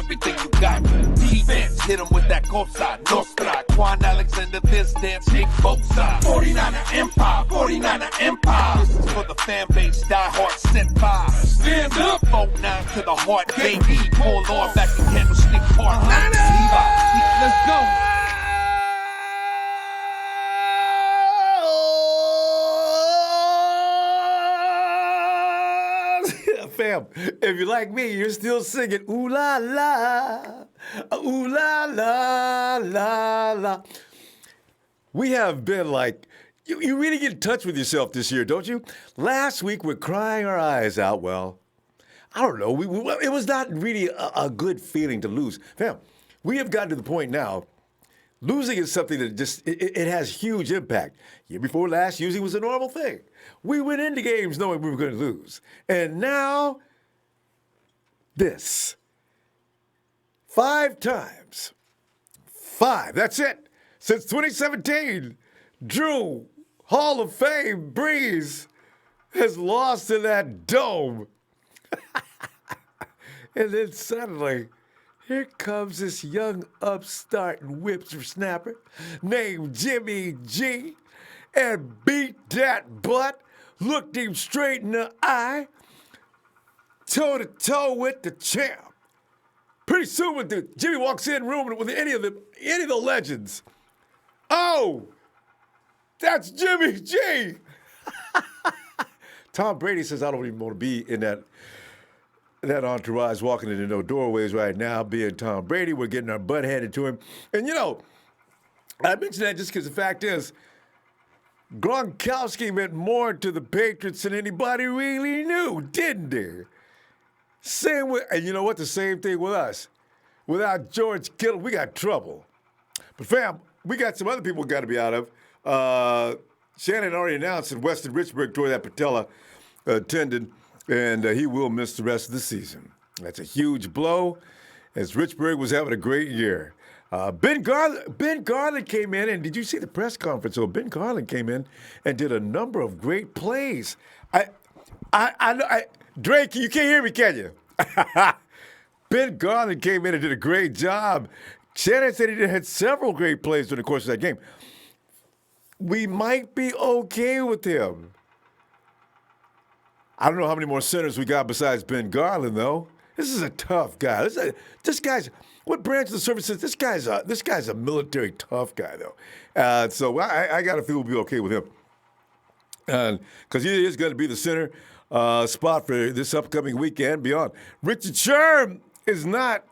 everything you got. Defense, hit him with that Cosa Nostra. Quan Alexander, this dance, shake both sides. 49er Empire, 49er Empire. This is for the fan base, die hard, set by. Stand up, 4-9 to the heart, baby. Pull on back to Candlestick Park. Levi, let's go. Fam, if you're like me, you're still singing ooh la la, ooh la la la la. We have been like, you really get in touch with yourself this year, don't you? Last week we're crying our eyes out. Well, I don't know. It was not really a good feeling to lose. Fam, we have gotten to the point now. Losing is something that just, it has huge impact. Year before last, losing was a normal thing. We went into games knowing we were going to lose. And now, this. 5 times. 5, that's it. Since 2017, Drew, Hall of Fame, Brees, has lost in that dome. And then suddenly, here comes this young upstart and whippersnapper named Jimmy G and beat that butt, looked him straight in the eye, toe-to-toe with the champ. Pretty soon, when Jimmy walks in room with any of the legends, oh, that's Jimmy G. Tom Brady says, I don't even want to be in that entourage walking into no doorways right now, being Tom Brady. We're getting our butt handed to him. And, you know, I mention that just because the fact is, Gronkowski meant more to the Patriots than anybody really knew, didn't he? Same with, and you know what? The same thing with us. Without George Kittle, we got trouble. But, fam, we got some other people we got to be out of. Shannon already announced that Weston Richburg tore that patella tendon, and he will miss the rest of the season. That's a huge blow, as Richburg was having a great year. Ben Garland came in, and did you see the press conference? So Ben Garland came in and did a number of great plays. Drake, you can't hear me, can you? Ben Garland came in and did a great job. Shannon said he had several great plays during the course of that game. We might be okay with him. I don't know how many more centers we got besides Ben Garland, though. This is a tough guy. This guy's, what branch of the service is this guy's a military tough guy, though. So I got to feel we'll be okay with him. Because he is going to be the center spot for this upcoming weekend beyond. Richard Sherm is not,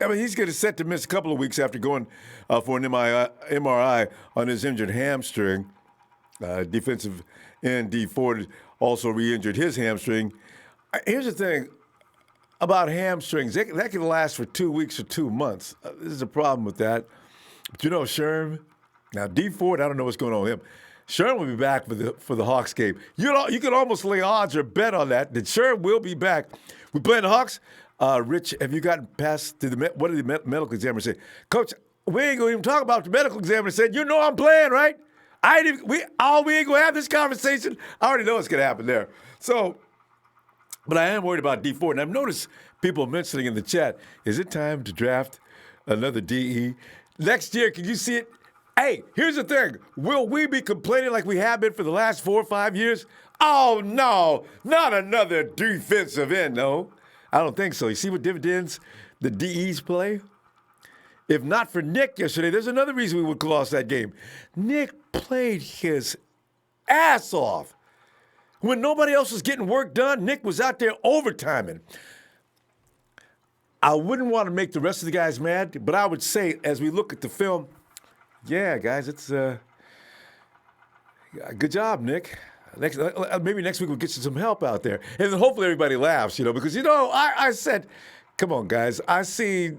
he's going to set to miss a couple of weeks after going for an MRI on his injured hamstring. Defensive end D Ford also re-injured his hamstring. Here's the thing about hamstrings. That can last for 2 weeks or 2 months. This is a problem with that. But you know, Sherm, now D Ford, I don't know what's going on with him. Sherm will be back for the Hawks game. You could almost lay odds or bet on that Sherm will be back. We playing the Hawks. Rich, have you gotten past what did the medical examiner say? Coach, we ain't going to even talk about what the medical examiner said. You know I'm playing, right? We ain't going to have this conversation. I already know what's going to happen there. So, but I am worried about D4. And I've noticed people mentioning in the chat, is it time to draft another DE? Next year, can you see it? Hey, here's the thing. Will we be complaining like we have been for the last 4 or 5 years? Oh, no, not another defensive end, no. I don't think so. You see what dividends the DEs play? If not for Nick yesterday, there's another reason we would have lost that game. Nick played his ass off. When nobody else was getting work done, Nick was out there overtiming. I wouldn't want to make the rest of the guys mad, but I would say, as we look at the film, yeah, guys, it's good job, Nick. Maybe next week we'll get you some help out there. And then hopefully everybody laughs, because, I said, come on, guys, I see.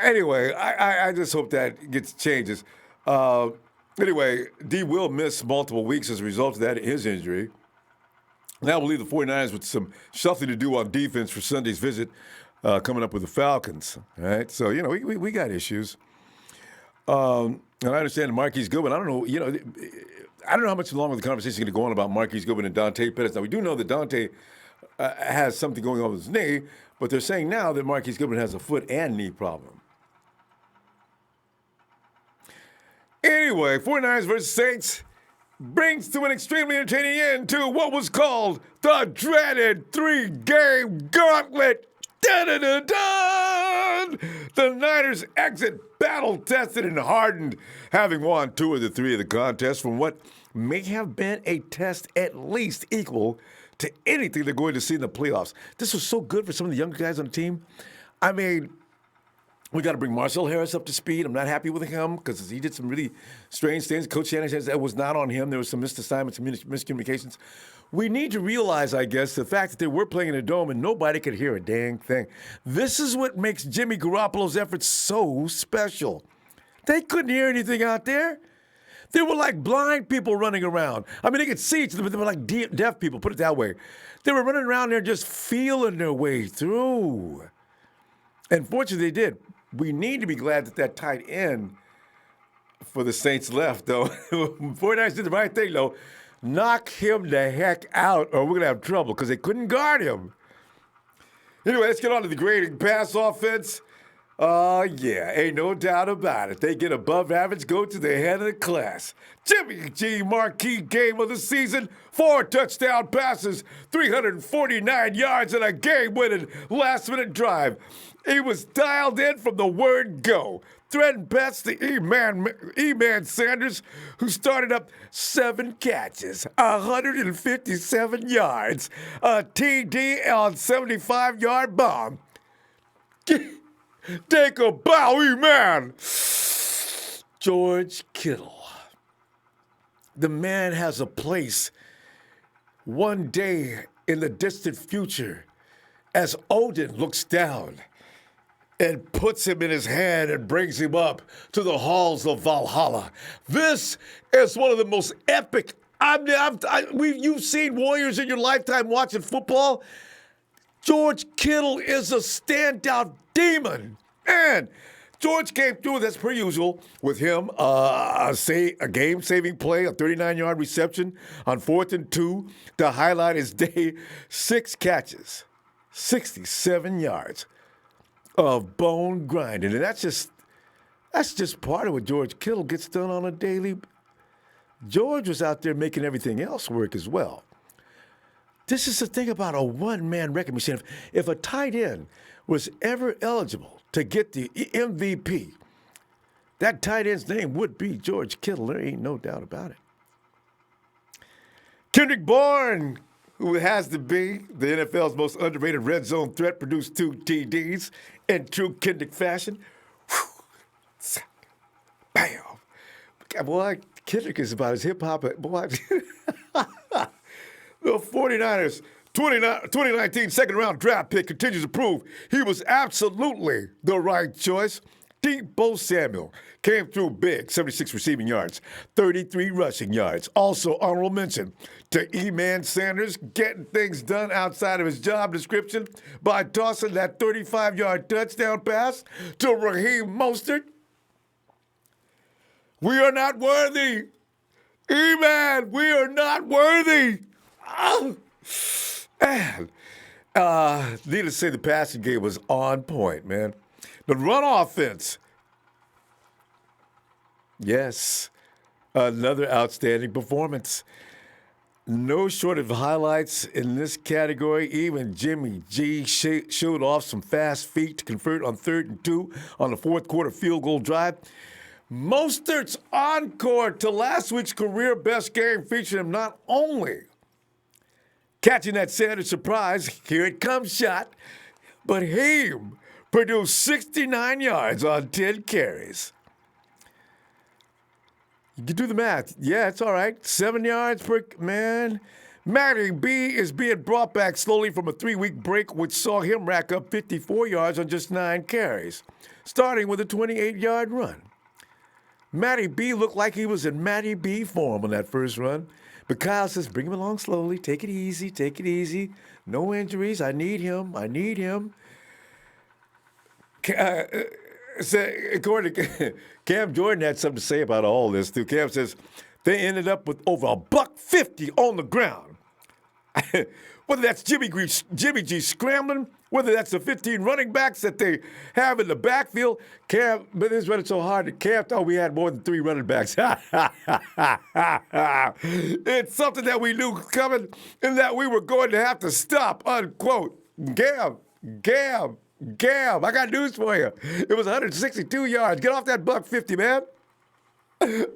Anyway, I just hope that changes. Anyway, D will miss multiple weeks as a result of that, his injury. Now we'll leave the 49ers with some something to do on defense for Sunday's visit coming up with the Falcons. All right, so, we got issues. And I understand Marquise Goodwin. I don't know how much longer the conversation is going to go on about Marquise Goodwin and Dante Pettis. Now, we do know that Dante has something going on with his knee, But they're saying now that Marquise Goodwin has a foot and knee problem. Anyway, 49ers versus Saints brings to an extremely entertaining end to what was called the dreaded three-game gauntlet. Dun-dun-dun-dun! The Niners exit battle-tested and hardened, having won 2 of the 3 of the contests from what may have been a test at least equal to anything they're going to see in the playoffs. This was so good for some of the younger guys on the team. I mean, we got to bring Marcel Harris up to speed. I'm not happy with him because he did some really strange things. Coach Shannon says that was not on him. There was some missed assignments, miscommunications. We need to realize, I guess, the fact that they were playing in a dome and nobody could hear a dang thing. This is what makes Jimmy Garoppolo's efforts so special. They couldn't hear anything out there. They were like blind people running around. I mean, they could see each other, but they were like deaf people, put it that way. They were running around there just feeling their way through. And fortunately, they did. We need to be glad that that tight end for the Saints left, though. 49ers did the right thing, though. Knock him the heck out, or we're going to have trouble because they couldn't guard him. Anyway, let's get on to the grading pass offense. Yeah, ain't no doubt about it. They get above average, go to the head of the class. Jimmy G, marquee game of the season, 4 touchdown passes, 349 yards, and a game-winning last-minute drive. He was dialed in from the word go. Threading past the E-Man Sanders, who started up 7 catches, 157 yards, a TD on 75-yard bomb. Take a bow, E-Man. George Kittle. The man has a place one day in the distant future as Odin looks down and puts him in his hand and brings him up to the halls of Valhalla. This is one of the most epic. You've seen Warriors in your lifetime watching football. George Kittle is a standout demon. And George came through, that's per usual, with him, a game-saving play, a 39-yard reception on 4th and 2 to highlight his day. 6 catches, 67 yards of bone grinding. And that's just part of what George Kittle gets done on a daily. George was out there making everything else work as well. This is the thing about a one-man record machine. If a tight end was ever eligible to get the MVP, that tight end's name would be George Kittle. There ain't no doubt about it. Kendrick Bourne, who has to be the NFL's most underrated red zone threat, produced 2 TDs in true Kendrick fashion. Whew. Bam. Boy, Kendrick is about as hip-hop. Boy. The 49ers 2019 second-round draft pick continues to prove he was absolutely the right choice. Deebo Samuel came through big, 76 receiving yards, 33 rushing yards. Also honorable mention to E-Man Sanders getting things done outside of his job description by tossing that 35-yard touchdown pass to Raheem Mostert. We are not worthy. E-Man, we are not worthy. Man, needless to say, the passing game was on point, man. The run offense, yes, another outstanding performance. No short of highlights in this category. Even Jimmy G showed off some fast feet to convert on 3rd and 2 on the 4th quarter field goal drive. Mostert's encore to last week's career best game featured him not only catching that Sanders surprise, here it comes shot, but Haim produced 69 yards on 10 carries. You can do the math. Yeah, it's all right. 7 yards per man. Matty B is being brought back slowly from a 3-week break, which saw him rack up 54 yards on just 9 carries, starting with a 28-yard run. Matty B looked like he was in Matty B form on that first run. But Kyle says, bring him along slowly. Take it easy. Take it easy. No injuries. I need him. I need him. According to Cam Jordan had something to say about all this, too. Cam says they ended up with over $150 on the ground. Whether that's Jimmy G scrambling Whether that's the 15 running backs that they have in the backfield. Cam, but it's running so hard that Cam thought we had more than 3 running backs. It's something that we knew coming and that we were going to have to stop, unquote. Gam. I got news for you. It was 162 yards. Get off that $150, man.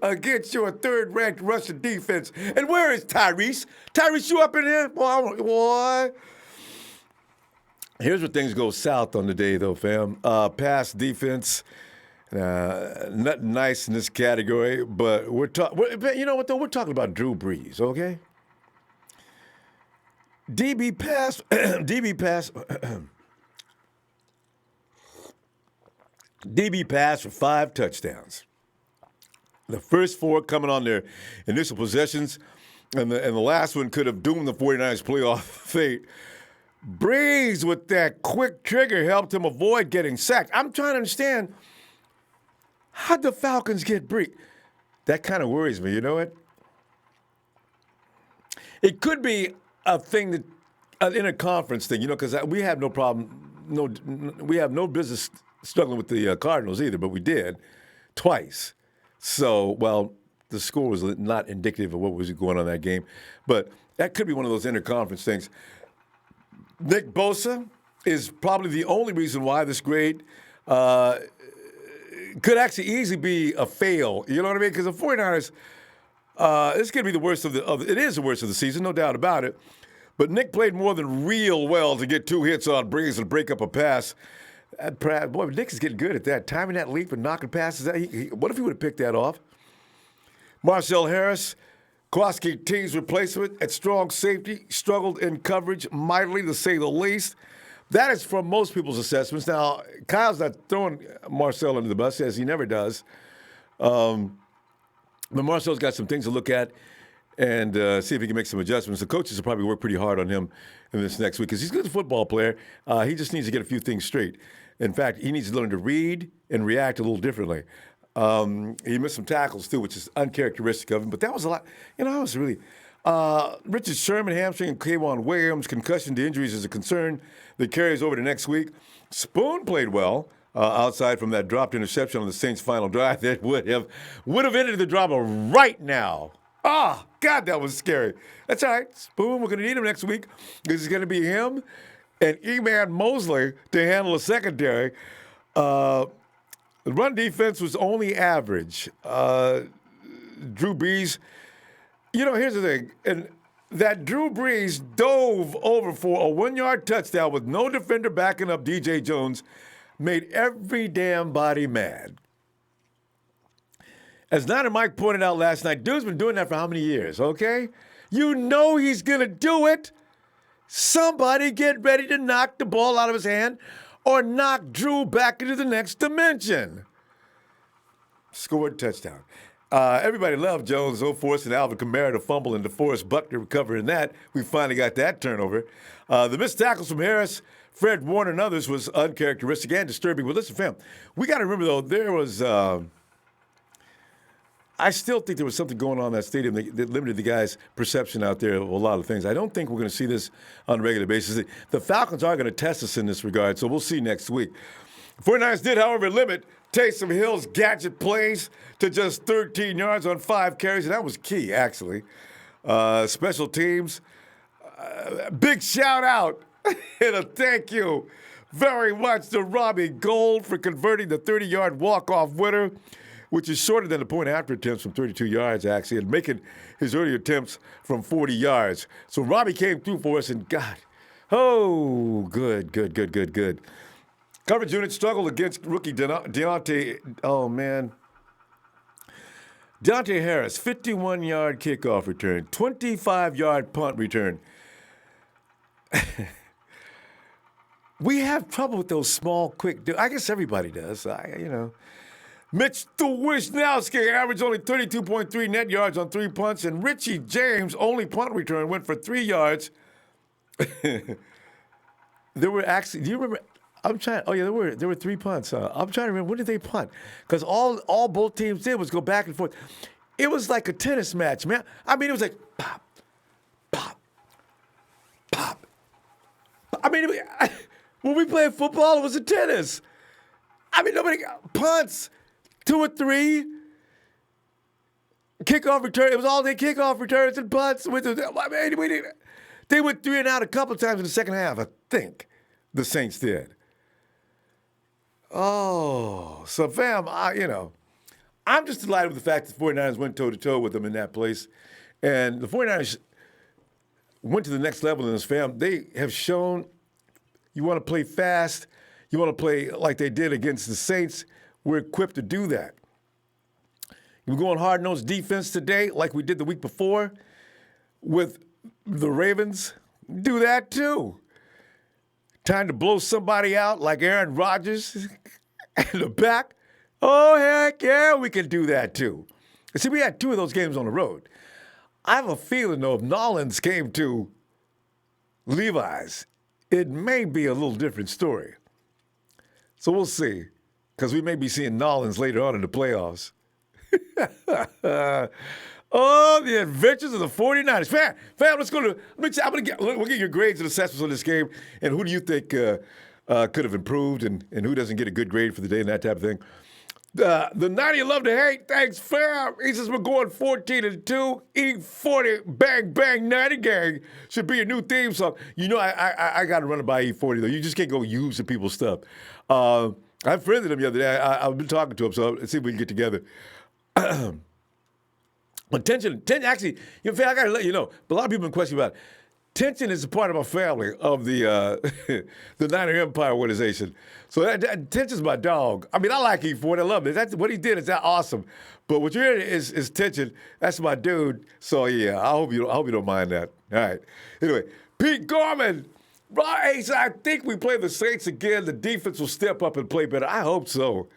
Against your third-ranked Russian defense. And where is Tyrese? Tyrese, you up in here? Boy. Here's where things go south on the day, though, fam. Pass defense, nothing nice in this category, but you know what, though? We're talking about Drew Brees, okay? DB pass, DB pass for 5 touchdowns. The first 4 coming on their initial possessions, and the last one could have doomed the 49ers playoff fate. Brees with that quick trigger helped him avoid getting sacked. I'm trying to understand, how'd the Falcons get Brees? That kind of worries me, you know what? It could be a thing that, an interconference thing, you know, because we have no problem, we have no business struggling with the Cardinals either, but we did twice. So, well, the score was not indicative of what was going on in that game, but that could be one of those interconference things. Nick Bosa is probably the only reason why this grade could actually easily be a fail. You know what I mean? Because the 49ers, it's going to be the worst it is the worst of the season, no doubt about it. But Nick played more than real well to get 2 hits on Brees and break up a pass. Boy, Nick is getting good at that. Timing that leap and knocking passes. What if he would have picked that off? Marcel Harris, Kowalski team's replacement at strong safety, struggled in coverage mightily, to say the least. That is from most people's assessments. Now, Kyle's not throwing Marcel under the bus, as he never does. But Marcel's got some things to look at and see if he can make some adjustments. The coaches will probably work pretty hard on him in this next week because he's a good football player. He just needs to get a few things straight. In fact, he needs to learn to read and react a little differently. He missed some tackles, too, which is uncharacteristic of him. But that was a lot. You know, that was really... Richard Sherman, hamstring, and K'Wan Williams, concussion to injuries is a concern that carries over to next week. Spoon played well outside from that dropped interception on the Saints' final drive that would have ended the drama right now. Oh, God, that was scary. That's all right. Spoon, we're going to need him next week because it's going to be him and E-Man Mosley to handle the secondary. The run defense was only average. Drew Brees, you know, here's the thing. And that Drew Brees dove over for a 1-yard touchdown with no defender backing up DJ Jones made every damn body mad. As Niner Mike pointed out last night, dude's been doing that for how many years, okay? You know he's going to do it. Somebody get ready to knock the ball out of his hand or knock Drew back into the next dimension. Scored touchdown. Everybody loved Jones, forcing Alvin Kamara to fumble and DeForest Buckner recovering that. We finally got that turnover. The missed tackles from Harris, Fred Warner, and others was uncharacteristic and disturbing. But listen, fam, we got to remember, though, there was I still think there was something going on in that stadium that limited the guys' perception out there of a lot of things. I don't think we're going to see this on a regular basis. The Falcons are going to test us in this regard, so we'll see next week. 49ers did, however, limit Taysom Hill's gadget plays to just 13 yards on 5 carries, and that was key, actually. Special teams, big shout out and a thank you very much to Robbie Gold for converting the 30-yard walk-off winner, which is shorter than the point-after attempts from 32 yards, actually, and making his earlier attempts from 40 yards. So Robbie came through for us, and God, good. Coverage unit struggled against rookie Deontay Harris, 51-yard kickoff return, 25-yard punt return. We have trouble with those small, quick. I guess everybody does. Mitch the Wisnowski averaged only 32.3 net yards on 3 punts, and Richie James' only punt return went for 3 yards. There were actually, do you remember? There were 3 punts. I'm trying to remember, when did they punt? Because all both teams did was go back and forth. It was like a tennis match, man. I mean, it was like pop, pop, pop. I mean, When we played football, it was a tennis. I mean, nobody punts, 2 or 3, kickoff return. It was all day kickoff returns and punts. They went 3 and out a couple of times in the second half, I think. The Saints did. Oh, so fam, I'm just delighted with the fact that the 49ers went toe-to-toe with them in that place. And the 49ers went to the next level in this, fam. They have shown you want to play fast, you want to play like they did against the Saints, we're equipped to do that. We're going hard-nosed defense today like we did the week before with the Ravens. Do that too. Time to blow somebody out like Aaron Rodgers in the back. Oh, heck yeah, we can do that too. See, we had 2 of those games on the road. I have a feeling, though, if Nolans came to Levi's, it may be a little different story. So we'll see, because we may be seeing Nolans later on in the playoffs. Oh, the adventures of the 49ers. Fam, let's go to, we'll get your grades and assessments on this game, and who do you think could have improved, and who doesn't get a good grade for the day and that type of thing. The 90 love to hate, thanks, fam. He says we're going 14-2. Eat 40, bang, bang, 90 gang. Should be a new theme song. You know, I got to run it by E40, though. You just can't go using people's stuff. I friended him the other day. I've been talking to him, so let's see if we can get together. But tension, actually, I got to let you know, but a lot of people have been questioning about it. Tension is a part of our family of the the Niner Empire organization. So Tension's my dog. I mean, I like E40. I love it. That's what he did is that awesome. But what you're hearing is Tension. That's my dude. So yeah, I hope you don't mind that. All right. Anyway, Pete Gorman. Right, so I think we play the Saints again. The defense will step up and play better. I hope so.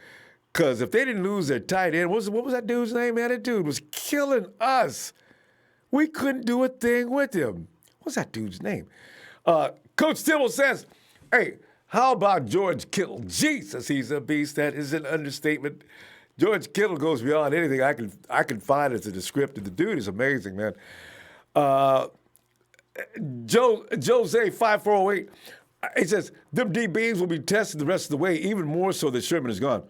Because if they didn't lose their tight end, what was that dude's name, man? That dude was killing us. We couldn't do a thing with him. What's that dude's name? Coach Tibble says, hey, how about George Kittle? Jesus, he's a beast. That is an understatement. George Kittle goes beyond anything I can find as a descriptor. The dude is amazing, man. Jose 5408, he says, them DBs will be tested the rest of the way, even more so that Sherman is gone.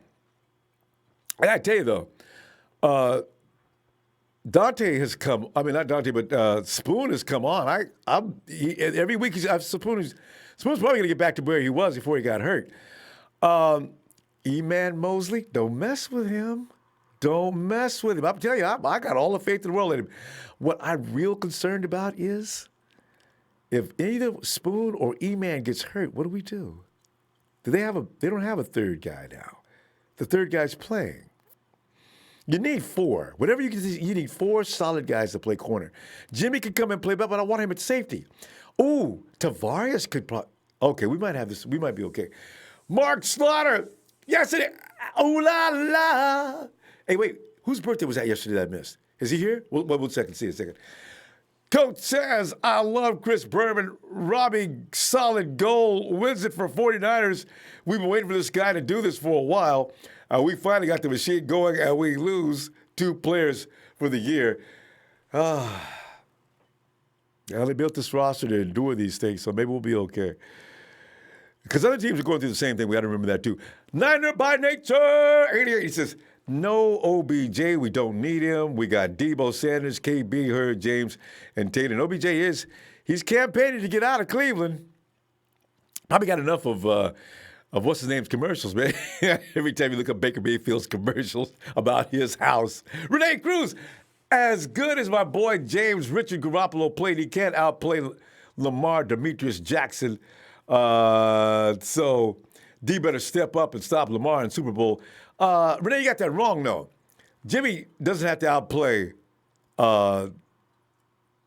And I tell you, though, Dante has come. I mean, not Dante, but Spoon has come on. Every week Spoon's probably going to get back to where he was before he got hurt. E-Man Mosley, don't mess with him. Don't mess with him. I'm telling you, I got all the faith in the world in him. What I'm real concerned about is if either Spoon or E-Man gets hurt, what do we do? They don't have a third guy now. The third guy's playing. You need 4. Whatever you need 4 solid guys to play corner. Jimmy could come and play, but I want him at safety. Ooh, Tavarius could probably. Okay, we might have this. We might be okay. Mark Slaughter. Yesterday. Ooh la la. Hey, wait. Whose birthday was that yesterday that I missed? Is he here? One second. See a second. Coach says, I love Chris Berman. Robbie, solid goal, wins it for 49ers. We've been waiting for this guy to do this for a while. We finally got the machine going, and we lose 2 players for the year. Well, they built this roster to endure these things, so maybe we'll be okay. Because other teams are going through the same thing. We got to remember that, too. Niner by nature. 88, he says, no OBJ. We don't need him. We got Debo Sanders, KB, Hurd, James, and Tatum. OBJ he's campaigning to get out of Cleveland. Probably got enough of what's his name's commercials, man. Every time you look up Baker Mayfield's commercials about his house. Renee Cruz, as good as my boy James Richard Garoppolo played, he can't outplay Lamar Demetrius Jackson. So D better step up and stop Lamar in Super Bowl. Renee, you got that wrong, though. Jimmy doesn't have to outplay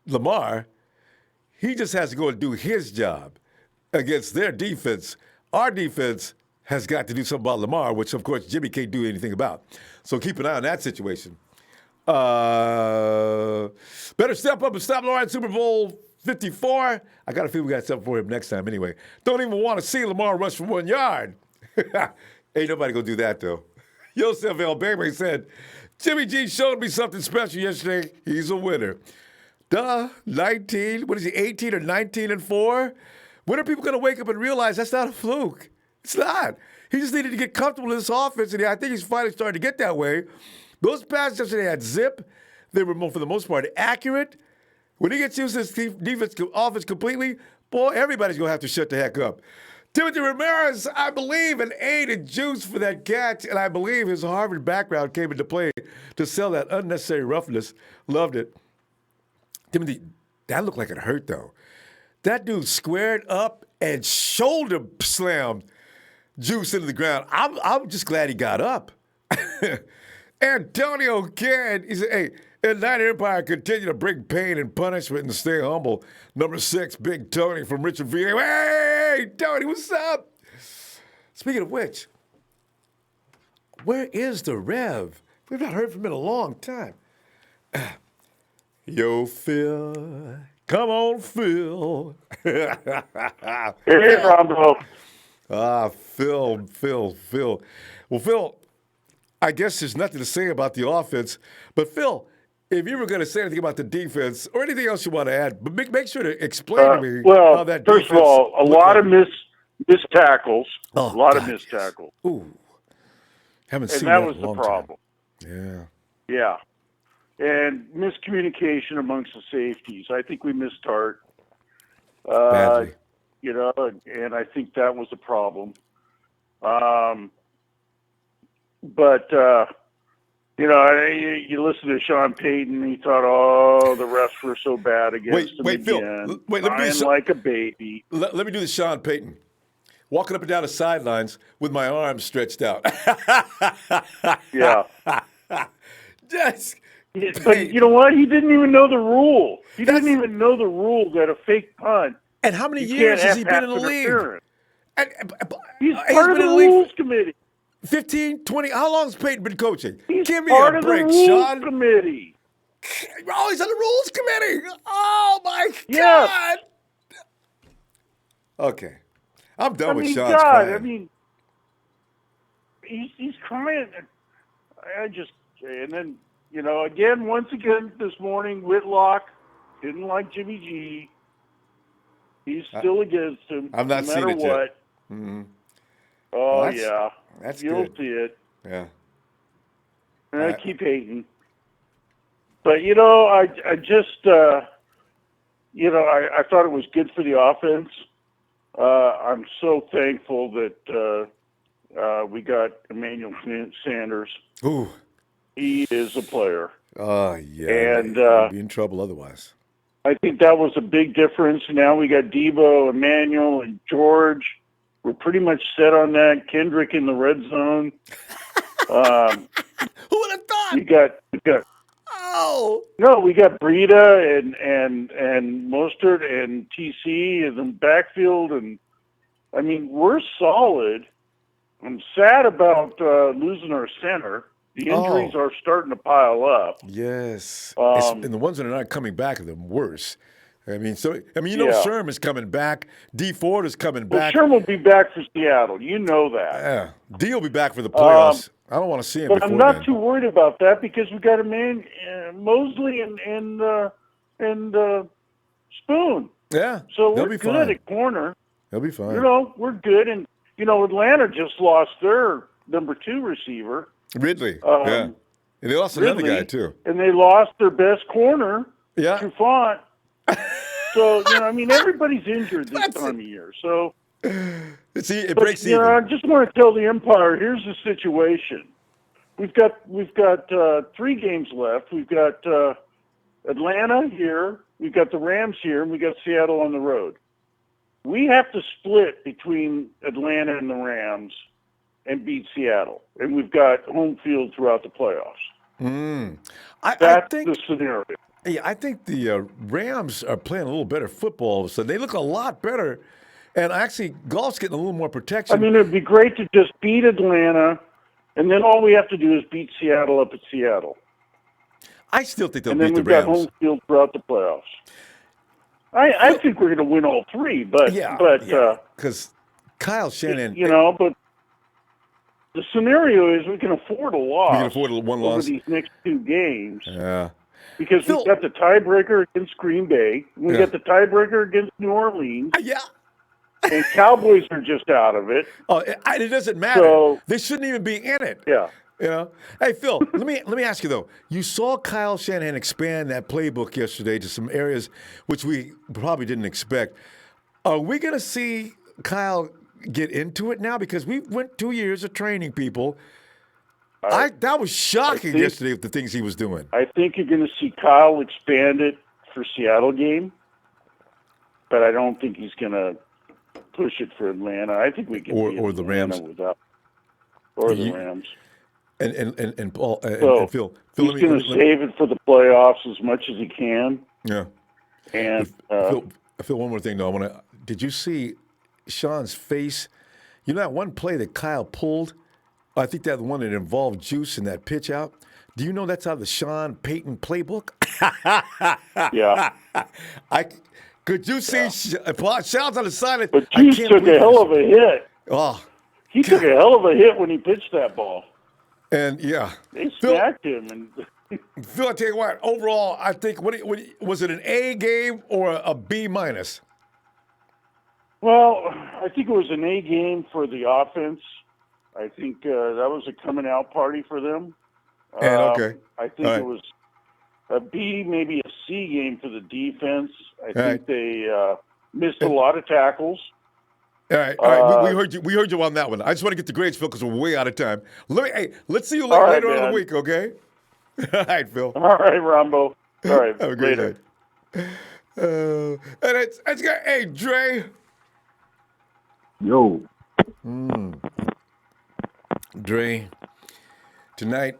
Lamar. He just has to go and do his job against their defense. Our defense has got to do something about Lamar, which, of course, Jimmy can't do anything about. So keep an eye on that situation. Better step up and stop Lamar in Super Bowl 54. I got a feeling we got something for him next time anyway. Don't even want to see Lamar rush for 1 yard. Ain't nobody going to do that, though. Yosef El-Baby said, Jimmy G showed me something special yesterday. He's a winner. 19, what is he, 18 or 19-4? When are people going to wake up and realize that's not a fluke? It's not. He just needed to get comfortable in this offense, and I think he's finally starting to get that way. Those passes yesterday had zip. They were, for the most part, accurate. When he gets used to this defense offense completely, boy, everybody's going to have to shut the heck up. Timothy Ramirez, I believe, an aid and juice for that catch, and I believe his Harvard background came into play to sell that unnecessary roughness. Loved it. Timothy, that looked like it hurt, though. That dude squared up and shoulder slammed Juice into the ground. I'm just glad he got up. Antonio Cann, he said, hey, Atlanta Empire continue to bring pain and punishment and stay humble. Number 6, Big Tony from Richard V. Hey, Tony, what's up? Speaking of which, where is the Rev? We've not heard from him in a long time. Yo, Phil. Come on, Phil. Hey, Ronbo. Phil. Well, Phil, I guess there's nothing to say about the offense. But, Phil, if you were going to say anything about the defense or anything else you want to add, but make sure to explain to me how that defense. First of all, a lot of missed tackles. Oh, a lot God, of missed yes. tackles. Ooh. Haven't And seen that that was in a the long problem. time. Yeah. And miscommunication amongst the safeties. I think we missed Tart. Badly. You know, and I think that was a problem. You know, you listen to Sean Payton, he thought, oh, the refs were so bad against him again. Phil. Wait, let me do crying this. like a baby. Let me do the Sean Payton. Walking up and down the sidelines with my arms stretched out. Yeah. Just, But you know what? He didn't even know the rule. He didn't even know the rule that a fake punt. And how many You years can't has he have been in the pass league? interference. He's Part of been the in the league rules committee. 15, 20. How long has Peyton been coaching? He's Give me part a of break, the rules Sean. committee. Oh, he's on the rules committee. Oh, my Yes. God. Okay. I'm done with Sean's God, crying. I mean, he's crying. And then, you know, once again this morning, Whitlock didn't like Jimmy G. He's still against him. I've not no seen matter it what. yet. Mm-hmm. Oh, Well, yeah. That's You'll good. see it. Yeah. And I keep hating. But, you know, I just, you know, I thought it was good for the offense. I'm so thankful that we got Emmanuel Sanders. Ooh. He is a player. Oh, yeah. And You'd be in trouble otherwise. I think that was a big difference. Now we got Debo, Emmanuel, and George. We're pretty much set on that. Kendrick in the red zone. Who would have thought? We got we got Breida and Mostert and TC in the backfield, and I mean we're solid. I'm sad about losing our center. The injuries are starting to pile up. Yes. Um, And the ones that are not coming back are the worst. You know, Yeah. Sherm is coming back. D Ford is coming Well, back. Sherm will be back for Seattle. You know that. Yeah. D will be back for the playoffs. I don't want to see him But before I'm not then. too worried about that because we got a man, Mosley and Spoon. Yeah. So they'll we're be good fine. at corner. They'll be fine. You know, we're good. And, you know, Atlanta just lost their number 2 receiver. Ridley. Yeah. And they lost another Ridley, guy, too. And they lost their best corner, Yeah. Trufant. So, you know, I mean, everybody's injured this time of year. So, See, it but, breaks you know, even. I just want to tell the Empire, here's the situation. We've got 3 games left. We've got Atlanta here. We've got the Rams here, and we got Seattle on the road. We have to split between Atlanta and the Rams and beat Seattle, and we've got home field throughout the playoffs. That's the scenario. Yeah, I think the Rams are playing a little better football, so they look a lot better. And actually, golf's getting a little more protection. I mean, it'd be great to just beat Atlanta, and then all we have to do is beat Seattle up at Seattle. I still think they'll and beat then the we've got Rams. home field throughout the playoffs. I think we're going to win all 3, but because Kyle Shanahan, you know, but the scenario is we can afford a loss. We can afford one over loss. these next 2 games. Yeah. Because we've got the tiebreaker against Green Bay. We got the tiebreaker against New Orleans. Yeah. and Cowboys are just out of it. Oh, it doesn't matter. So- They shouldn't even be in it. Yeah. You know. Hey, Phil, let me ask you though. You saw Kyle Shanahan expand that playbook yesterday to some areas which we probably didn't expect. Are we going to see Kyle get into it now? Because we went 2 years of training people. That was shocking yesterday with the things he was doing. I think you're going to see Kyle expand it for Seattle game, but I don't think he's going to push it for Atlanta. I think we can or the Rams without, or the Rams. And Paul So and Phil. He's going to save it for the playoffs as much as he can. Yeah. And Phil, one more thing though. Did you see Sean's face? You know that one play that Kyle pulled? I think that one that involved Juice in that pitch out. Do you know that's out of the Sean Payton playbook? Yeah. Could you see Sean's on the side? But Juice took a hell of a hit. Oh, he took a hell of a hit when he pitched that ball. And yeah, they smacked him. And Phil, I tell you what. Overall, I think was it an A game or a B minus? Well, I think it was an A game for the offense. I think that was a coming out party for them. Okay. I think it was a B, maybe a C game for the defense. I think they missed a lot of tackles. All right. We heard you on that one. I just want to get the grades, Phil, because we're way out of time. Let's see you later on in the week, okay? All right, Phil. All right, Ronbo. All right, have a great later. night. And it's got, hey, Dre. Yo. Dre, tonight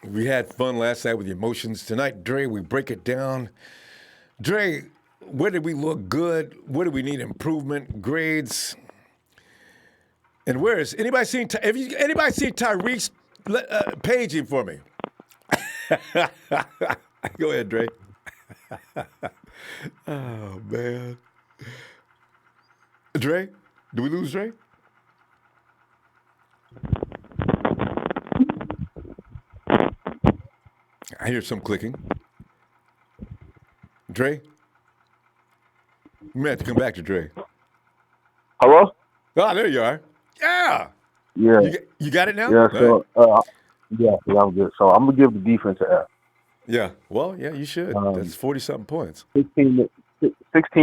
we had fun last night with the emotions. Tonight, Dre, we break it down. Dre, where did we look good? Where do we need improvement? Grades. And where is anybody seen? Anybody seen Tyrese paging for me? Go ahead, Dre. Oh man, Dre, do we lose Dre? I hear some clicking. Dre? You may have to come back to Dre. Hello? Oh, there you are. Yeah. Yeah. You got it now? Yeah, so, right. yeah, I'm good. So I'm going to give the defense an F. Yeah. Well, yeah, you should. That's 40-something points. 16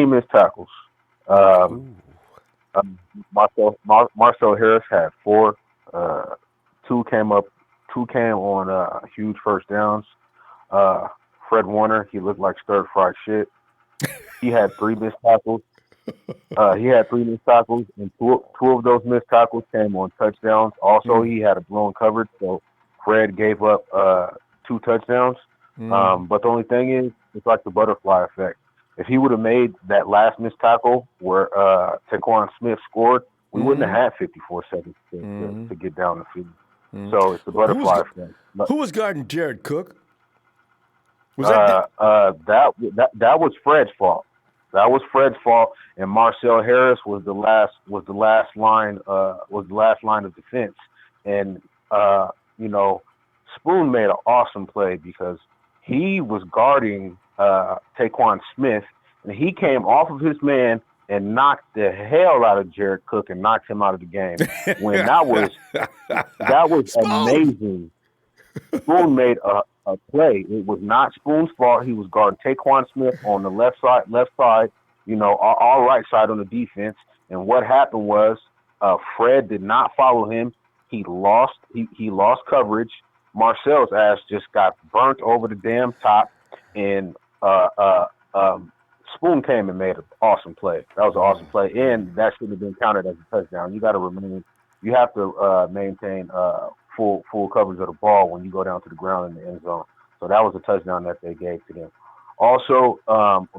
missed tackles. Marcel Harris had 4. Two came on huge first downs. Fred Warner, he looked like stir-fried shit. He had 3 missed tackles. And two of those missed tackles came on touchdowns. Also, he had a blown coverage, so Fred gave up 2 touchdowns. But the only thing is, it's like the butterfly effect. If he would have made that last missed tackle where Taquan Smith scored, we wouldn't have had 54 seconds to get down the field. So it's the butterfly effect. Who was guarding Jared Cook? Was that was Fred's fault. That was Fred's fault, and Marcel Harris was the last line of defense. And Spoon made an awesome play because he was guarding Taquan Smith, and he came off of his man and knocked the hell out of Jared Cook and knocked him out of the game. When that was amazing. Spoon made a play. It was not Spoon's fault. He was guarding Taquan Smith on the left side, all right side on the defense. And what happened was Fred did not follow him. He lost coverage. Marcel's ass just got burnt over the damn top, and Spoon came and made an awesome play. That was an awesome play, and that should have been counted as a touchdown. You have to maintain full coverage of the ball when you go down to the ground in the end zone. So that was a touchdown that they gave to them. Also,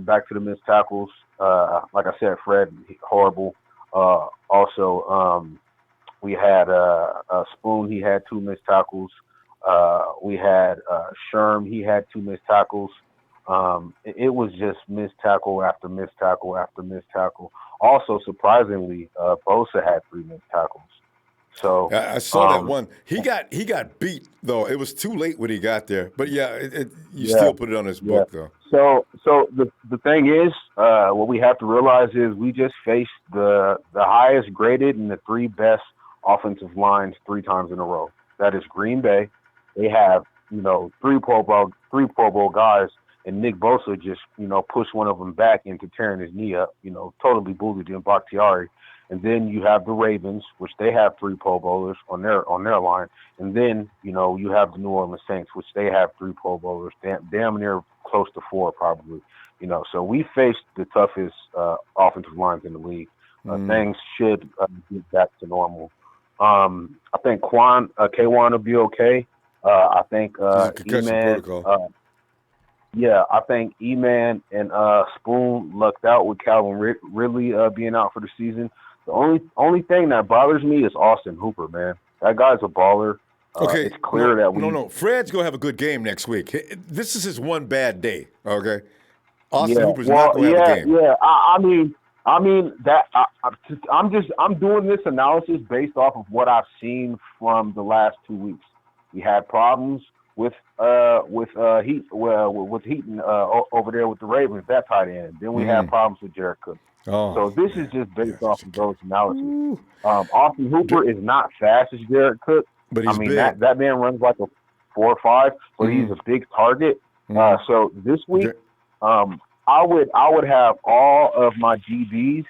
back to the missed tackles. Like I said, Fred, horrible. We had Spoon. He had 2 missed tackles. We had Sherm. He had 2 missed tackles. It was just missed tackle after missed tackle after missed tackle. Also, surprisingly, Bosa had 3 missed tackles. So I saw that one. He got beat though. It was too late when he got there. But yeah, you still put it on his book though. So the thing is, what we have to realize is we just faced the highest graded and the three best offensive lines 3 times in a row. That is Green Bay. They have three Pro Bowl guys, and Nick Bosa just pushed one of them back into tearing his knee up. Totally bullied him, Bakhtiari. And then you have the Ravens, which they have 3 Pro Bowlers on their line. And then, you have the New Orleans Saints, which they have 3 Pro Bowlers, damn near close to 4 probably. So we faced the toughest offensive lines in the league. Things should get back to normal. I think K1 will be okay. I think E-Man, I think E-Man and Spoon lucked out with Calvin Ridley being out for the season. The only thing that bothers me is Austin Hooper, man. That guy's a baller. Okay, it's clear that we. No. Fred's gonna have a good game next week. This is his one bad day. Okay, Austin Hooper's not gonna have a game. Yeah. I mean that. I'm doing this analysis based off of what I've seen from the last 2 weeks. We had problems with Heaton over there with the Ravens, that tight end. Then we had problems with Jared Cook. Oh, so this is just based off of those analyses. Austin Hooper is not fast as Jared Cook, but he's big. That man runs like a 4.5, but he's a big target. So this week, I would have all of my GBs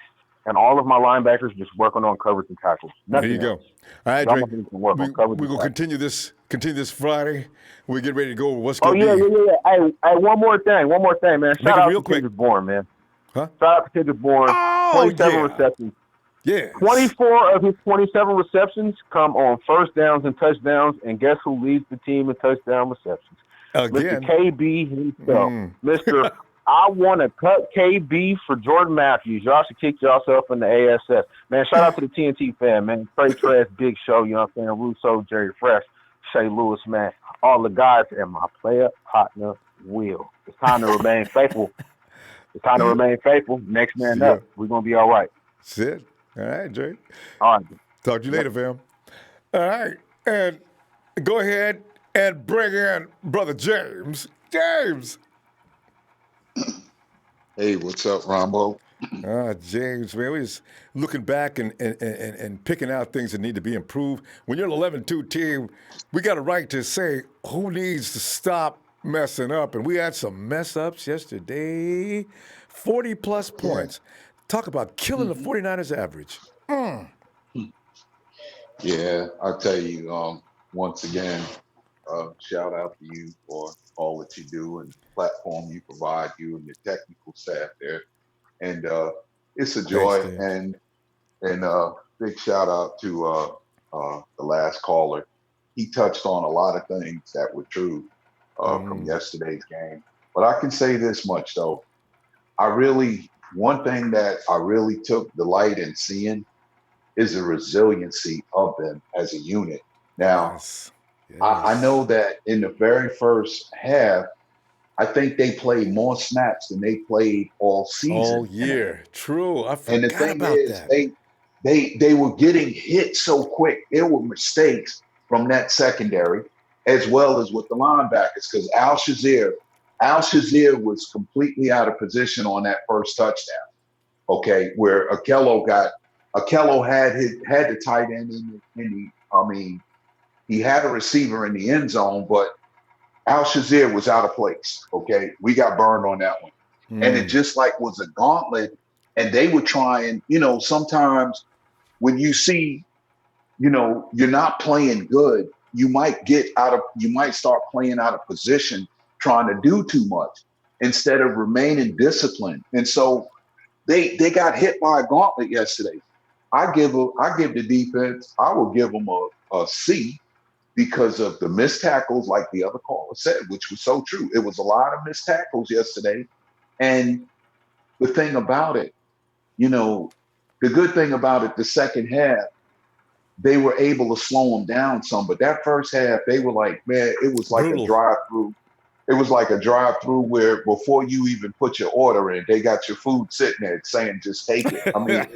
and all of my linebackers just working on coverage and tackles. There you go. All right, Drake. We're going to continue this Friday. We get ready to go. What's going to be? Yeah. Hey, one more thing, man. Shout out to Kendrick Bourne, man. Huh? Shout out to Kendrick Bourne. 27 receptions. Yeah. 24 of his 27 receptions come on first downs and touchdowns, and guess who leads the team in touchdown receptions? Again. Mr. KB himself. Mr. I want to cut KB for Jordan Matthews. Y'all should kick yourself in the ASS. Man, shout out to the TNT fan, man. Trey Trash, Big Show, you know what I'm saying? Russo, Jerry Fresh, Shay Lewis, man. All the guys and my player partner, Will. It's time to remain faithful. Next man up. We're going to be all right. That's it. All right, Drake. All right. Talk to you later, fam. All right. And go ahead and bring in Brother James. James. Hey, what's up, Ronbo? James, man, we're just looking back and picking out things that need to be improved. When you're an 11-2 team, we got a right to say who needs to stop messing up. And we had some mess ups yesterday. 40-plus points. Talk about killing the 49ers average. Yeah, I'll tell you, once again, shout out to you for all that you do and the platform you provide, you and your technical staff there. And it's a joy. Thanks, and big shout out to the last caller. He touched on a lot of things that were true from yesterday's game. But I can say this much, though. One thing that I really took delight in seeing is the resiliency of them as a unit. Now, yes. I know that in the very first half, I think they played more snaps than they played all season. All year. True. I forgot and the thing about is, that. They were getting hit so quick. There were mistakes from that secondary as well as with the linebackers because Al Shazier was completely out of position on that first touchdown. Okay, where Akello had the tight end he had a receiver in the end zone, but Al Shazier was out of place. Okay, we got burned on that one. And it just was a gauntlet. And they were trying, sometimes when you see, you're not playing good, you might start playing out of position, trying to do too much instead of remaining disciplined. And so they got hit by a gauntlet yesterday. I give the defense, I will give them a C because of the missed tackles, like the other caller said, which was so true. It was a lot of missed tackles yesterday. And the thing about it, the good thing about it, the second half, they were able to slow them down some. But that first half, they were like, man, it was like a drive-through. It was like a drive-through where before you even put your order in, they got your food sitting there saying, just take it. I mean,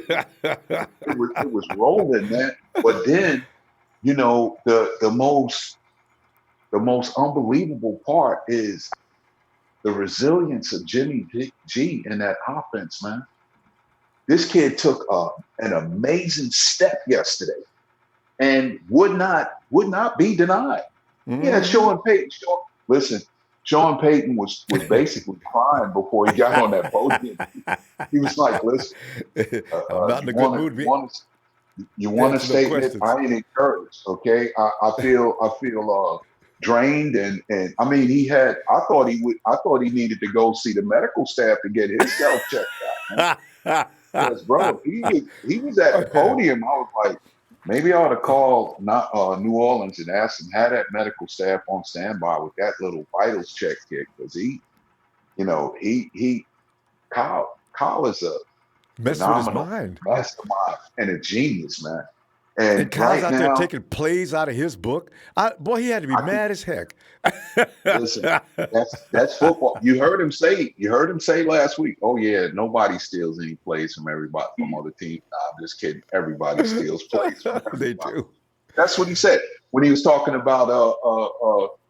it was rolling, man. But then, the most unbelievable part is the resilience of Jimmy G in that offense, man. This kid took an amazing step yesterday and would not be denied. Yeah, Sean Payton. Listen, Sean Payton was basically crying before he got on that podium. He was like, "Listen, I'm not in a good mood. You want a Answer no statement? questions. I ain't encouraged. Okay, I feel drained, and I mean, I thought he needed to go see the medical staff to get himself checked out. Man. Because bro, he was at the podium. I was like, maybe I ought to call New Orleans and ask them, have that medical staff on standby with that little vitals check kit, because Kyle is a Messed with his phenomenal mind. mastermind and a genius, man. And Kyle's right out now, there taking plays out of his book. Boy, he had to be mad as heck. Listen, that's football. You heard him say last week, oh yeah, nobody steals any plays from other teams. Nah, I'm just kidding. Everybody steals plays from everybody. They do. That's what he said when he was talking about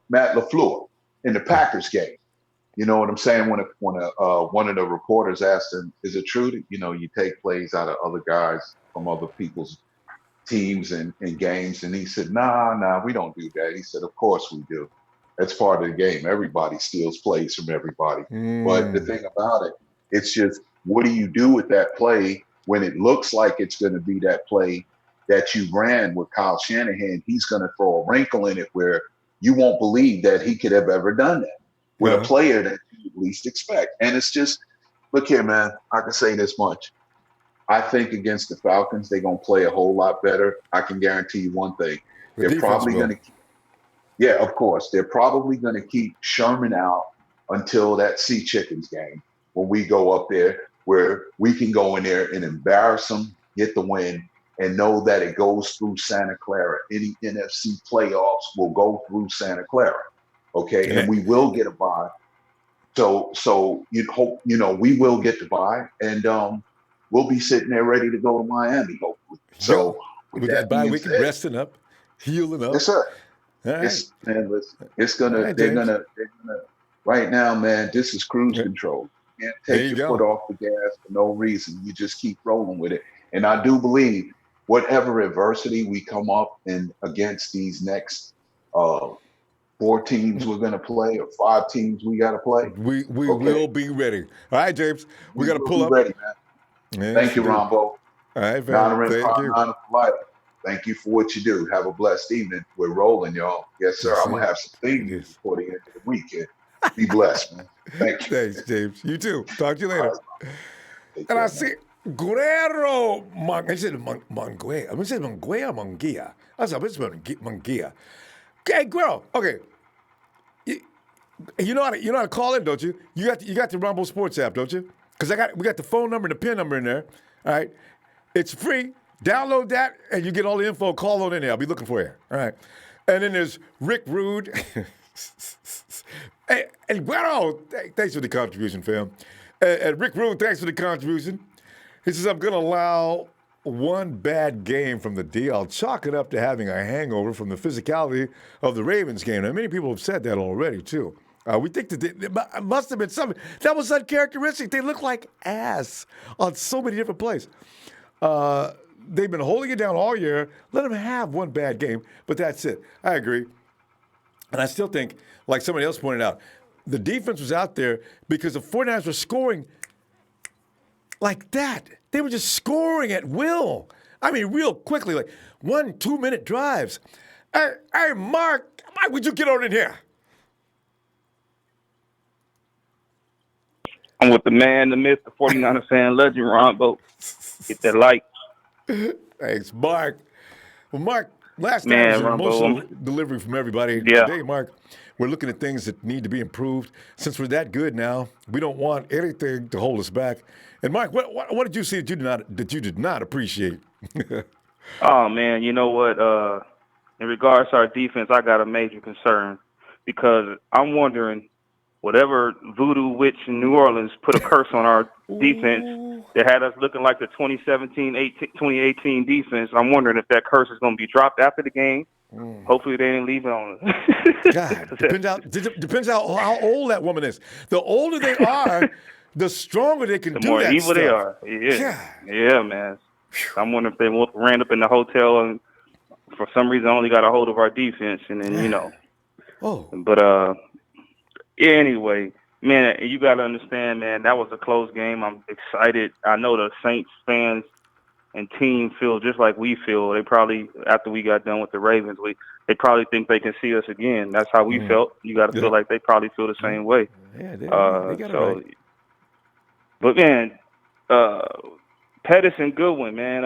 Matt LaFleur in the Packers game. You know what I'm saying? When one of the reporters asked him, "Is it true that you take plays out of other guys from other people's teams and games?" And he said, "Nah, we don't do that." He said, "Of course we do. That's part of the game. Everybody steals plays from everybody." But the thing about it, it's just, what do you do with that play when it looks like it's going to be that play that you ran with Kyle Shanahan? He's going to throw a wrinkle in it where you won't believe that he could have ever done that with a player that you least expect. And it's just, look here, man, I can say this much. I think against the Falcons, they're going to play a whole lot better. I can guarantee you one thing. They're probably going to of course. They're probably going to keep Sherman out until that Sea Chickens game, when we go up there, where we can go in there and embarrass them, get the win, and know that it goes through Santa Clara. Any NFC playoffs will go through Santa Clara. Okay, and we will get a bye. So you hope, we will get the bye, and we'll be sitting there ready to go to Miami, hopefully. So with that bye week, resting up, healing up. Yes, sir. All right. It's gonna. They're gonna. Right now, man, this is cruise control. You can't take your foot off the gas for no reason. You just keep rolling with it. And I do believe whatever adversity we come up in against these next 4 teams we're going to play, or 5 teams we got to play. We will be ready. All right, James. We got to pull up. Ready, man. Yes, Thank you, Ronbo. All right, man. Thank you for what you do. Have a blessed evening. We're rolling, y'all. Yes, sir. I'm going to have some things before the end of the weekend. Be blessed, man. Thank you. Thanks, James. You too. Talk to you later. And I see Guerrero. I said Manguea. I said Manguea. I said Manguea. Okay, Guerrero. Okay. You know how to call in, don't you? You got the Ronbo Sports app, don't you? Because we got the phone number and the PIN number in there. All right. It's free. Download that and you get all the info. Call on in there. I'll be looking for you. All right. And then there's Rick Rude. Hey, and Guerrero, thanks for the contribution, fam. And Rick Rude, thanks for the contribution. He says, I'm going to allow one bad game from the D. I'll chalk it up to having a hangover from the physicality of the Ravens game. Now, many people have said that already, too. We think that it must have been something that was uncharacteristic. They look like ass on so many different plays. They've been holding it down all year. Let them have one bad game, but that's it. I agree. And I still think, like somebody else pointed out, the defense was out there because the 49ers were scoring like that. They were just scoring at will. I mean, real quickly, like 1-2 minute drives. Hey, Mark, would you get on in here? I'm with the man, the myth, the 49er fan legend, Ronbo. Get that like. Thanks, Mark. Well, Mark, last time was an emotional delivery from everybody. Yeah. Today, Mark, we're looking at things that need to be improved. Since we're that good now, we don't want anything to hold us back. And Mark, what did you see that you did not appreciate? Oh man, you know what? In regards to our defense, I got a major concern because I'm wondering, whatever voodoo witch in New Orleans put a curse on our defense that had us looking like the 2017-2018 defense. I'm wondering if that curse is going to be dropped after the game, Hopefully they didn't leave it on us. God, depends how old that woman is. The older they are, the stronger they can The do more that evil stuff. they are. Yeah. God. Yeah, man. I'm wondering if they ran up in the hotel and for some reason only got a hold of our defense, and then, you know. Oh. But, yeah, anyway, man, you got to understand, man, that was a close game. I'm excited. I know the Saints fans and team feel just like we feel. They probably, after we got done with the Ravens, they probably think they can see us again. That's how we felt. You got to feel like they probably feel the same way. Yeah, they got it right. But man, Pettis and Goodwin, man,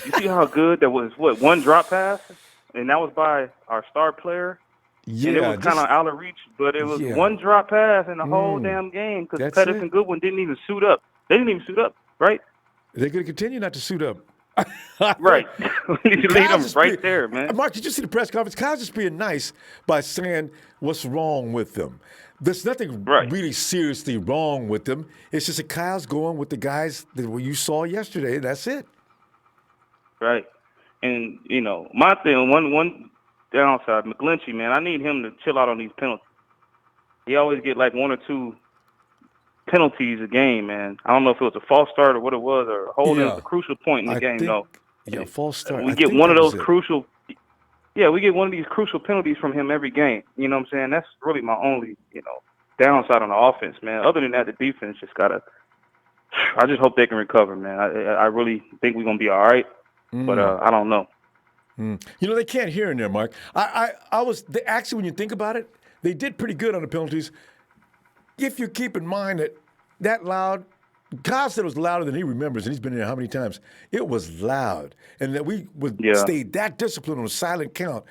you see how good that was? What, one drop pass, and that was by our star player. Yeah, and it was kind of out of reach, but it was one drop pass in the whole damn game because Pettis and Goodwin didn't even suit up. They didn't even suit up, right? They're going to continue not to suit up. Right. We need to lead them right there, man. Mark, did you see the press conference? Kyle's just being nice by saying what's wrong with them. There's nothing really seriously wrong with them. It's just that Kyle's going with the guys that you saw yesterday. That's it. Right. And, you know, my thing, one downside, McGlinchey, man, I need him to chill out on these penalties. He always get like one or two penalties a game, man. I don't know if it was a false start or what it was, or holding was a crucial point in the game. No, false start. We get one of those crucial. Yeah, we get one of these crucial penalties from him every game. You know what I'm saying? That's really my only, downside on the offense, man. Other than that, the defense just gotta. I just hope they can recover, man. I really think we're gonna be all right, but I don't know. They can't hear in there, Mark. Actually, when you think about it, they did pretty good on the penalties. If you keep in mind that loud, Kyle said it was louder than he remembers, and he's been in there how many times? It was loud. And that we would stay that disciplined on a silent count.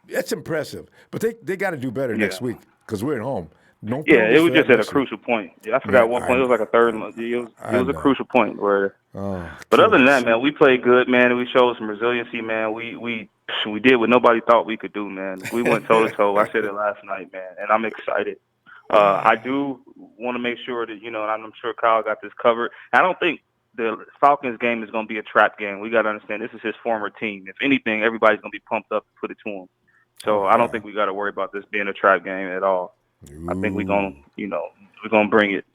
That's impressive. But they got to do better next week because we're at home. No it was just at a crucial point. I forgot one point. It was like a third. It was a crucial point where. But other than that, man, we played good, man, and we showed some resiliency, man. We did what nobody thought we could do, man. We went toe to toe. I said it last night, man, and I'm excited. I do want to make sure that, and I'm sure Kyle got this covered. I don't think the Falcons game is going to be a trap game. We got to understand this is his former team. If anything, everybody's going to be pumped up to put it to him. So I don't think we got to worry about this being a trap game at all. I think we're going to, we're going to bring it.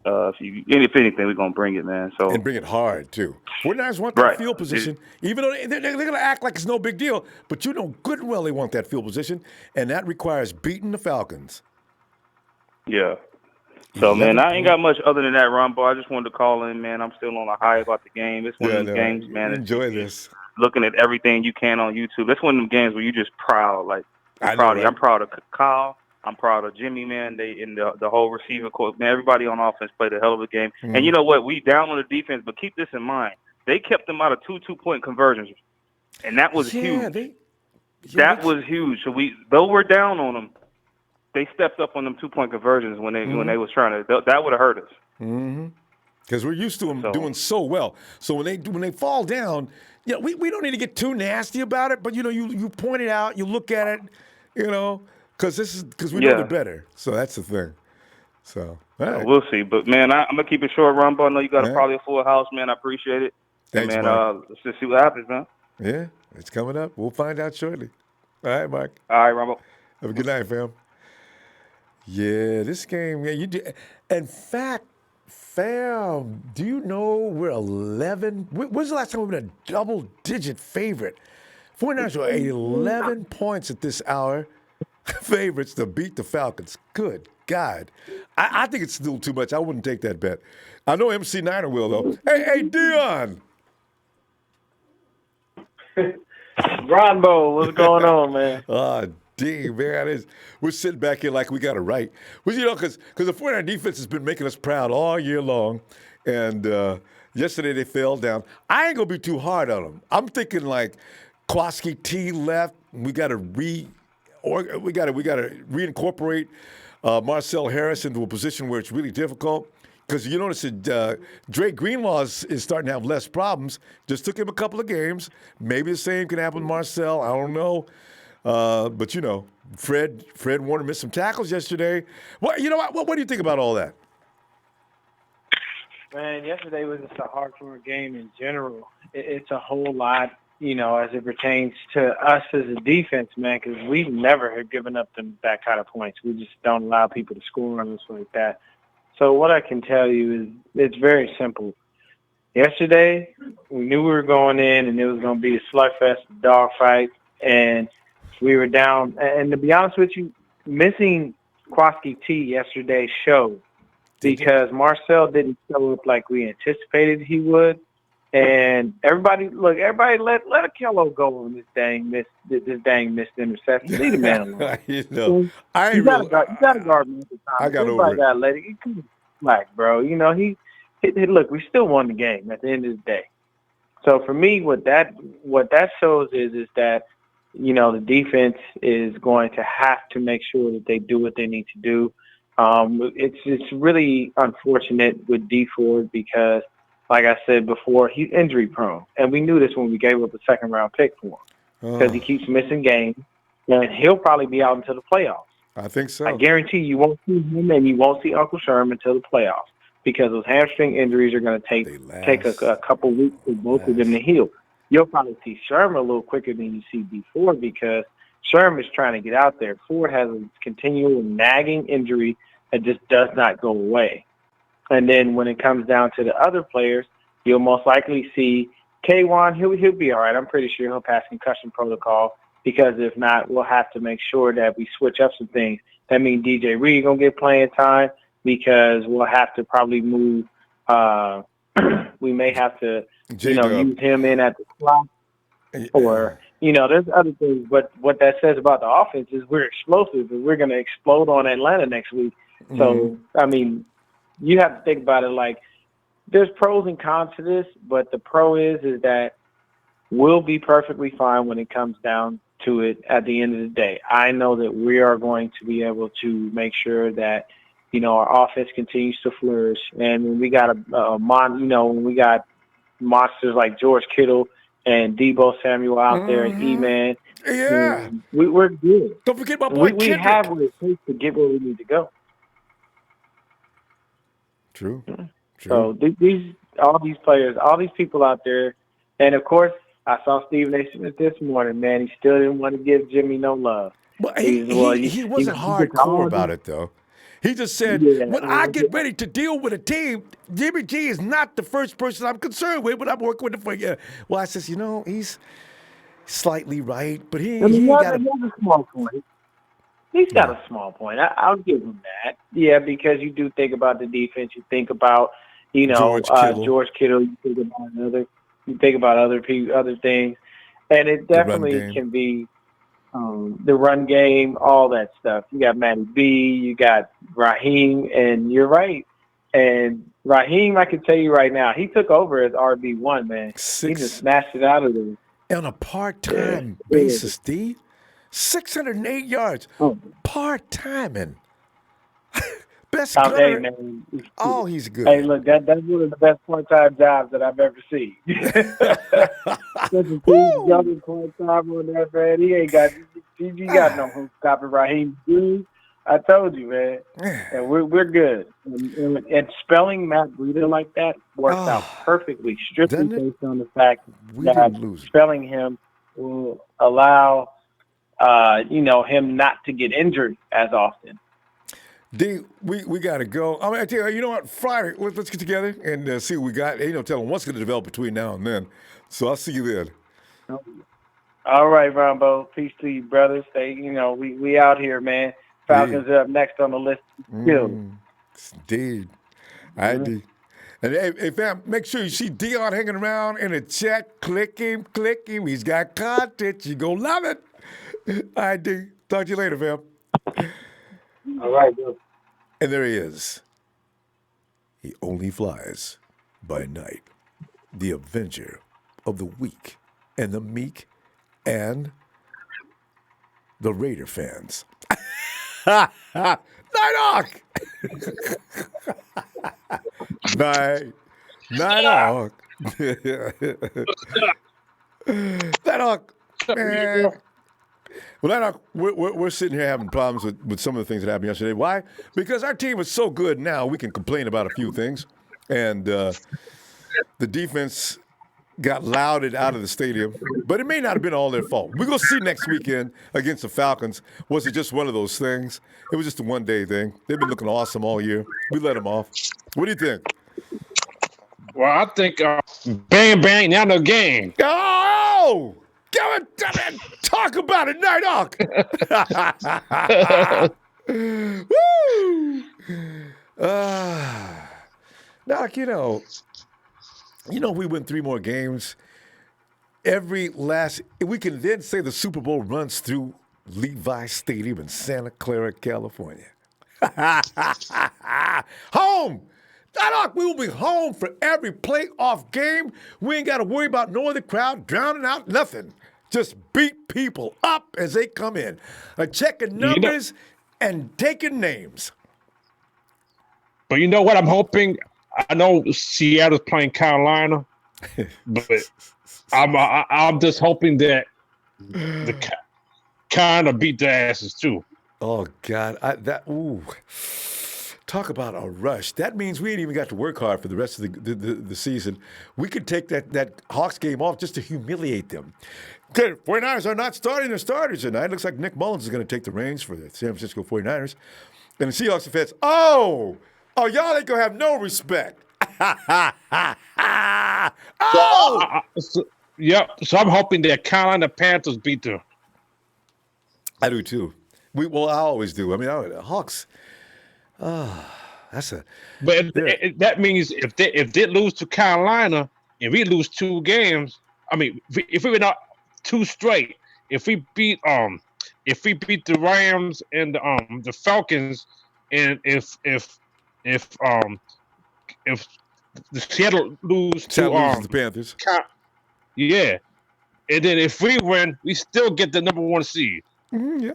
If anything, we're going to bring it, man. So and bring it hard, too. 49ers want that field position, even though they're going to act like it's no big deal. But good and well they want that field position, and that requires beating the Falcons. Yeah. So, man, I ain't got much other than that, Ronbo. I just wanted to call in, man. I'm still on a high about the game. It's one of them games, man. Enjoy this. Looking at everything you can on YouTube. It's one of them games where you just proud. Like, I'm proud of you. I'm proud of Kyle. I'm proud of Jimmy, man. They in the whole receiving court. Man, everybody on offense played a hell of a game. And you know what? We down on the defense, but keep this in mind. They kept them out of 2 2-point conversions. And that was huge. That was huge. So though we're down on them, they stepped up on them 2-point conversions when they was trying to. That would have hurt us. Because we're used to them doing so well. So when they fall down, we don't need to get too nasty about it. But you point it out, you look at it, because we know they're better. So that's the thing. So we'll see. But man, I'm gonna keep it short, Ronbo. I know you got probably a full house, man. I appreciate it. Thanks, man. Mark. Let's just see what happens, man. Yeah, it's coming up. We'll find out shortly. All right, Mark. All right, Ronbo. Have a good night, fam. Yeah, this game, you do. In fact, fam, do you know we're 11? When's the last time we've been a double-digit favorite? 49ers are 11 points at this hour. Favorites to beat the Falcons. Good God. I think it's still too much. I wouldn't take that bet. I know MC Niner will, though. Hey, Dion. Ronbo, what's going on, man? Dang, man, we're sitting back here like we got it right. Well, because the 49er defense has been making us proud all year long, and yesterday they fell down. I ain't gonna be too hard on them. I'm thinking like Kowalski T left. We got to reincorporate Marcel Harris into a position where it's really difficult. Because you notice that Drake Greenlaw is starting to have less problems. Just took him a couple of games. Maybe the same can happen with Marcel. I don't know. But Fred Warner missed some tackles yesterday. Well, you know what do you think about all that? Man, yesterday was just a hardcore game in general. It's a whole lot, as it pertains to us as a defense, man, because we never have given up that kind of points. We just don't allow people to score on us like that. So what I can tell you is it's very simple. Yesterday, we knew we were going in, and it was going to be a slugfest, dogfight, and we were down. And to be honest with you, missing Kwaski T yesterday showed because Marcel didn't show up like we anticipated he would. And everybody let Akello go on this dang missed interception. Leave the man alone. you gotta guard him at the time. I got Everybody over it. gotta let it. He come slack, bro. Look, we still won the game at the end of the day. So for me, what that shows is that the defense is going to have to make sure that they do what they need to do. It's really unfortunate with D Ford because, like I said before, he's injury prone, and we knew this when we gave up a second round pick for him because he keeps missing games, and he'll probably be out until the playoffs. I think so. I guarantee you won't see him and you won't see Uncle Sherm until the playoffs because those hamstring injuries are going to take a couple weeks for both of them to heal. You'll probably see Sherm a little quicker than you see D Ford because Sherm is trying to get out there. Ford has a continual nagging injury that just does not go away. And then when it comes down to the other players, you'll most likely see K1. He'll be all right. I'm pretty sure he'll pass concussion protocol because if not, we'll have to make sure that we switch up some things. That means DJ Reed going to get playing time because we'll have to probably move. We may have to, use him in at the slot. Or, there's other things. But what that says about the offense is we're explosive and we're going to explode on Atlanta next week. So, you have to think about it like there's pros and cons to this, but the pro is that we'll be perfectly fine when it comes down to it at the end of the day. I know that we are going to be able to make sure that, our offense continues to flourish. And when we got when we got monsters like George Kittle and Debo Samuel out there and E-Man, we're good. Don't forget my boy we have what it takes to get where we need to go. True. So all these players, all these people out there, and of course, I saw Stephen A. Smith this morning. Man, he still didn't want to give Jimmy no love. Well, he wasn't hardcore about it though. He just said, when I get ready to deal with a team, Jimmy G is not the first person I'm concerned with, but I'm working with him for you. Well, I says, he's slightly right, but he got a small point. He's got a small point. I'll give him that. Yeah, because you do think about the defense. You think about, George Kittle. You think about other things, and it definitely can be the run game, all that stuff. You got Matty B, you got Raheem, and you're right. And Raheem, I can tell you right now, he took over as RB1, man. He just smashed it out of there on a part-time basis, D. 608 yards. Part-timing. Best gunner. Hey, man. Oh, he's good. Hey, look, that's one of the best part-time jobs that I've ever seen. Such a young part-time on that, man. He got no hope stopping Raheem. Dude, I told you, man. And we're good. And spelling Matt Breida like that works out perfectly, strictly based on the fact that spelling him will allow him not to get injured as often. D, we got to go. I tell you what, Friday, let's get together and see what we got. Ain't no telling what's going to develop between now and then. So I'll see you then. All right, Ronbo. Peace to you, brothers. We out here, man. Falcons are up next on the list. Indeed. All right, D. And hey, fam, make sure you see Dion hanging around in the chat. Click him. He's got content. You're going to love it. All right, D. Talk to you later, fam. All right, dude. And there he is. He only flies by night. The Avenger of the weak and the meek and the Raider fans. Night Hawk! Night Hawk. Night Hawk. Man. Well, Night Hawk, we're sitting here having problems with some of the things that happened yesterday. Why? Because our team is so good now, we can complain about a few things. And the defense got lauded out of the stadium, but it may not have been all their fault. We're going to see next weekend against the Falcons. Was it just one of those things? It was just a one-day thing. They've been looking awesome all year. We let them off. What do you think? Well, I think bang, bang, now the game. Oh! Damn it! Talk about it, Night Hawk! Woo! Doc, we win 3 more games. We can then say the Super Bowl runs through Levi Stadium in Santa Clara, California. Home! Doc, we will be home for every playoff game. We ain't got to worry about no other crowd drowning out nothing. Just beat people up as they come in. Checking numbers and taking names. But you know what I'm hoping? I know Seattle's playing Carolina, but I'm just hoping that the Carolina beat their asses too. Oh God, talk about a rush. That means we ain't even got to work hard for the rest of the season. We could take that Hawks game off just to humiliate them. Okay, 49ers are not starting their starters tonight. Looks like Nick Mullins is going to take the reins for the San Francisco 49ers. And the Seahawks defense, y'all ain't going to have no respect. So I'm hoping that Carolina Panthers beat them. I do too. I always do. I mean, Hawks. That means if they lose to Carolina and we lose 2 games, I mean, if we were not 2 straight, if we beat the Rams and the Falcons, and if the Seattle loses to the Panthers, and then if we win, we still get the number 1 seed. Mm-hmm, yeah.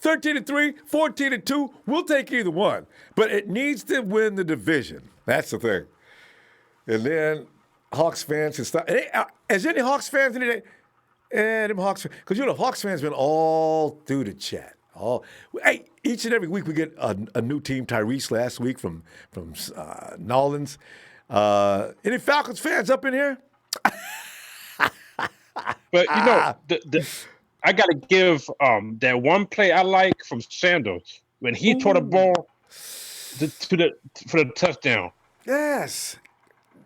13-3, 14-2. We'll take either one, but it needs to win the division. That's the thing. And then Hawks fans can stop. Is any Hawks fans in today? Them Hawks fans, because Hawks fans been all through the chat. Each and every week we get a new team. Tyrese last week from Nolans. Any Falcons fans up in here? But I got to give that one play I like from Sanders when he tore the ball for the touchdown. Yes.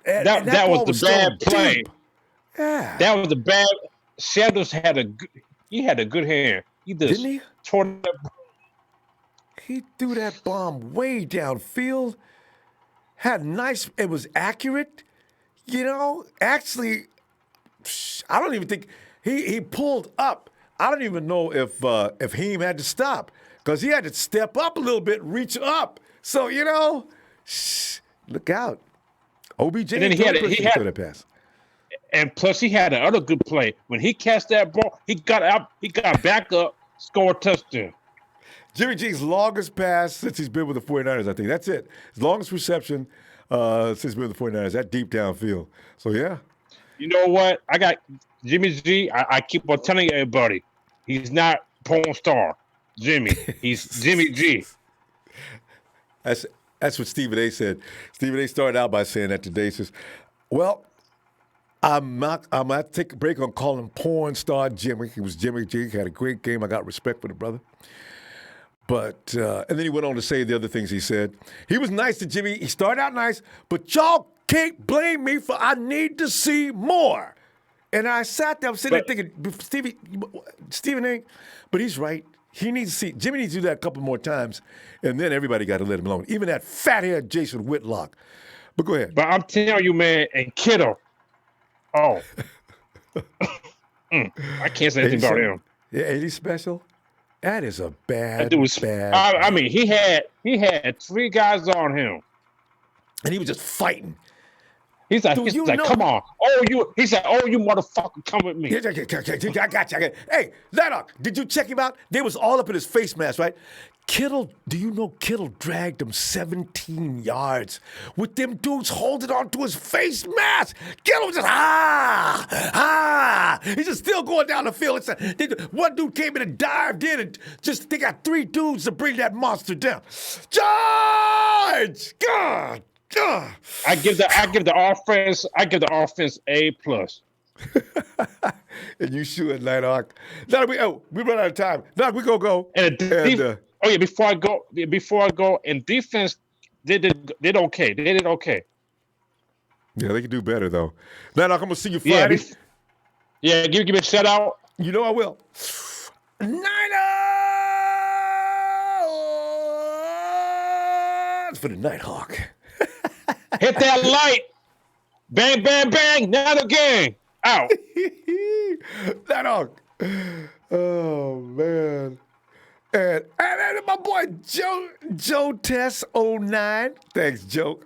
That was the bad play. Deep. Yeah. That was the bad. Sanders had a good hand. He just Didn't he? tore that. He threw that bomb way downfield. It was accurate. Actually, I don't even think he pulled up. I don't even know if Heem had to stop because he had to step up a little bit, reach up. So look out. OBJ and then he had that pass. And plus, he had another good play when he catch that ball. He got up, he got back up, scored a touchdown. Jimmy G's longest pass since he's been with the 49ers, I think. That's it. His longest reception since he's been with the 49ers, that deep downfield. So, yeah. You know what? I got Jimmy G. I keep on telling everybody, he's not porn star Jimmy. He's Jimmy G. That's what Stephen A. said. Stephen A. started out by saying that today. He says, well, I'm going to take a break on calling him porn star Jimmy. He was Jimmy G. He had a great game. I got respect for the brother. But, and then he went on to say the other things he said. He was nice to Jimmy. He started out nice, but y'all can't blame me for I need to see more. And I sat there, there thinking, Stephen A., but he's right. He needs to see, Jimmy needs to do that a couple more times, and then everybody got to let him alone. Even that fat-haired Jason Whitlock. But go ahead. But I'm telling you, man, and Kittle, I can't say anything about him. Yeah, ain't he special? That is a bad. I mean, he had 3 guys on him, and he was just fighting. He's like, come on. He said, you motherfucker, come with me. I got you. Hey, Laddock, did you check him out? They was all up in his face mask, right? Kittle, do you know Kittle dragged him 17 yards with them dudes holding on to his face mask? Kittle was just, He's just still going down the field. One dude came in and dived in and they got 3 dudes to bring that monster down. Charge! God! I give the offense A plus. And you shoot at Nighthawk. Now we run out of time. Now we gonna go. Before I go, in defense, they did okay. They did okay. Yeah, they can do better though. Nighthawk, I'm gonna see you Friday. Give me a shout out. You know I will. Nighthawk for the Nighthawk. Hit that light. Bang, bang, bang. Not again. Out. Nighthawk. Oh, man. And my boy Joe Tess 09. Thanks, Joe.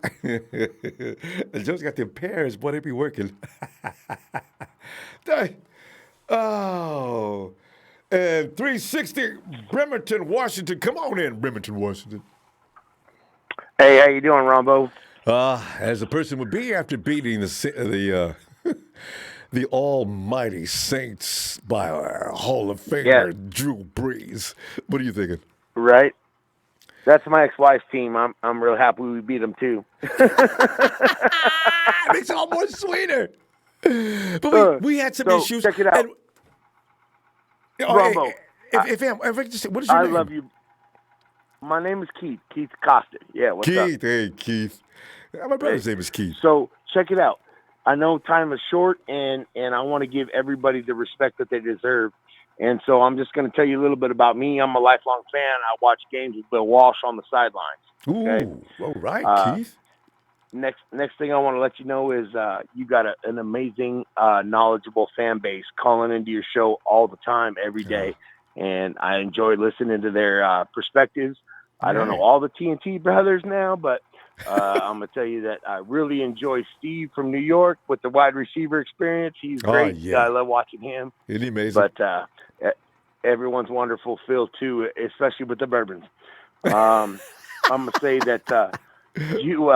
Joe's got them pairs, boy, they be working. Oh. And 360 Bremerton, Washington. Come on in, Bremerton, Washington. Hey, how you doing, Ronbo? As a person would be after beating the almighty Saints by our Hall of Famer, Drew Brees. What are you thinking? Right. That's my ex-wife's team. I'm real happy we beat them too. It makes it all more sweeter. But we had some issues. Check it out. Ronbo. If I just, what is your name? I love you. My name is Keith. Keith Costa. Yeah, what's up? Keith, hey, Keith. My brother's name is Keith. So check it out. I know time is short, and I want to give everybody the respect that they deserve. And so I'm just going to tell you a little bit about me. I'm a lifelong fan. I watch games with Bill Walsh on the sidelines. Okay? Ooh, all right, Keith. Next thing I want to let you know is you got an amazing, knowledgeable fan base calling into your show all the time, every day. And I enjoy listening to their perspectives. I don't know all the TNT brothers now, but I'm going to tell you that I really enjoy Steve from New York with the wide receiver experience. He's great. I love watching him. Isn't he amazing? But everyone's wonderful, Phil, too, especially with the bourbons. I'm going to say that you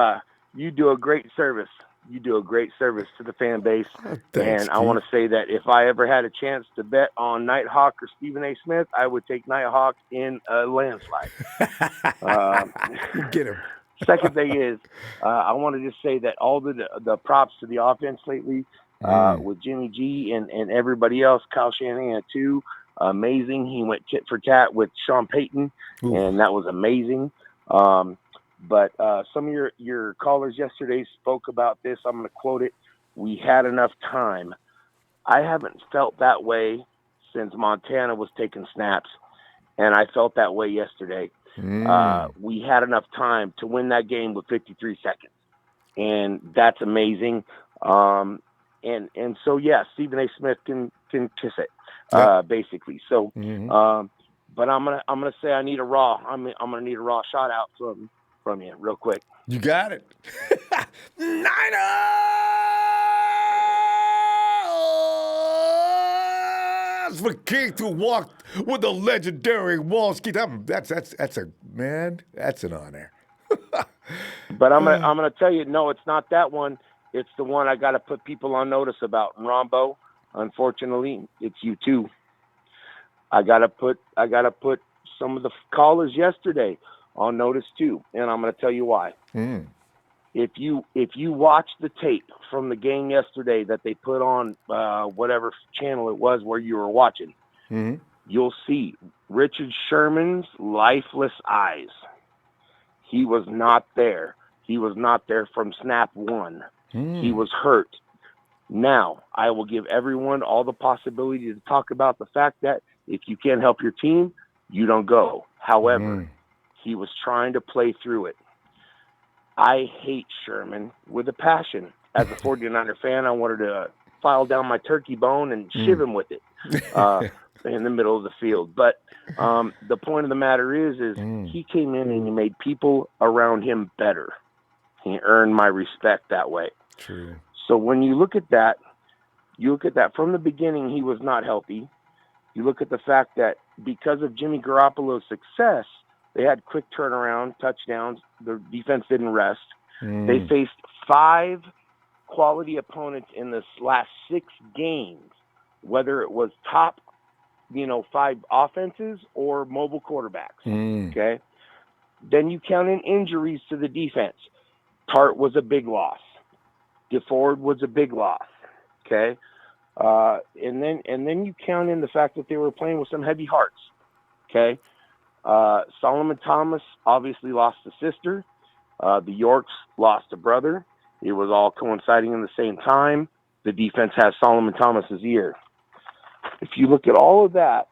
do a great service. You do a great service to the fan base. Thanks, and I want to say that if I ever had a chance to bet on Nighthawk or Stephen A. Smith, I would take Nighthawk in a landslide. Get him. Second thing is, I want to just say that all the props to the offense lately with Jimmy G and everybody else, Kyle Shanahan too, amazing. He went tit for tat with Sean Payton, and that was amazing. But some of your callers yesterday spoke about this. I'm going to quote it. We had enough time. I haven't felt that way since Montana was taking snaps, and I felt that way yesterday. We had enough time to win that game with 53 seconds, and that's amazing. And so, yeah, Stephen A. Smith can kiss it, basically. So, but I'm gonna say I need a raw. I'm gonna need a raw shout out from you real quick. You got it. Niners for Keith who walked with the legendary Walski. That's an honor. But I'm gonna tell you, no, it's not that one. It's the one I got to put people on notice about. Ronbo, unfortunately, it's you too. I gotta put some of the callers yesterday on notice too, and I'm going to tell you why. If you watch the tape from the game yesterday that they put on whatever channel it was where you were watching, you'll see Richard Sherman's lifeless eyes. He was not there. He was not there from snap one. He was hurt. Now, I will give everyone all the possibility to talk about the fact that if you can't help your team, you don't go. However, he was trying to play through it. I hate Sherman with a passion. As a 49er fan, I wanted to file down my turkey bone and shiv him with it in the middle of the field. But the point of the matter is he came in and he made people around him better. He earned my respect that way. True. So when you look at that from the beginning, he was not healthy. You look at the fact that because of Jimmy Garoppolo's success, they had quick turnaround, touchdowns. The defense didn't rest. They faced 5 quality opponents in this last 6 games, whether it was top, 5 offenses or mobile quarterbacks. Okay. Then you count in injuries to the defense. Tart was a big loss. DeFord was a big loss. Okay. And then you count in the fact that they were playing with some heavy hearts. Okay. Solomon Thomas obviously lost a sister. The Yorks lost a brother. It was all coinciding in the same time. The defense has Solomon Thomas's ear. If you look at all of that,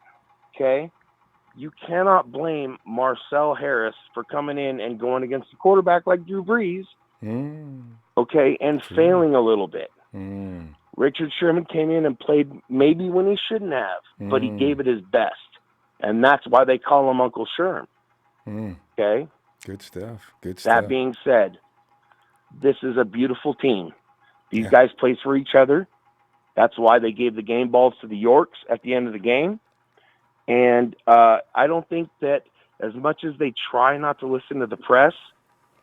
okay, you cannot blame Marcel Harris for coming in and going against a quarterback like Drew Brees, okay, and failing a little bit. Richard Sherman came in and played maybe when he shouldn't have, but he gave it his best. And that's why they call him Uncle Sherm. Okay? Good stuff. That being said, this is a beautiful team. These guys play for each other. That's why they gave the game balls to the Yorks at the end of the game. And I don't think that as much as they try not to listen to the press,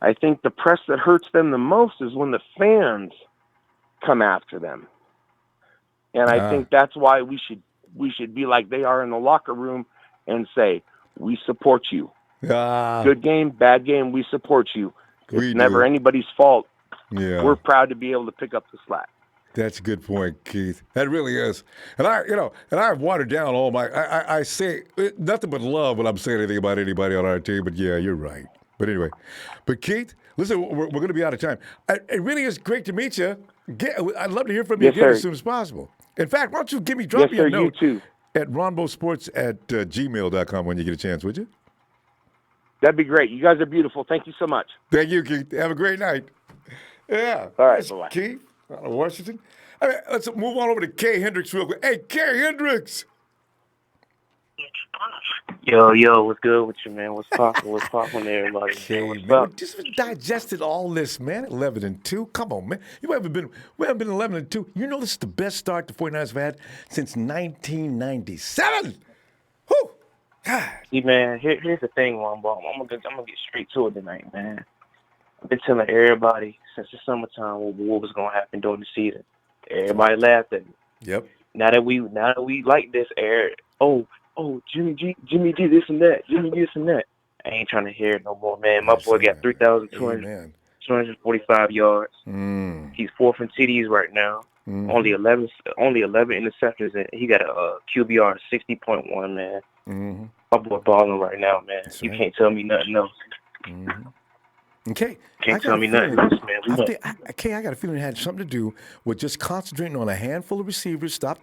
I think the press that hurts them the most is when the fans come after them. And I think that's why we should be like they are in the locker room and say, we support you. Good game, bad game, we support you. It's never anybody's fault. Yeah. We're proud to be able to pick up the slack. That's a good point, Keith. That really is. And I've watered down all my. I say nothing but love when I'm saying anything about anybody on our team. But yeah, you're right. But anyway, Keith, listen, we're going to be out of time. It really is great to meet you. I'd love to hear from you again as soon as possible. In fact, why don't you drop me a note at ronbosports@gmail.com when you get a chance, would you? That'd be great. You guys are beautiful. Thank you so much. Thank you, Keith. Have a great night. Yeah. All right. Bye-bye. Keith out of Washington. All right, let's move on over to Kay Hendricks real quick. Hey, Kay Hendricks. Yo, what's good with you, man? What's poppin' there, everybody? Kay, What's man, up? we just digested all this, man. 11-2. Come on, man. We haven't been 11-2. You know this is the best start the 49ers have had since 1997. Whew. God. See, man, here's the thing, Ronbo. I'm gonna get straight to it tonight, man. I've been telling everybody since the summertime what was gonna happen during the season. Everybody laughed at me. Yep. Now that we like this Jimmy G this and that, Jimmy this and that. I ain't trying to hear it no more, man. My boy got 3,245 yards. He's fourth in TDs right now. Only 11 interceptions, and he got a QBR of 60.1, man. My boy balling right now, man. You can't tell me nothing else. Okay. Can't tell me nothing else, man. I got a feeling it had something to do with just concentrating on a handful of receivers, stop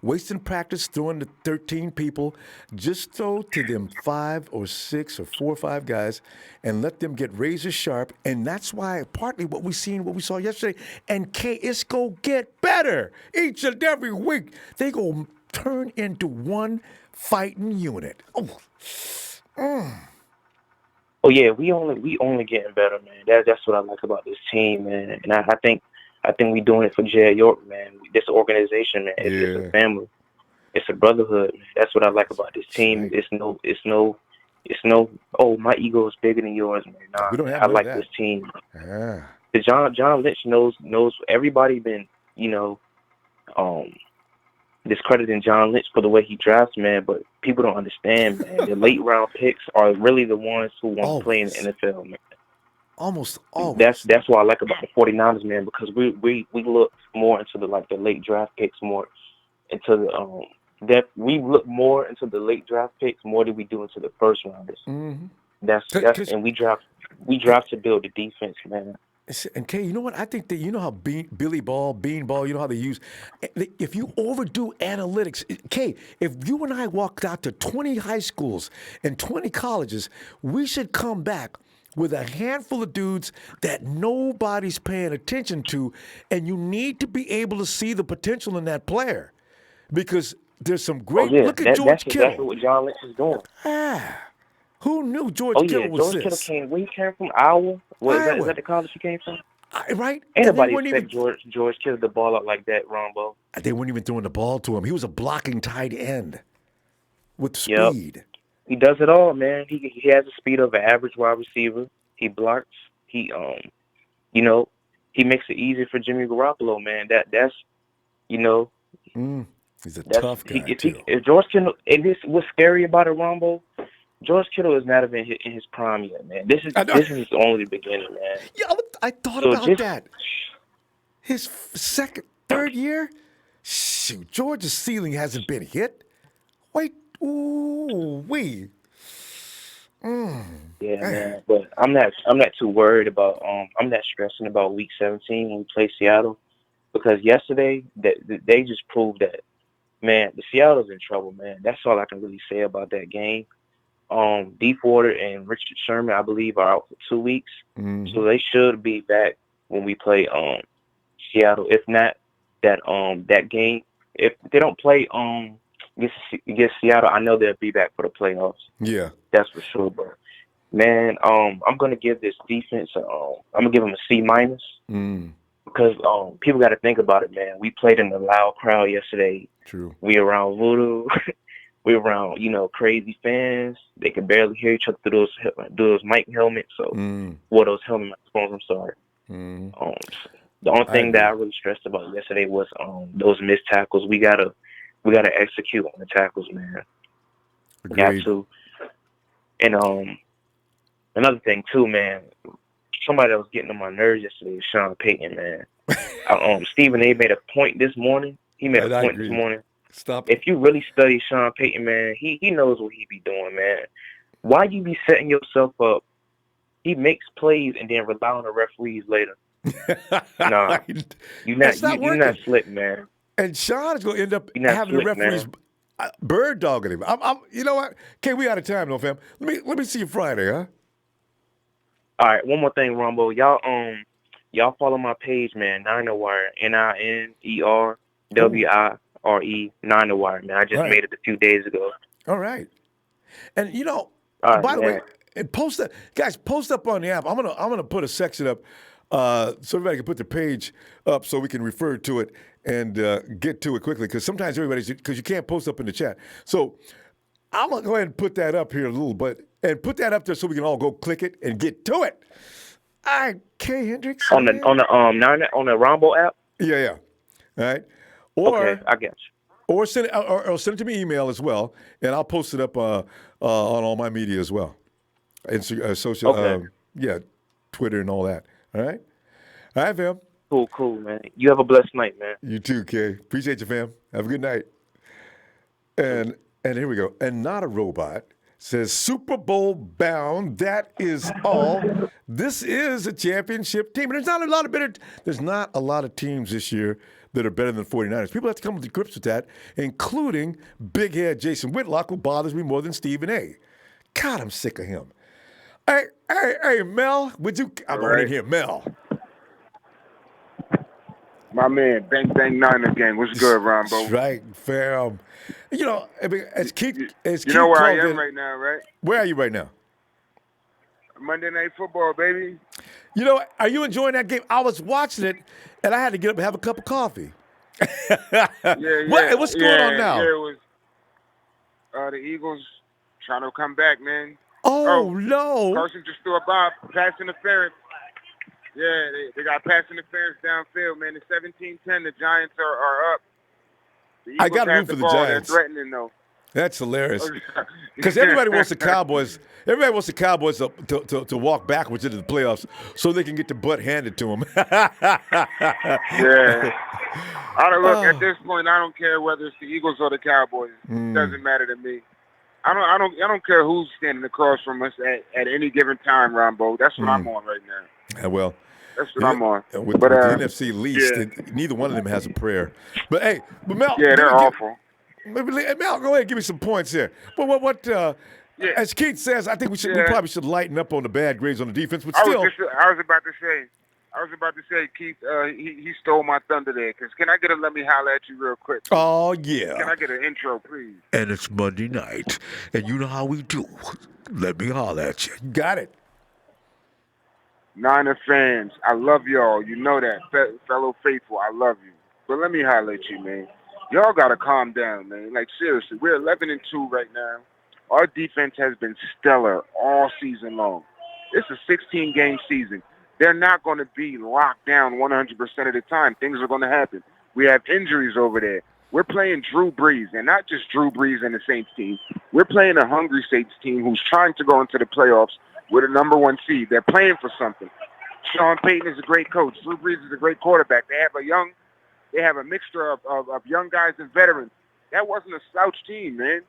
wasting practice, throwing to 13 people, just throw to them 5 or 6 or 4 or 5 guys and let them get razor sharp. And that's why partly what we saw yesterday. And it's going to get better each and every week. They going to turn into one fighting unit. Oh yeah, we only getting better, man. That's what I like about this team, man. And I think we doing it for Jay York, man. This organization, man. It's a family. It's a brotherhood, man. That's what I like about this team. It's no. Oh, my ego is bigger than yours, man. Nah, we don't have I like that. this team. Yeah. John Lynch knows everybody been discrediting John Lynch for the way he drafts, man, but people don't understand, man. The late round picks are really the ones who want to play in the NFL, man. Almost always. That's what I like about the 49ers, man, because we look more into the late draft picks, more into the we look more into the late draft picks more than we do into the first rounders. That's and we draft to build the defense, man. And Kay, you know what? I think that you know how Billy Ball, Beanball, you know how they use. If you overdo analytics, Kay, if you and I walked out to 20 high schools and 20 colleges, we should come back with a handful of dudes that nobody's paying attention to, and you need to be able to see the potential in that player because there's some great. Look at George Kittle. That's what John Lynch is doing. Who knew George Kittle was George this? Kittle came from Iowa. Is that the college he came from? Right? Anybody expect George Kittle to ball out like that, Ronbo? They weren't even throwing the ball to him. He was a blocking tight end with speed. He does it all, man. He has the speed of an average wide receiver. He blocks. He makes it easy for Jimmy Garoppolo, man. That's He's a tough guy too. If George Kittle, and this what's scary about it, Ronbo. George Kittle is not even in his prime yet, man. This is only the beginning, man. Yeah, I thought So about just that. His third year? Shoot, Georgia's ceiling hasn't been hit. Wait, ooh, wee. yeah, man. But I'm not too worried about I'm not stressing about Week 17 when we play Seattle because yesterday they just proved that, man, the Seattle's in trouble, man. That's all I can really say about that game. Deepwater and Richard Sherman, I believe, are out for 2 weeks, so they should be back when we play Seattle. If not, that game, if they don't play against Seattle, I know they'll be back for the playoffs. Yeah, that's for sure. But man, I'm gonna give this defense. I'm gonna give them a C minus because people got to think about it, man. We played in a loud crowd yesterday. True. We around voodoo. We around, crazy fans. They could barely hear each other through those mic helmets. So, those helmet microphones. I'm sorry. The only thing that I really stressed about yesterday was those missed tackles. We gotta execute on the tackles, man. Agreed. Got to. And another thing too, man. Somebody that was getting on my nerves yesterday was Sean Payton, man. Stephen A. made a point this morning. He made a point this morning. Stop. If you really study Sean Payton, man, he knows what he be doing, man. Why you be setting yourself up? He makes plays and then rely on the referees later. Nah, you're not slick, man. And Sean is going to end up having the referees bird dogging him. You know what? Okay, we out of time, though, fam. Let me see you Friday, huh? All right, one more thing, Ronbo. Y'all follow my page, man. Niner Wire, NINERWIRE, 9 Wire, man. I just made it a few days ago. All right. And by the way, and post up on the app. I'm gonna put a section up so everybody can put their page up so we can refer to it and get to it quickly because sometimes because you can't post up in the chat. So I'm gonna go ahead and put that up here a little bit and put that up there so we can all go click it and get to it. All right, K. Hendricks on the Ronbo app. Yeah. All right. Or, okay, I guess. Or send it to me email as well, and I'll post it up on all my media as well, social, Twitter and all that. All right, fam. Cool, man. You have a blessed night, man. You too, Kay. Appreciate you, fam. Have a good night. And here we go. And Not a Robot says Super Bowl bound. That is all. This is a championship team, and there's not a lot of teams this year that are better than the 49ers. People have to come to grips with that, including big head Jason Whitlock, who bothers me more than Stephen A. God, I'm sick of him. Hey, Mel, I'm on in here, Mel. My man, Bang Bang Niner gang. What's good, Ronbo? That's right, fam. As Keith you know where I am right now, right? Where are you right now? Monday Night Football, baby. Are you enjoying that game? I was watching it, and I had to get up and have a cup of coffee. What's going on now? Yeah, it was the Eagles trying to come back, man. Oh, no. Carson just threw a bomb, pass interference. Yeah, they got pass interference downfield, man. It's 17-10. The Giants are up. I got to root for the Giants. They're threatening, though. That's hilarious. Because everybody wants the Cowboys. Everybody wants the Cowboys to walk backwards into the playoffs so they can get the butt handed to them. Yeah. Look, at this point, I don't care whether it's the Eagles or the Cowboys. It doesn't matter to me. I don't care who's standing across from us at any given time, Ronbo. That's what I'm on right now. Well, that's what I'm on. With the NFC least, neither one of them has a prayer. But hey, Mel, they're awful. Mel, go ahead and give me some points here. What as Keith says, I think we probably should lighten up on the bad grades on the defense. But still, I was about to say, Keith, he stole my thunder there. Because can I get a let me holler at you real quick? Oh, yeah. Can I get an intro, please? And it's Monday night, and you know how we do. Let me holler at you. Got it. Niner fans, I love y'all. You know that. Fellow faithful, I love you. But let me holler at you, man. Y'all got to calm down, man. Like, seriously, we're 11-2 right now. Our defense has been stellar all season long. It's a 16-game season. They're not going to be locked down 100% of the time. Things are going to happen. We have injuries over there. We're playing Drew Brees, and not just Drew Brees and the Saints team. We're playing a hungry Saints team who's trying to go into the playoffs with a number 1 seed. They're playing for something. Sean Payton is a great coach. Drew Brees is a great quarterback. They have a mixture of young guys and veterans. That wasn't a slouch team, man.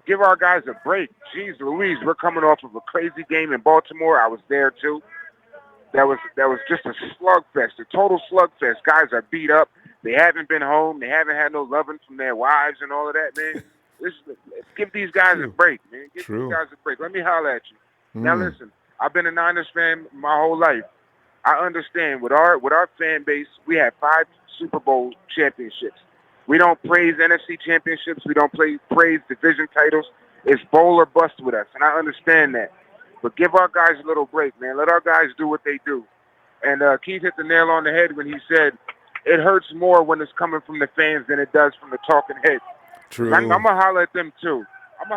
Give our guys a break. Jeez Louise, we're coming off of a crazy game in Baltimore. I was there too. That was just a slugfest, a total slugfest. Guys are beat up. They haven't been home. They haven't had no loving from their wives and all of that, man. Give these guys a break, man. Give these guys a break. Let me holler at you. Now listen, I've been a Niners fan my whole life. I understand with our fan base, we have 5 Super Bowl championships. We don't praise NFC championships. We don't praise division titles. It's bowl or bust with us, and I understand that. But give our guys a little break, man. Let our guys do what they do. And Keith hit the nail on the head when he said it hurts more when it's coming from the fans than it does from the talking heads. True. I'm going to holler at them, too. I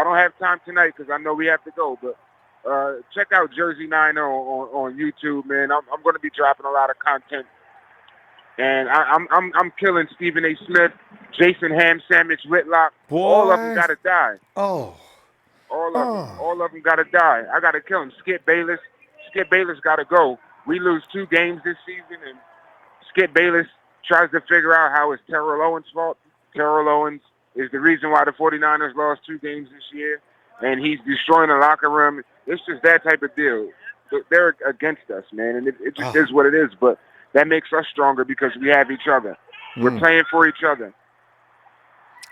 don't have time tonight because I know we have to go, but check out Jersey 9 on YouTube, man. I'm going to be dropping a lot of content. And I'm killing Stephen A. Smith, Jason Ham Sandwich Whitlock. Boy. All of them got to die. Oh. All of them got to die. I got to kill him. Skip Bayless got to go. We lose 2 games this season, and Skip Bayless tries to figure out how it's Terrell Owens' fault. Terrell Owens is the reason why the 49ers lost 2 games this year, and he's destroying the locker room. It's just that type of deal. They're against us, man, and it just is what it is. But that makes us stronger because we have each other. We're playing for each other.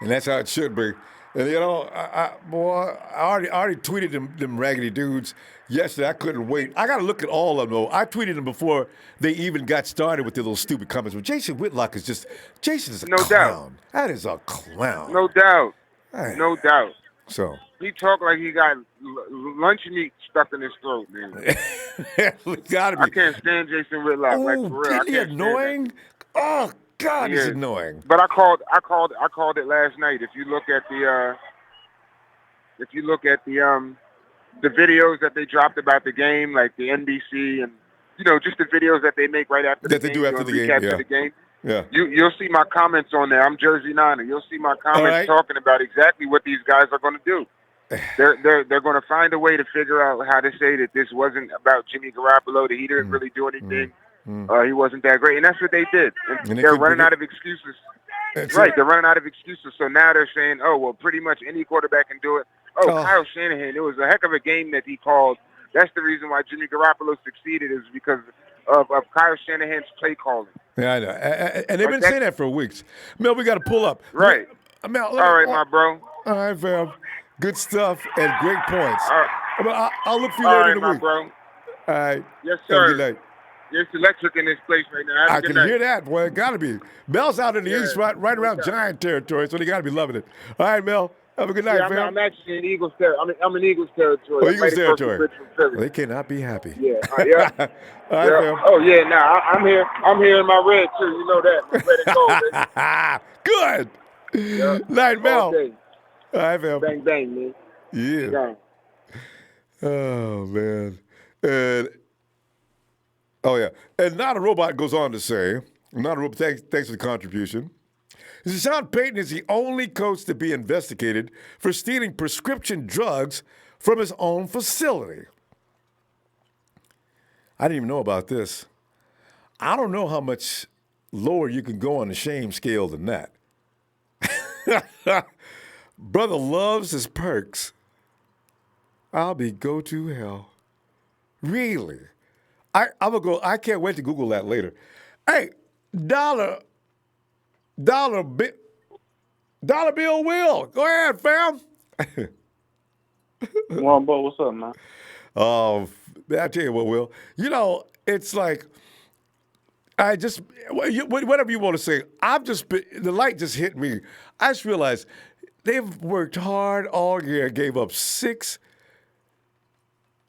And that's how it should be. And, you know, I already tweeted them raggedy dudes yesterday. I couldn't wait. I got to look at all of them, though. I tweeted them before they even got started with their little stupid comments. But Jason Whitlock is just – Jason is a clown. Doubt. That is a clown. No doubt. Hey. No doubt. So he talked like he got lunch meat stuck in his throat, man. Gotta be. I can't stand Jason Whitlock. Oh, Like for real, isn't he annoying? Oh God, he's annoying. But I called it last night. If you look at the videos that they dropped about the game, like the NBC and just the videos that they make right after the game, do after the game, the game. Yeah. You'll see my comments on there. I'm Jersey Niner. You'll see my comments talking about exactly what these guys are going to do. They're going to find a way to figure out how to say that this wasn't about Jimmy Garoppolo, that he didn't really do anything. He wasn't that great. And that's what they did. And they're running out of excuses. Right, they're running out of excuses. So now they're saying, oh, well, pretty much any quarterback can do it. Kyle Shanahan, it was a heck of a game that he called. That's the reason why Jimmy Garoppolo succeeded is because of Kyle Shanahan's play calling. Yeah, I know. And they've been saying that for weeks. Mel, we got to pull up. Right. Mel, all right, my bro. All right, fam. Good stuff and great points. All right. I'll look for you later in the week. Bro. All right. Yes, sir. Have a good night. It's electric in this place right now. I can hear that, boy. It got to be. Mel's out in the east, right around Giant territory, so they got to be loving it. All right, Mel. Have a good night, fam. I'm actually in Eagles territory. I'm in Eagles territory. Oh, Eagles territory. Well, they cannot be happy. Yeah. All right, fam. Oh, yeah. Nah, I'm here. I'm here in my red, too. You know that. Red and gold, baby. Good. Night, Mel. All right, fam. Bang, bang, man. Yeah. Oh, man. And Not a Robot goes on to say, Not a Robot, thanks for the contribution. Sean Payton is the only coach to be investigated for stealing prescription drugs from his own facility. I didn't even know about this. I don't know how much lower you can go on the shame scale than that. Brother loves his perks. I'll be go to hell. Really? I'm gonna go. I can't wait to Google that later. Hey, Dollar Bill Will. Go ahead, fam. Ronbo, what's up, man? I tell you what, Will. It's like whatever you want to say. The light just hit me. I just realized they've worked hard all year. Gave up 6.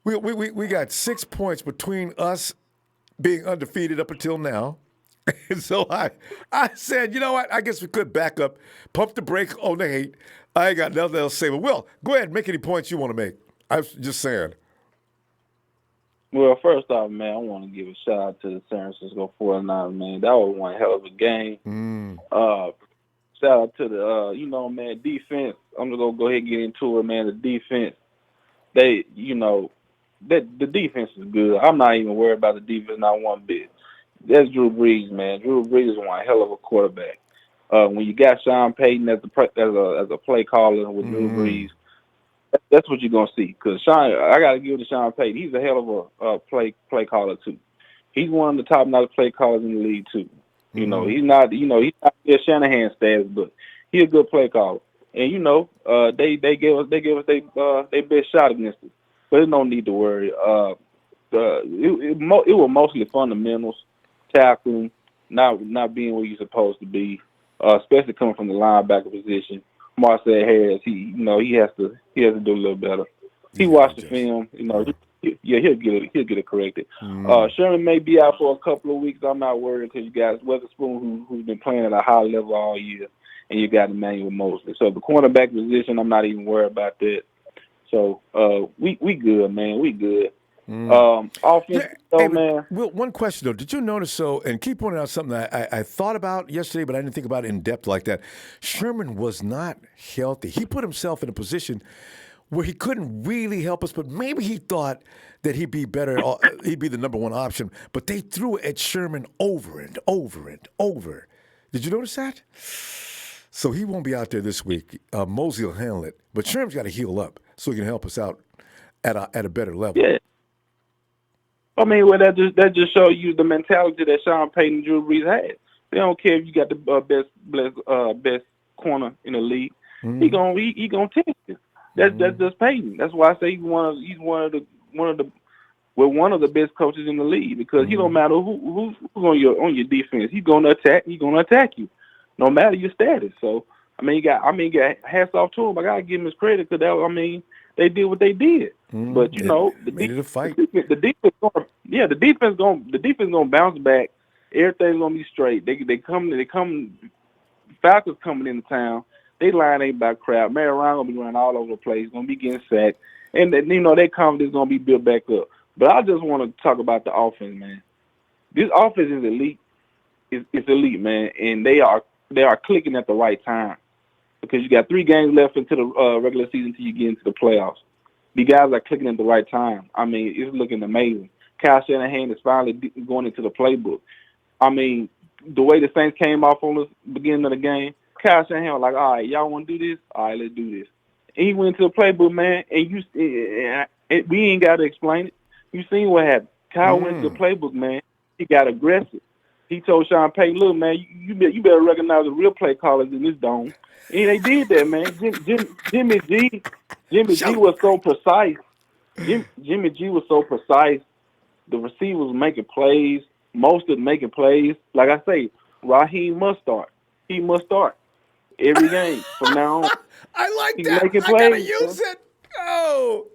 We got 6 points between us being undefeated up until now. And so I said, you know what? I guess we could back up, pump the brake on the hate. I ain't got nothing else to say. But, Will, go ahead and make any points you want to make. I was just saying. Well, first off, man, I want to give a shout out to the San Francisco 49ers, man. That was one hell of a game. Shout out to the, man, defense. I'm going to go ahead and get into it, man. The defense, they, the defense is good. I'm not even worried about the defense, not one bit. That's Drew Brees, man. Drew Brees is one hell of a quarterback. When you got Sean Payton as a play caller with Drew Brees, that's what you're gonna see. Because I got to give it to Sean Payton. He's a hell of a play caller too. He's one of the top-notch play callers in the league too. You know, he's not a Shanahan status, but he's a good play caller. And they gave us their best shot against us. But there's no need to worry. It was mostly fundamentals, tackling, not being where you're supposed to be, especially coming from the linebacker position. Marcel Harris, he has to do a little better. He watched the film, he'll get it corrected. Sherman may be out for a couple of weeks. I'm not worried because you got Weatherspoon who's been playing at a high level all year, and you got Emmanuel Mosley. So the cornerback position, I'm not even worried about that. So we good, man. We good. Offense, man. Will, one question though, did you notice and keep pointing out something that I thought about yesterday, but I didn't think about it in depth like that. Sherman was not healthy. He put himself in a position where he couldn't really help us, but maybe he thought that he'd be better, he'd be the number one option, but they threw at Sherman over and over and over. Did you notice that? So he won't be out there this week. Mosley will handle it, but Sherman's got to heal up so he can help us out at a better level. Yeah. I mean, well, that just shows you the mentality that Sean Payton and Drew Brees had. They don't care if you got the best corner in the league. He gonna test you. That's just Payton. That's why I say he's one of the best coaches in the league because he don't matter who's on your defense. He's gonna attack. He's gonna attack you, no matter your status. So got hats off to him. I gotta give him his credit because they did what they did. But the made it a fight. The defense gonna bounce back. Everything's gonna be straight. They come. Falcons coming into town. They line ain't about crap. Mary Ryan gonna be running all over the place. Gonna be getting sacked, and their confidence gonna be built back up. But I just want to talk about the offense, man. This offense is elite. It's elite, man, and they are clicking at the right time because you got 3 games left into the regular season until you get into the playoffs. The guys are clicking at the right time. I mean, it's looking amazing. Kyle Shanahan is finally going into the playbook. I mean, the way the Saints came off on the beginning of the game, Kyle Shanahan was like, all right, y'all want to do this? All right, let's do this. And he went into the playbook, man, and we ain't got to explain it. You seen what happened. Kyle went into the playbook, man. He got aggressive. He told Sean Payton, look, man, you better recognize the real play callers in this dome. And they did that, man. Jimmy G was so precise. Jimmy G was so precise. The receivers were making plays. Most of them making plays. Like I say, Raheem must start. He must start every game from now on. I like He's that. making I plays, gotta use it. Oh.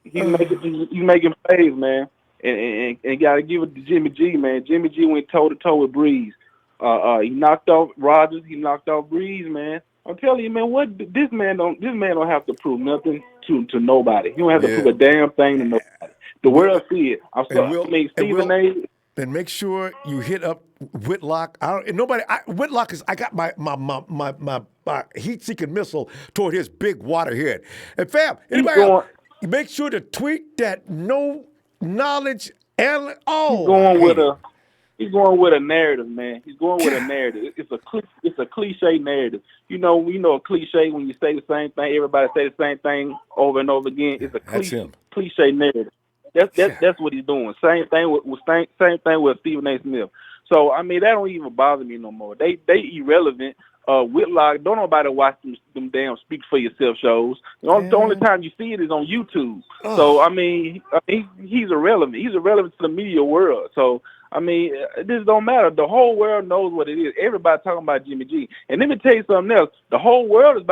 He's making plays, man. And gotta give it to Jimmy G, man. Jimmy G went toe to toe with Brees. He knocked off Rodgers. He knocked off Brees, man. I'm telling you, man. What this man don't have to prove nothing to nobody. He don't have to prove a damn thing to nobody. The world see it. Stephen A. And make sure you hit up Whitlock. Whitlock is. I got my heat-seeking missile toward his big water head. And fam, anybody else, make sure to tweet that no knowledge and He's going with a narrative, man. He's going with a narrative. It's a cliche narrative. You know a cliche when you say the same thing. Everybody say the same thing over and over again. It's a cliche narrative. That's what he's doing. Same thing with Stephen A. Smith. So I mean that don't even bother me no more. They irrelevant. Whitlock, don't nobody watch them damn Speak for Yourself shows. The only time you see it is on YouTube. So I mean he's irrelevant. He's irrelevant to the media world. So I mean this don't matter. The whole world knows what it is. Everybody talking about Jimmy G. And let me tell you something else. The whole world is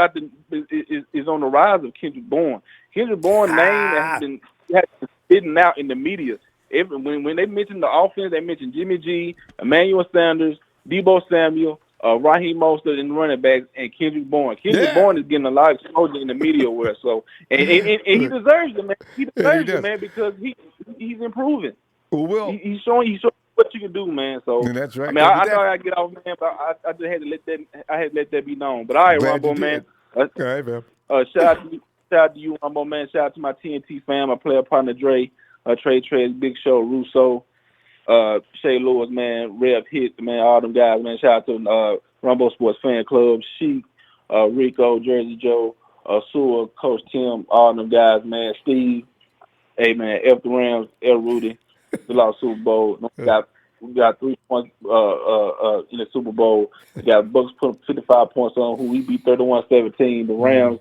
on the rise of Kendrick Bourne. Kendrick Bourne name has been hidden out in the media. When they mention the offense, they mention Jimmy G, Emmanuel Sanders, Debo Samuel, Raheem Mostert, and running backs, and Kendrick Bourne. Kendrick Bourne is getting a lot of exposure in the media world. So, and he deserves it, man. He deserves it, man, because he's improving. Well, he's showing what you can do, man. So that's right. I mean, I know I get off, man, but I just had to let that be known. But all right, Ronbo, man. All right, man. Shout out to you, Ronbo, man. Shout out to my TNT fam, my player partner Dre, Trey Trez, Big Show, Russo, Shay Lewis, man, Rev Hit, man, all them guys, man. Shout out to Rumble Sports Fan Club, Sheik, Rico, Jersey Joe, Sewell, Coach Tim, all them guys, man. Steve, hey man, F the Rams, L Rudy, we lost Super Bowl. We got 3 points in the Super Bowl. We got Bucks put 55 points on who we beat 31-17. The Rams,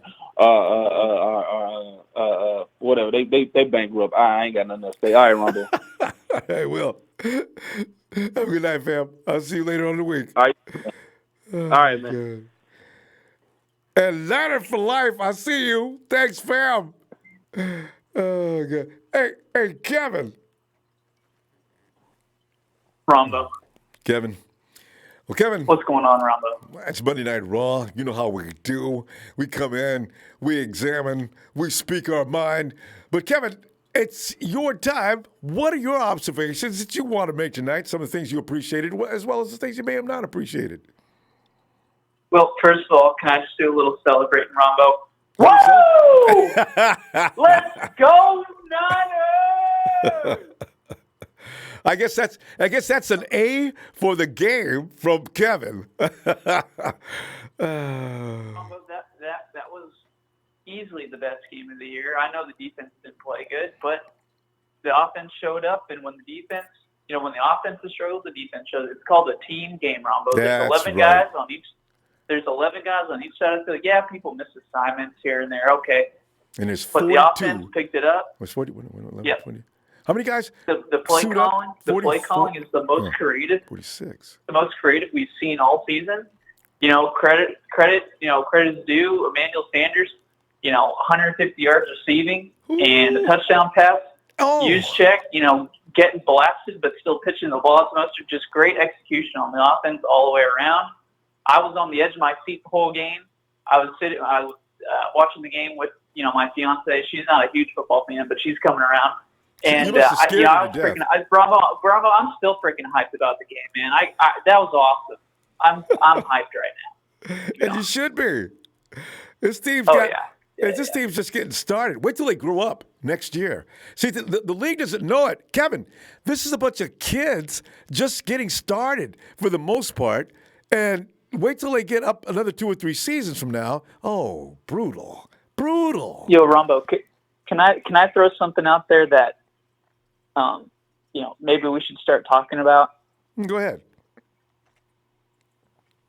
whatever, they bankrupt. I ain't got nothing else to say. All right, Ronbo. Hey, Will. Have a good night, fam. I'll see you later on in the week. All right. Oh, All right, man. God. And Leonard for life. I see you. Thanks, fam. Oh, God. Hey, Kevin. Ronbo. Kevin. Well, Kevin. What's going on, Ronbo? It's Monday Night Raw. You know how we do. We come in, we examine, we speak our mind. But, Kevin, it's your time. What are your observations that you want to make tonight? Some of the things you appreciated, as well as the things you may have not appreciated. Well, first of all, can I just do a little celebrating, Ronbo? Woo! Let's go, Niners! I guess that's an A for the game from Kevin. That was easily the best game of the year. I know the defense didn't play good, but the offense showed up, and when the offense is struggled, the defense shows. It's called a team game, Ronbo. There's 11 guys on each. There's 11 guys on each side of the field. Yeah, people miss assignments here and there. Okay, and there's 42. But the offense picked it up. What's 40? 11, yeah. 20. How many guys? The play calling is the most creative. 46. The most creative we've seen all season. Credit is due. Emmanuel Sanders, 150 yards receiving and a touchdown pass. Use check, getting blasted but still pitching the ball. It's just great execution on the offense all the way around. I was on the edge of my seat the whole game. I was watching the game with my fiance. She's not a huge football fan, but she's coming around. And Bravo, I'm still freaking hyped about the game, man. That was awesome. I'm hyped right now. And you should be. This team's team's just getting started. Wait till they grow up next year. See, the league doesn't know it. Kevin, this is a bunch of kids just getting started for the most part, and wait till they get up another 2 or 3 seasons from now. Oh, brutal. Yo, Ronbo, can I throw something out there that maybe we should start talking about? Go ahead.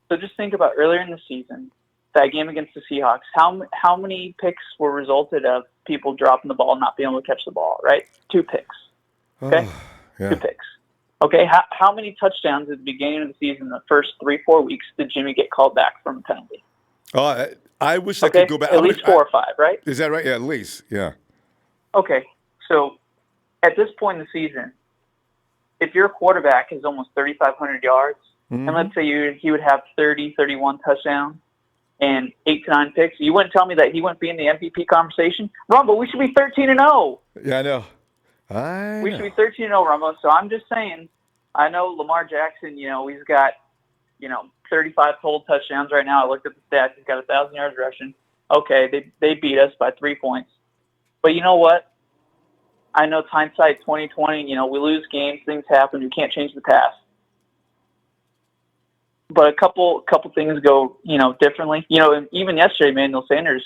So just think about earlier in the season, that game against the Seahawks. How many picks were resulted of people dropping the ball and not being able to catch the ball, right? 2 picks. Okay? Yeah. 2 picks. Okay, how many touchdowns at the beginning of the season, the first 3-4 weeks, did Jimmy get called back from a penalty? Oh, I wish I could go back. At least 4 or 5, right? Is that right? Yeah, at least. Yeah. Okay, so at this point in the season, if your quarterback is almost 3,500 yards, and let's say he would have 30, 31 touchdowns and 8 to 9 picks, you wouldn't tell me that he wouldn't be in the MVP conversation? Rumble, we should be 13-0. Yeah, I know. We should be 13-0, Rumble. So I'm just saying, I know Lamar Jackson, he's got, 35 total touchdowns right now. I looked at the stats. He's got 1,000 yards rushing. Okay, they beat us by 3 points. But you know what? I know hindsight 2020, we lose games, things happen, you can't change the past. But a couple things go, differently. And even yesterday, Emmanuel Sanders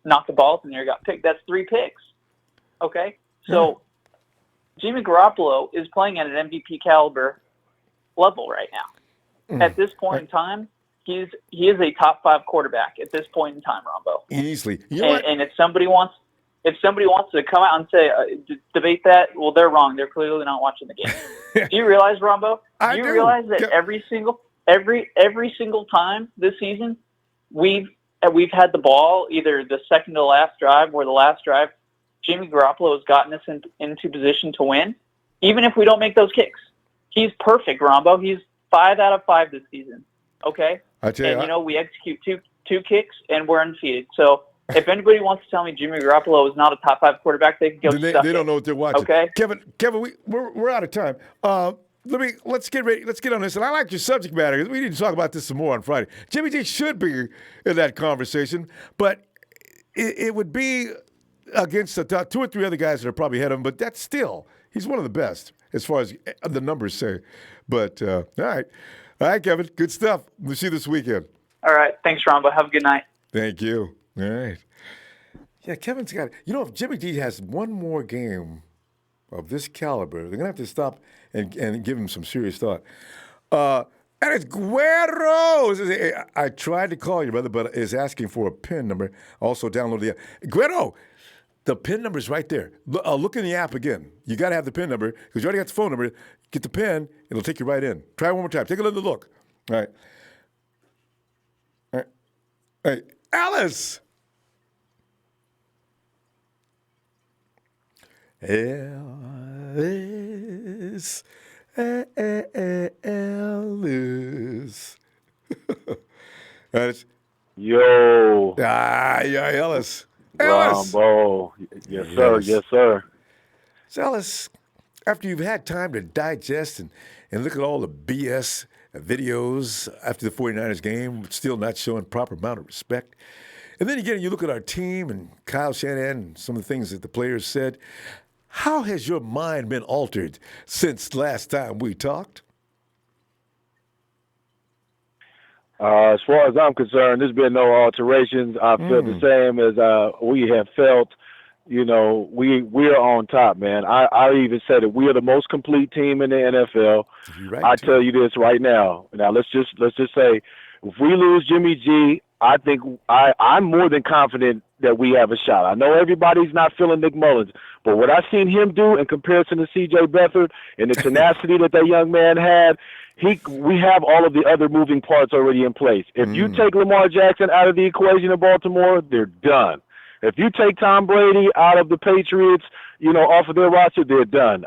knocked the ball in there, got picked. That's 3 picks. Okay? So Jimmy Garoppolo is playing at an MVP caliber level right now. At this point in time, he is a top 5 quarterback at this point in time, Ronbo. Easily. And if somebody wants to come out and say debate that, well, they're wrong. They're clearly not watching the game. Do you realize, Ronbo? Do you realize that every single time this season we've had the ball either the second to last drive or the last drive, Jimmy Garoppolo has gotten us into position to win, even if we don't make those kicks. He's perfect, Ronbo. He's 5 out of 5 this season. Okay? I tell you, we execute two kicks and we're undefeated. So if anybody wants to tell me Jimmy Garoppolo is not a top 5 quarterback, they can go stuff they don't know what they're watching. Okay? Kevin, we're out of time. Let's get ready. Let's get on this. And I like your subject matter because we need to talk about this some more on Friday. Jimmy G should be in that conversation, but it would be against the top 2 or 3 other guys that are probably ahead of him, but that's still, he's one of the best as far as the numbers say. But, all right. All right, Kevin. Good stuff. We'll see you this weekend. All right. Thanks, Ronbo. Have a good night. Thank you. All right. Yeah, Kevin's got, if Jimmy G has one more game of this caliber, they're going to have to stop and give him some serious thought. And it's Guero. I tried to call you, brother, but it's asking for a PIN number. Also download the app. Guero, the PIN number is right there. Look in the app again. You got to have the PIN number because you already got the phone number. Get the PIN. It'll take you right in. Try it one more time. Take a little look. All right. All right. All right. Alice. Alice. Alice. That's Yo. Yeah, Ellis. Ronbo. Yes, sir. Ellis. Yes, sir. So, Ellis, after you've had time to digest and look at all the BS videos after the 49ers game, still not showing proper amount of respect, and then again, you look at our team and Kyle Shanahan and some of the things that the players said, how has your mind been altered since last time we talked? As far as I'm concerned, there's been no alterations. I feel the same as we have felt. We're on top, man. I even said it. We are the most complete team in the NFL. Right, I tell you this right now. Now let's just say, if we lose Jimmy G, I think I'm more than confident that we have a shot. I know everybody's not feeling Nick Mullins, but what I've seen him do in comparison to C.J. Beathard and the tenacity that young man had, we have all of the other moving parts already in place. If you take Lamar Jackson out of the equation in Baltimore, they're done. If you take Tom Brady out of the Patriots, off of their roster, they're done.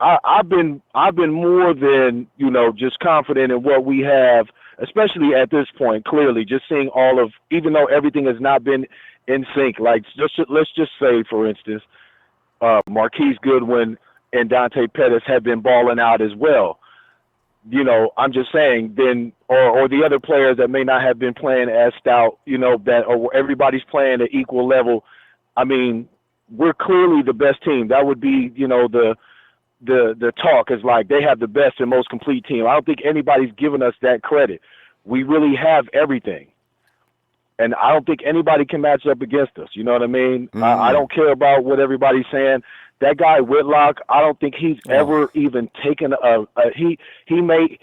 I've been more than just confident in what we have, especially at this point. Clearly, just seeing all of, even though everything has not been in sync. Like let's just say, for instance, Marquise Goodwin and Dante Pettis have been balling out as well. I'm just saying, then, or the other players that may not have been playing as stout, that, or everybody's playing at equal level. I mean, we're clearly the best team. That would be, the talk is like they have the best and most complete team. I don't think anybody's given us that credit. We really have everything. And I don't think anybody can match up against us. You know what I mean? I don't care about what everybody's saying. That guy Whitlock, I don't think he's ever even taken he may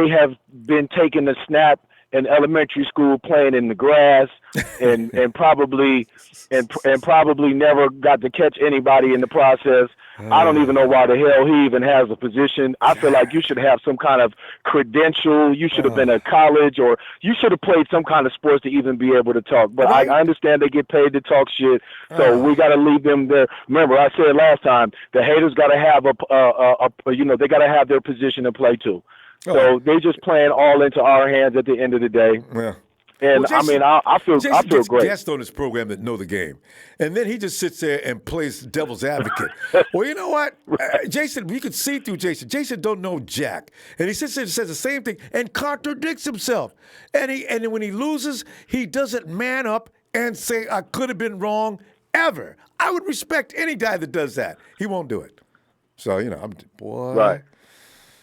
have been taking a snap in elementary school playing in the grass and probably never got to catch anybody in the process. I don't even know why the hell he even has a position. I feel like you should have some kind of credential. You should have been at college, or you should have played some kind of sports to even be able to talk. But I understand they get paid to talk shit, so we got to leave them there. Remember, I said last time, the haters got to have they got to have their position to play too. So they just playing all into our hands at the end of the day. Yeah. And Jason, I feel great. Guests on this program that know the game, and then he just sits there and plays devil's advocate. Well, you know what, Jason? We could see through Jason. Jason don't know jack, and he sits there and says the same thing and contradicts himself. And when he loses, he doesn't man up and say, "I could have been wrong." Ever, I would respect any guy that does that. He won't do it. So I'm boy. Right.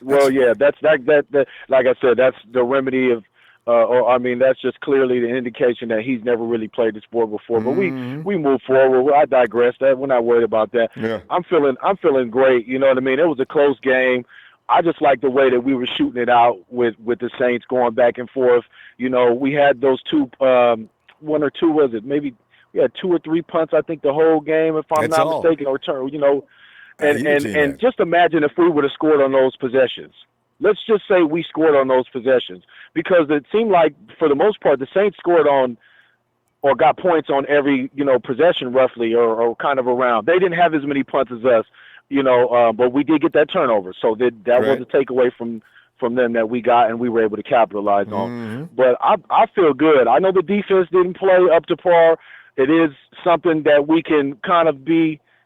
Well, yeah, that's like I said, that's the remedy of. That's just clearly the indication that he's never really played the sport before. But we move forward. I digress. We're not worried about that. Yeah. I'm feeling great. You know what I mean? It was a close game. I just like the way that we were shooting it out with the Saints going back and forth. We had those two, one or two, was it? Maybe we had 2 or 3 punts, I think, the whole game, if I'm not mistaken, or turn, And just imagine if we would have scored on those possessions. Let's just say we scored on those possessions, because it seemed like, for the most part, the Saints scored on or got points on every, possession roughly, or kind of around. They didn't have as many punts as us, but we did get that turnover. So that was a takeaway from them that we got and we were able to capitalize on. But I feel good. I know the defense didn't play up to par. It is something that we can kind of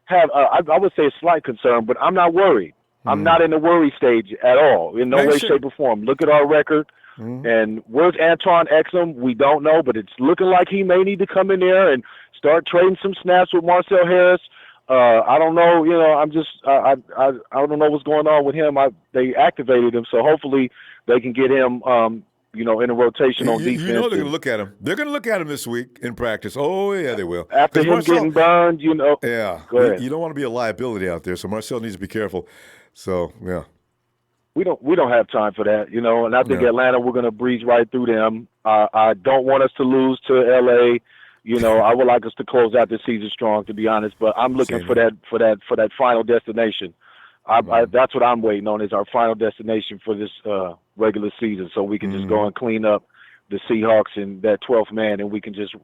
I would say a slight concern, but I'm not worried. I'm not in the worry stage at all, in no way, shape, or form. Look at our record. And where's Antoine Exum? We don't know, but it's looking like he may need to come in there and start trading some snaps with Marcel Harris. I don't know. I'm just I don't know what's going on with him. They activated him, so hopefully they can get him in a rotation on defense. They're going to look at him. They're going to look at him this week in practice. Oh, yeah, they will. After him getting burned, Yeah. Go ahead. You don't want to be a liability out there, so Marcel needs to be careful. So, yeah. We don't have time for that, and I think Atlanta, we're going to breeze right through them. I don't want us to lose to L.A., I would like us to close out the season strong, to be honest. But I'm looking for that final destination. That's what I'm waiting on, is our final destination for this regular season, so we can just go and clean up the Seahawks and that 12th man, and we can just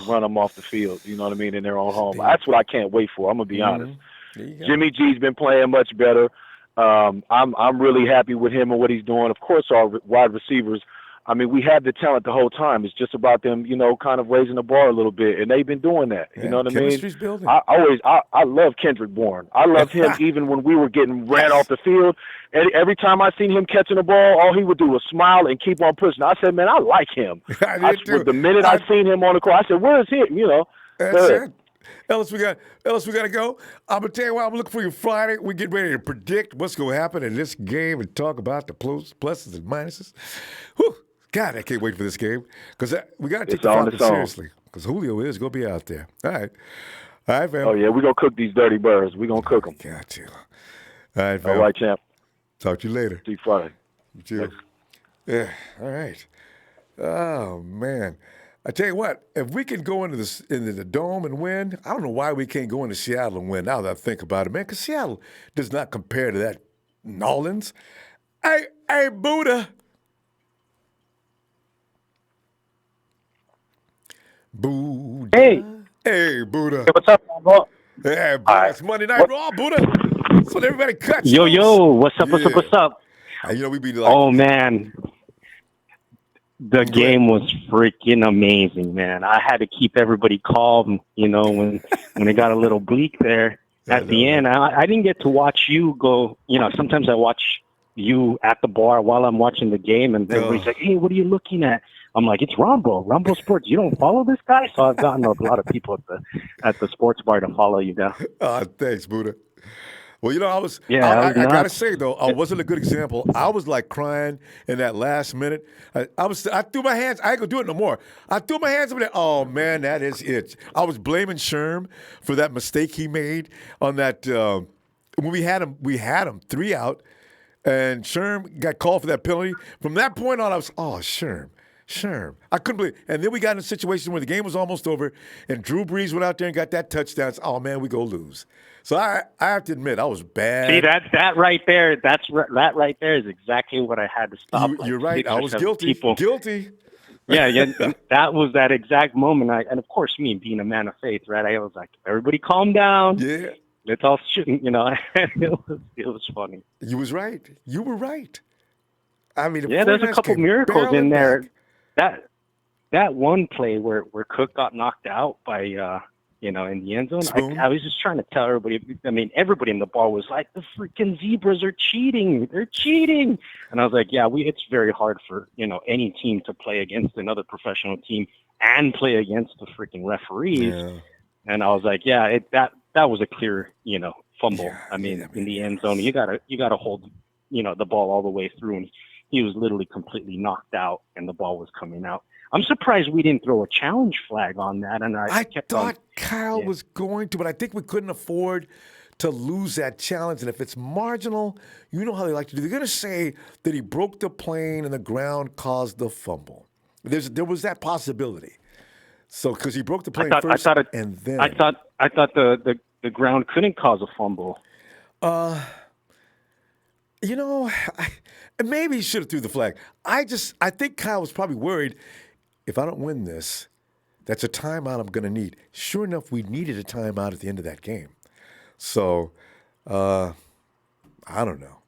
run them off the field. You know what I mean? In their own home. That's what I can't wait for. I'm gonna be honest. Jimmy G's been playing much better. I'm really happy with him and what he's doing. Of course, our wide receivers. I mean, we had the talent the whole time. It's just about them, kind of raising the bar a little bit, and they've been doing that. You know what I mean? Chemistry's building. I love Kendrick Bourne. I love him even when we were getting ran off the field. And every time I seen him catching the ball, all he would do was smile and keep on pushing. I said, man, I like him. The minute I seen him on the court, I said, where is he? That's it. Ellis, we got to go. I'm gonna tell you what, I'm looking for you Friday. We get ready to predict what's gonna happen in this game and talk about the pluses and minuses. Whew. God, I can't wait for this game because we got to take the Falcons seriously because Julio is going to be out there. All right, fam. Oh, yeah, we're going to cook these dirty birds. We're going to cook them. Got to. All right, fam. All right, champ. Talk to you later. See you Friday. You too. Yeah, all right. Oh, man. I tell you what, if we can go into the Dome and win, I don't know why we can't go into Seattle and win now that I think about it, man, because Seattle does not compare to that New Orleans. Hey, Buddha. Buddha. Hey, Buddha. Hey, what's up, Ronbo? Hey, Buddha. It's Monday Night Raw, Buddha. So everybody cuts. Yo, what's up, what's up? We be like, oh, man. The game was freaking amazing, man. I had to keep everybody calm, when it got a little bleak there at the end. I didn't get to watch you go, sometimes I watch you at the bar while I'm watching the game, and everybody's like, hey, what are you looking at? I'm like, it's Ronbo Sports. You don't follow this guy? So I've gotten a lot of people at the sports bar to follow you now. Thanks, Buddha. Well, I gotta say though, I wasn't a good example. I was like crying in that last minute. I threw my hands. I ain't gonna do it no more. I threw my hands up there. Oh man, that is it. I was blaming Sherm for that mistake he made on that. When we had him 3 out, and Sherm got called for that penalty. From that point on, I was Sherm. I couldn't believe it. And then we got in a situation where the game was almost over, and Drew Brees went out there and got that touchdown. Oh, man, we go lose. So I have to admit, I was bad. See, that right there, that right there is exactly what I had to stop. You're right. I was guilty. Guilty. Yeah, that was that exact moment. And, of course, me being a man of faith, right, I was like, everybody calm down. Yeah. Let's all shoot, it was funny. You was right. You were right. I mean, there's a couple miracles in there. That one play where Cook got knocked out by in the end zone. I was just trying to tell everybody. I mean, everybody in the bar was like, the freaking Zebras are cheating. They're cheating. And I was like, yeah, it's very hard for any team to play against another professional team and play against the freaking referees. Yeah. And I was like, yeah, that was a clear fumble. Yeah, in the end zone, you gotta hold the ball all the way through, and he was literally completely knocked out, and the ball was coming out. I'm surprised we didn't throw a challenge flag on that. And I thought Kyle was going to, but I think we couldn't afford to lose that challenge. And if it's marginal, you know how they like to do. They're going to say that he broke the plane and the ground caused the fumble. There was that possibility. So because he broke the plane first, and then I thought the ground couldn't cause a fumble. Maybe he should have threw the flag. I think Kyle was probably worried, if I don't win this, that's a timeout I'm going to need. Sure enough, we needed a timeout at the end of that game. So, I don't know.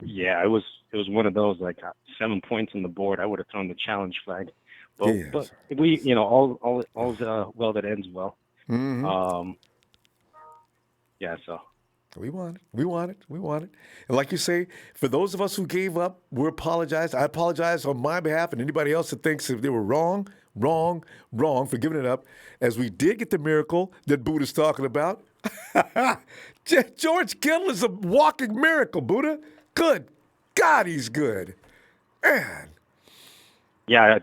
Yeah, it was one of those, like 7 points on the board. I would have thrown the challenge flag. But we, all's well that ends well. Mm-hmm. So. We want it. We want it. We want it. And like you say, for those of us who gave up, we apologize. I apologize on my behalf and anybody else that thinks that they were wrong for giving it up. As we did get the miracle that Buddha's talking about. George Kittle is a walking miracle, Buddha. Good God, he's good. Man. Yeah,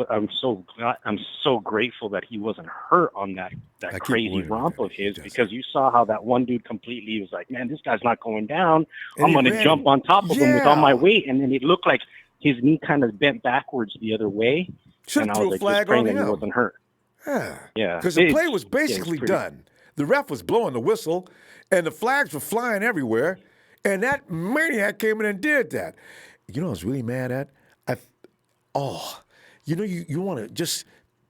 I'm so grateful that he wasn't hurt on that crazy romp of his, because you saw how that one dude completely was like, man, this guy's not going down. And I'm going to jump on top of him with all my weight. And then it looked like his knee kind of bent backwards the other way. Should have threw a flag on him. He wasn't hurt. Yeah. Because the play was basically done. The ref was blowing the whistle, and the flags were flying everywhere, and that maniac came in and did that. You know what I was really mad at? You want to just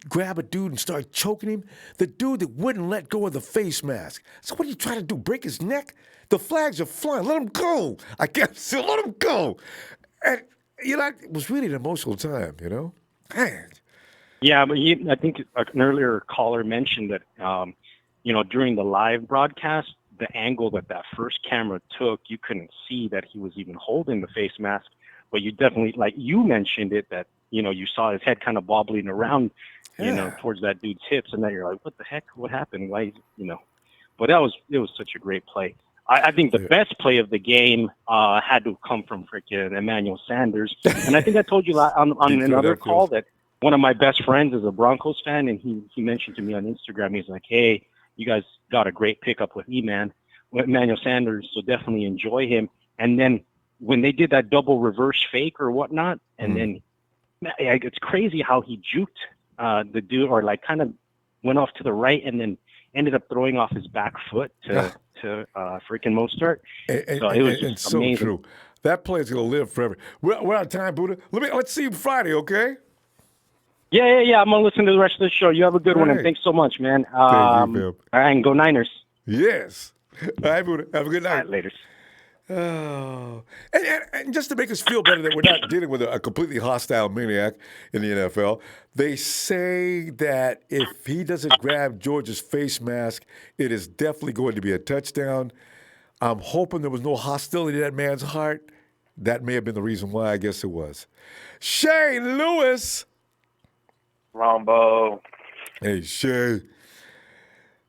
grab a dude and start choking him? The dude that wouldn't let go of the face mask. So what are you trying to do, break his neck? The flags are flying. Let him go. I can't say, let him go. And, it was really an emotional time, Man. Yeah, but I think an earlier caller mentioned that, during the live broadcast, the angle that first camera took, you couldn't see that he was even holding the face mask. But you definitely, like you mentioned it, that, you saw his head kind of bobbling around, towards that dude's hips. And then you're like, what the heck? What happened? Why, But it was such a great play. I think the best play of the game had to come from freaking Emmanuel Sanders. And I think I told you on another call that one of my best friends is a Broncos fan, and he mentioned to me on Instagram, he's like, hey, you guys got a great pickup with Emmanuel Sanders, so definitely enjoy him. And then when they did that double reverse fake or whatnot, and then it's crazy how he juked the dude, or like kind of went off to the right and then ended up throwing off his back foot to freaking Mostert. So it was just so amazing. True. That play is going to live forever. We're out of time, Buddha. Let's see you Friday, okay? Yeah. I'm going to listen to the rest of the show. You have a good one, and thanks so much, man. Thank you, and go Niners. Yes. All right, Buddha. Have a good night. All right, later. Oh, and just to make us feel better that we're not dealing with a completely hostile maniac in the NFL, they say that if he doesn't grab George's face mask, it is definitely going to be a touchdown. I'm hoping there was no hostility to that man's heart. That may have been the reason why. I guess it was. Shane Lewis. Ronbo. Hey, Shay.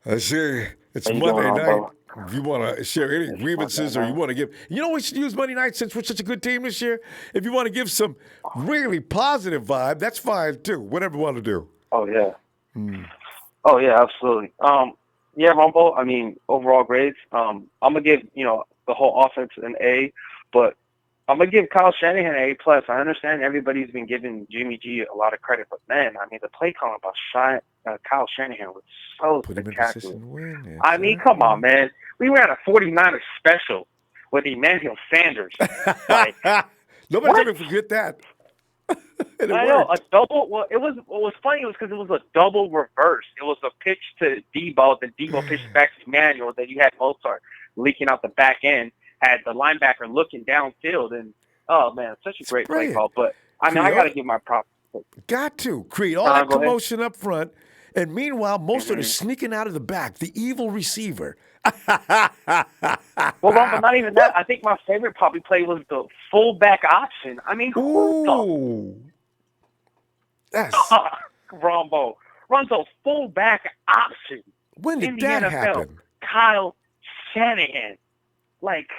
It's Monday night. If you want to share any grievances or you want to give, we should use Monday night since we're such a good team this year. If you want to give some really positive vibe, that's fine too. Whatever you want to do. Oh, yeah. Oh, yeah, absolutely. Yeah, Ronbo, I mean, overall grades. I'm going to give, the whole offense an A, but I'm going to give Kyle Shanahan an A+. I understand everybody's been giving Jimmy G a lot of credit, but man, I mean, the play calling about Kyle Shanahan was so spectacular. I mean, come on, man. We ran a 49ers special with Emmanuel Sanders. Like, Nobody's ever forget that. I know, a double. Well, what was funny was because it was a double reverse. It was a pitch to Debo, then Debo pitched back to Emmanuel, then you had Mozart leaking out the back end, had the linebacker looking downfield, and oh man, such a great play call. But I mean, I got to give my props. Got to create all that commotion up front, and meanwhile, Mozart is sneaking out of the back, the evil receiver. Well, but not even that. I think my favorite probably play was the fullback option. I mean, Ronbo runs a fullback option. When did that happen? Kyle Shanahan. Like,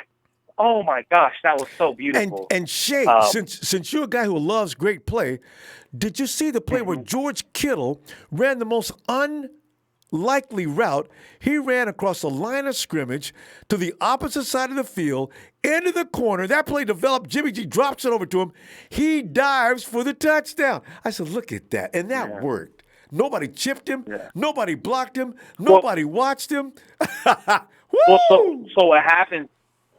oh my gosh, that was so beautiful. And Shay, since you're a guy who loves great play, did you see the play where George Kittle ran the most unlikely route? He ran across the line of scrimmage to the opposite side of the field, into the corner. That play developed. Jimmy G drops it over to him. He dives for the touchdown. I said, look at that. And that worked. Nobody chipped him. Yeah. Nobody blocked him. Nobody watched him. Well, so what happens?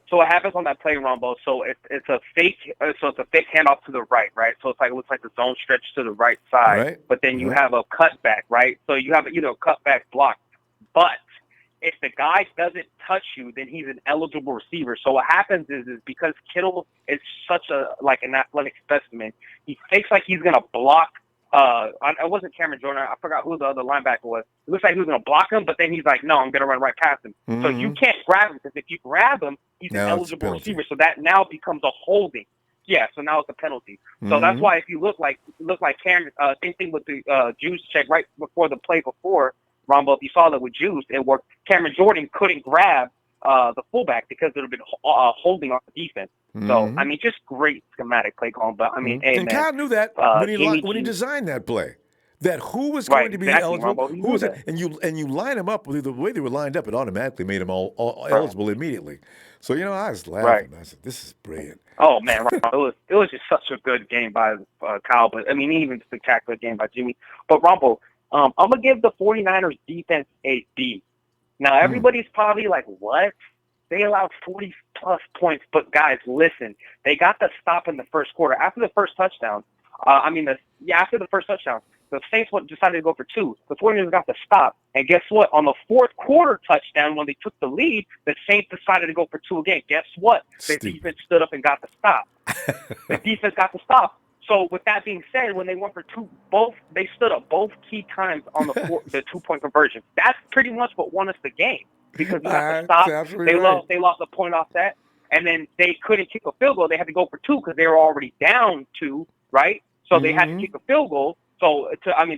So what happens on that play, Ronbo? So it's a fake. So it's a fake handoff to the right, right? So it looks like the zone stretch to the right side, but then you have a cutback, right? So you have a cutback block. But if the guy doesn't touch you, then he's an eligible receiver. So what happens is because Kittle is such an athletic specimen, he fakes like he's gonna block it wasn't Cameron Jordan. I forgot who the other linebacker was. It looks like he was going to block him, but then he's like, no, I'm going to run right past him. So you can't grab him because if you grab him, he's an eligible receiver. So that now becomes a holding. Yeah, so now it's a penalty. So that's why if you look like Cameron, same thing with the Juice check right before the play before, Ronbo, if you saw that with Juice, it worked. Cameron Jordan couldn't grab the fullback because it would have been holding on the defense. So, I mean, just great schematic play calling. But, I mean, hey, and man. Kyle knew that when he designed that play. That who was going to be eligible, Ronbo, who was it, and you line them up with the way they were lined up, it automatically made them all eligible immediately. So I was laughing. I said, "This is brilliant." Oh man, Ronbo, it was just such a good game by Kyle, but I mean even spectacular game by Jimmy. But Ronbo, I'm gonna give the 49ers defense a B. Now everybody's probably like, "What? They allowed 40+ points," but guys, listen, they got the stop in the first quarter after the first touchdown. After the first touchdown. The Saints decided to go for 2. The 49ers got the stop. And guess what? On the fourth quarter touchdown, when they took the lead, the Saints decided to go for 2 again. Guess what? The defense stood up and got the stop. The defense got the stop. So with that being said, when they went for 2, they stood up both key times on the 2-point conversion. That's pretty much what won us the game because we got the stop. They lost a point off that, and then they couldn't kick a field goal. They had to go for 2 because they were already down 2, right? So they had to kick a field goal. So they had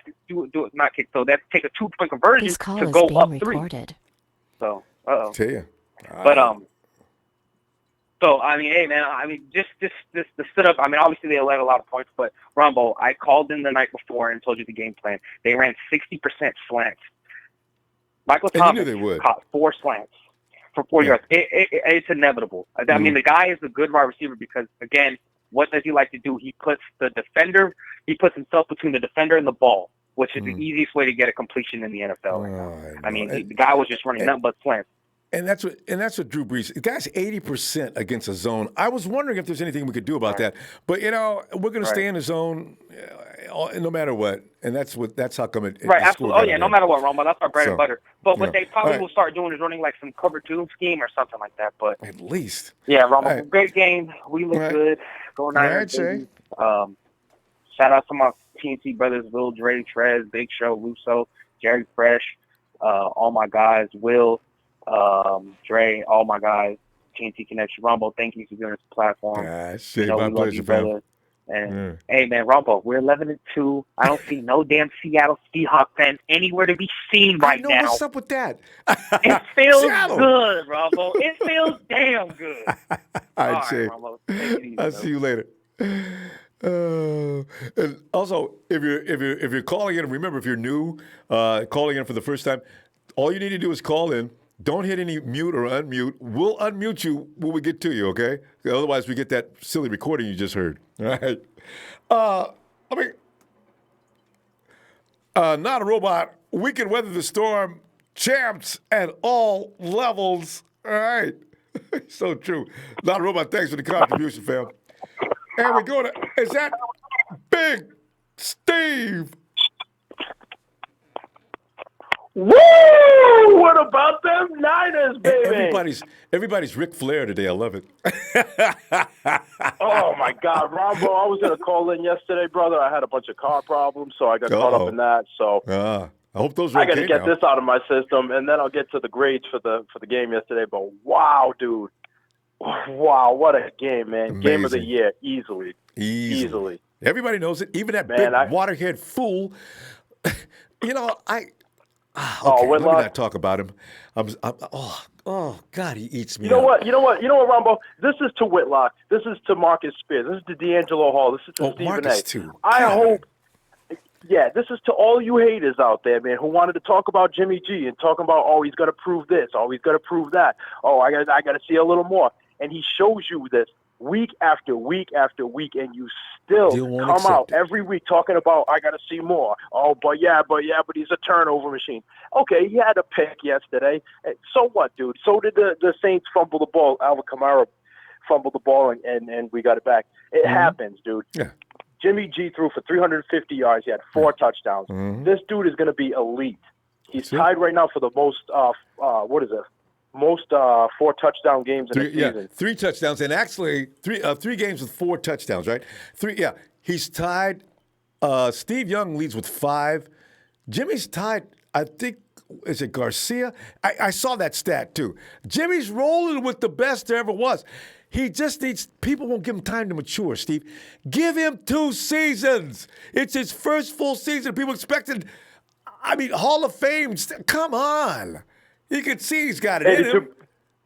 to do it not kick. So they had to take a 2-point conversion to go up 3. Recorded. So tell you. But so I mean, hey man, I mean just the setup. I mean, obviously they led a lot of points, but Ronbo, I called in the night before and told you the game plan. They ran 60% slants. Michael Thomas caught 4 slants for 4 yards. It's inevitable. I mean, the guy is a good wide receiver because again. What does he like to do? He puts himself between the defender and the ball, which is the easiest way to get a completion in the NFL right now. I mean, the guy was just running nothing but slants. And that's what Drew Brees. The guy's 80% against a zone. I was wondering if there's anything we could do about that. But we're going to stay in the zone no matter what, and that's how come it. Right, absolutely. Oh yeah, no matter what, Ronbo, that's our bread and butter. But what they probably will start doing is running like some cover 2 scheme or something like that. But at least, yeah, Ronbo, great game. We look good. Go Niners. Shout out to my TNT brothers, Will, Dre, Trez, Big Show, Russo, Jerry Fresh, all my guys, Will, Dre, all my guys, TNT Connection. Ronbo, thank you for giving us the platform. My pleasure, brother. And hey, man, Ronbo, we're 11-2. I don't see no damn Seattle Seahawks fans anywhere to be seen right now. What's up with that? It feels good, Ronbo. It feels damn good. All right, Ronbo. I'll see you later. And also, if you're calling in, remember if you're new, calling in for the first time, all you need to do is call in. Don't hit any mute or unmute. We'll unmute you when we get to you, okay? Otherwise, we get that silly recording you just heard. All right. Not a robot. We can weather the storm. Champs at all levels. All right. So true. Not a robot. Thanks for the contribution, fam. And we go to, is that Big Steve? Woo! What about them Niners, baby? Everybody's Ric Flair today. I love it. Oh my God, Ronbo! I was gonna call in yesterday, brother. I had a bunch of car problems, so I got caught up in that. So I hope those are okay. I got to get this out of my system, and then I'll get to the grades for the game yesterday. But wow, dude! Wow, what a game, man! Amazing. Game of the year, easily. Everybody knows it. Even that big waterhead fool. Let me not talk about him. Oh God, he eats me. You know what, Ronbo? This is to Whitlock. This is to Marcus Spears. This is to D'Angelo Hall. This is to Stephen Marcus A. Too. I hope. Yeah, this is to all you haters out there, man, who wanted to talk about Jimmy G and talking about, he's got to prove this, he's got to prove that. I got to see a little more. And he shows you this week after week after week, and you still come out every week talking about, I got to see more. But he's a turnover machine. Okay, he had a pick yesterday. So what, dude? So did the Saints fumble the ball. Alvin Kamara fumbled the ball, and we got it back. It happens, dude. Yeah. Jimmy G threw for 350 yards. He had 4 touchdowns. This dude is going to be elite. He's tied right now for the most, most 4 touchdown games in a season. Yeah, 3 touchdowns, and actually 3 games with 4 touchdowns, right? 3. Yeah, he's tied Steve Young leads with 5. Jimmy's tied, I think, is it Garcia? I saw that stat, too. Jimmy's rolling with the best there ever was. He just needs – people won't give him time to mature, Steve. Give him 2 seasons. It's his first full season. People expected – Hall of Fame. Come on. You can see he's got it in him.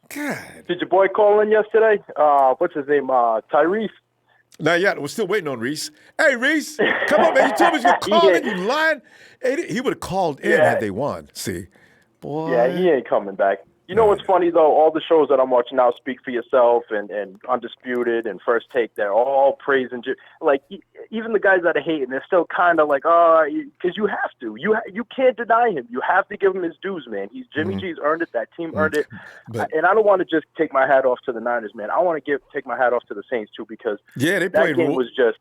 God. Did your boy call in yesterday? What's his name? Tyrese? Not yet. We're still waiting on Reese. Hey, Reese, come on, man. You told me you were going to call in. You lying? He would have called in had they won. See? Boy. Yeah, he ain't coming back. You know what's funny, though? All the shows that I'm watching now, Speak for Yourself and Undisputed and First Take, they're all praising. Like, even the guys that are hating, they're still kind of like, because you have to. You can't deny him. You have to give him his dues, man. Jimmy G's earned it. That team earned it. And I don't want to just take my hat off to the Niners, man. I want to take my hat off to the Saints, too, because they played that game was just,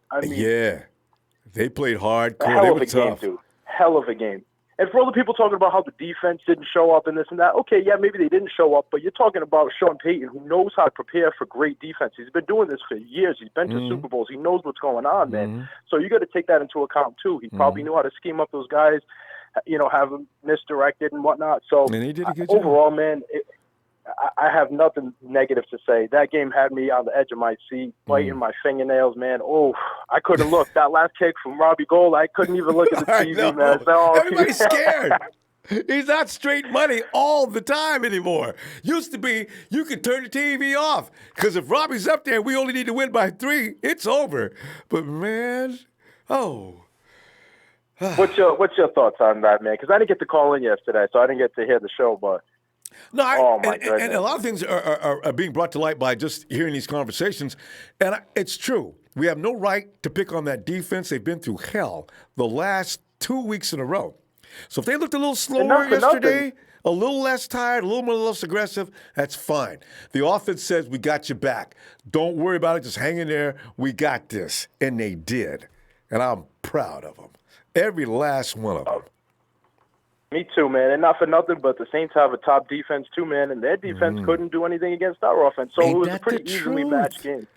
they played hardcore. Hell of a game, dude. Hell of a game. And for all the people talking about how the defense didn't show up and this and that, okay, yeah, maybe they didn't show up, but you're talking about Sean Payton, who knows how to prepare for great defense. He's been doing this for years. He's been to Super Bowls. He knows what's going on, man. So you got to take that into account, too. He probably knew how to scheme up those guys, have them misdirected and whatnot. So and he did a good job. Overall, man, I have nothing negative to say. That game had me on the edge of my seat, biting my fingernails, man. Oh, I couldn't look. That last kick from Robbie Gould, I couldn't even look at the TV, man. So, everybody's scared. He's not straight money all the time anymore. Used to be, you could turn the TV off because if Robbie's up there, we only need to win by 3. It's over. But man, what's your thoughts on that, man? Because I didn't get to call in yesterday, so I didn't get to hear the show, but. No, and a lot of things are being brought to light by just hearing these conversations. And it's true. We have no right to pick on that defense. They've been through hell the last 2 weeks in a row. So if they looked a little slower yesterday, a little less tired, a little more less aggressive, that's fine. The offense says, we got you back. Don't worry about it. Just hang in there. We got this. And they did. And I'm proud of them. Every last one of them. Me too, man. And not for nothing, but the Saints have a top defense too, man. And their defense couldn't do anything against our offense. So it was a pretty easily matched game.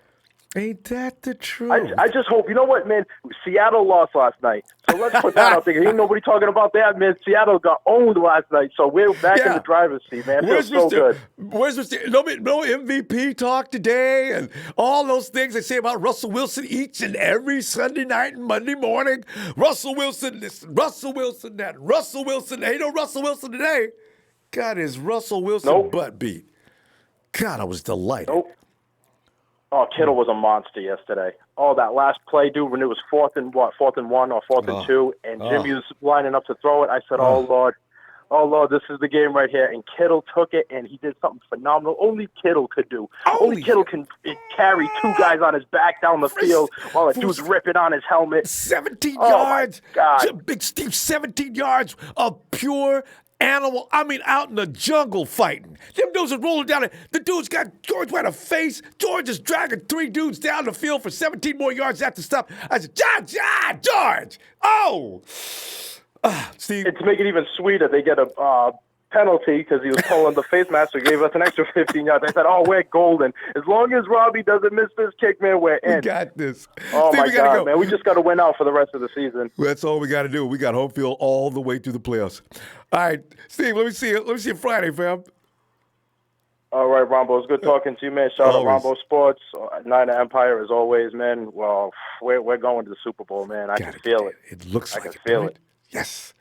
Ain't that the truth? I just hope, you know what, man? Seattle lost last night. So let's put that out there. Ain't nobody talking about that, man. Seattle got owned last night. So we're back in the driver's seat, man. It feels so good. Where's Mr. No MVP talk today and all those things they say about Russell Wilson each and every Sunday night and Monday morning. Russell Wilson this, Russell Wilson that, Russell Wilson. Ain't no Russell Wilson today. Got his Russell Wilson butt beat. God, I was delighted. Oh, Kittle was a monster yesterday. Oh, that last play, dude, when it was 4th and 1 or 4th and 2, and Jimmy was lining up to throw it, I said, oh, Lord, this is the game right here. And Kittle took it, and he did something phenomenal. Only Kittle could do. Only Kittle can carry 2 guys on his back down the field while a dude's ripping on his helmet. 17 yards. God. Big Steve, 17 yards of pure animal, out in the jungle fighting. Them dudes are rolling down it. The dude's got George by the face. George is dragging 3 dudes down the field for 17 more yards after stop. I said, George! Oh! Steve. And to make it even sweeter, they get a penalty because he was pulling the face mask, so gave us an extra 15 yards. I said, we're golden. As long as Robbie doesn't miss this kick, man, we're in. We got this. Oh, Steve, my God, man. We just got to win out for the rest of the season. That's all we got to do. We got home field all the way through the playoffs. All right, Steve, let me see you Friday, fam. All right, Ronbo. It's good talking to you, man. Shout out Ronbo Sports, Niner Empire, as always, man. Well, we're going to the Super Bowl, man. I can feel it. It looks like I can feel it. Yes.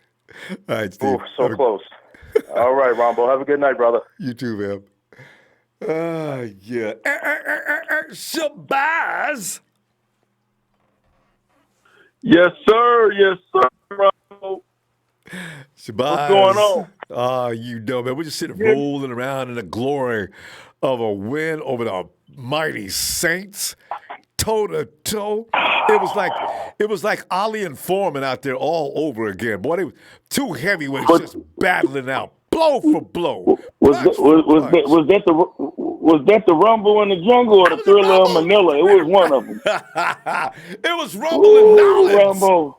All right, Steve. So close. All right, Ronbo. Have a good night, brother. You too, man. Yeah. Shabazz. Yes, sir. Yes, sir, Ronbo. Shabazz. What's going on? Man, we're just sitting rolling around in the glory of a win over the mighty Saints, toe to toe. It was like Ali and Foreman out there all over again. Boy, they were 2 heavyweights just battling out, blow for blow. Was that the Rumble in the Jungle or the Thriller of Manila? It was one of them. It was Rumble and Nolens.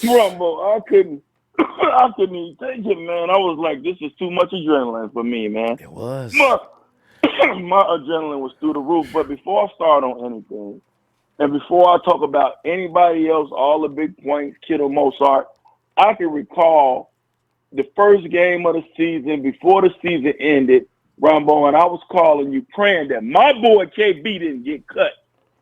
Rumble, I couldn't even take it, man. I was like, this is too much adrenaline for me, man. It was. My adrenaline was through the roof. But before I start on anything, And before I talk about anybody else, all the big points, Kittle, Mozart, I can recall the first game of the season before the season ended, Ronbo, and I was calling you praying that my boy KB didn't get cut,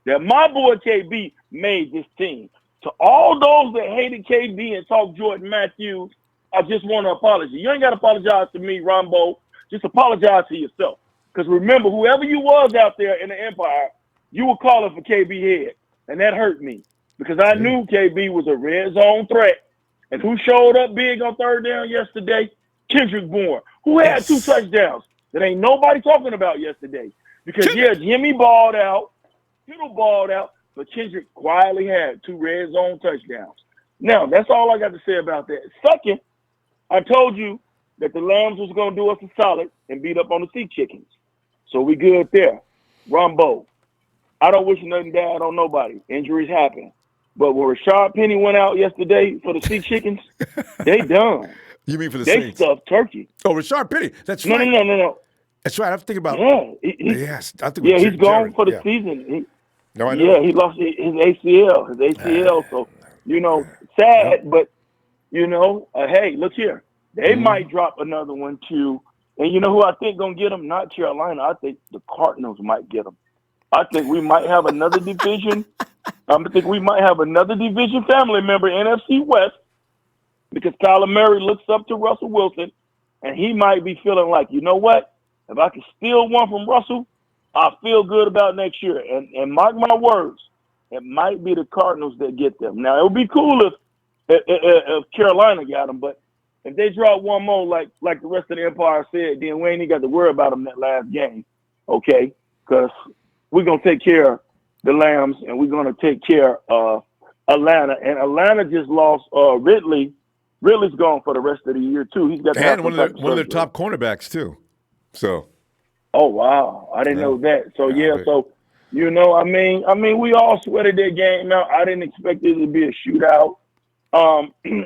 that my boy KB made this team. To all those that hated KB and talked Jordan Matthews, I just want to apologize. You ain't got to apologize to me, Ronbo. Just apologize to yourself. Because remember, whoever you was out there in the Empire, you were calling for KB head, and that hurt me because I knew KB was a red zone threat. And who showed up big on third down yesterday? Kendrick Bourne, who had 2 touchdowns that ain't nobody talking about yesterday. Because, Jimmy balled out, Kittle balled out, but Kendrick quietly had 2 red zone touchdowns. Now, that's all I got to say about that. Second, I told you that the Lambs was going to do us a solid and beat up on the Sea Chickens. So we good there. Ronbo, I don't wish nothing bad on nobody. Injuries happen. But when Rashard Penny went out yesterday for the Sea Chickens, they done. You mean for the They Saints? stuffed turkey. Oh, Rashard Penny. That's right. No. That's right. I'm thinking about. Yes. I think he's gone for the season. No, I know. Yeah, he lost his ACL. So, sad, but, hey, look here. They might drop another one, too. And you know who I think going to get them? Not Carolina. I think the Cardinals might get them. I think we might have another division. I think we might have another division family member, NFC West, because Kyler Murray looks up to Russell Wilson, and he might be feeling like, you know what? If I can steal one from Russell, I feel good about next year. And mark my words, it might be the Cardinals that get them. Now, it would be cool if Carolina got them, but if they drop one more, like the rest of the Empire said, then we ain't even got to worry about them that last game, okay? Because we're going to take care of the Lambs, and we're going to take care of Atlanta. And Atlanta just lost Ridley. Ridley's gone for the rest of the year, too. He's got and one of their top cornerbacks, too. So. Oh, wow. I didn't know that. So, we all sweated that game out. I didn't expect it to be a shootout.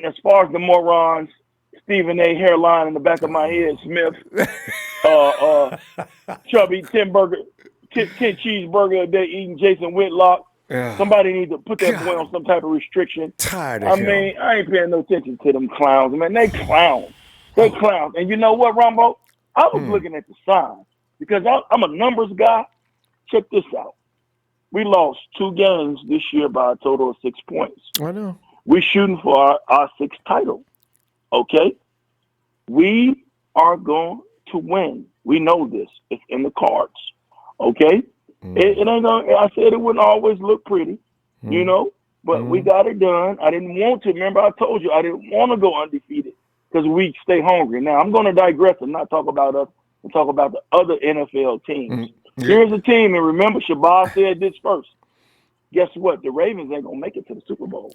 As far as the morons, Stephen A. hairline in the back of my head, Smith, Chubby, 10 cheeseburger a day eating Jason Whitlock. Somebody needs to put that boy on some type of restriction. I ain't paying no attention to them clowns, man. They clowns. And you know what, Ronbo? I was looking at the sign because I'm a numbers guy. Check this out. We lost 2 games this year by a total of 6 points. I know. We're shooting for our 6th title. Okay? We are going to win. We know this. It's in the cards. Okay? It ain't gonna, I said it wouldn't always look pretty, but we got it done. I didn't want to. Remember, I told you I didn't want to go undefeated because we stay hungry. Now, I'm going to digress and not talk about us and talk about the other NFL teams. Here's a team, and remember, Shabazz said this first. Guess what? The Ravens ain't going to make it to the Super Bowl.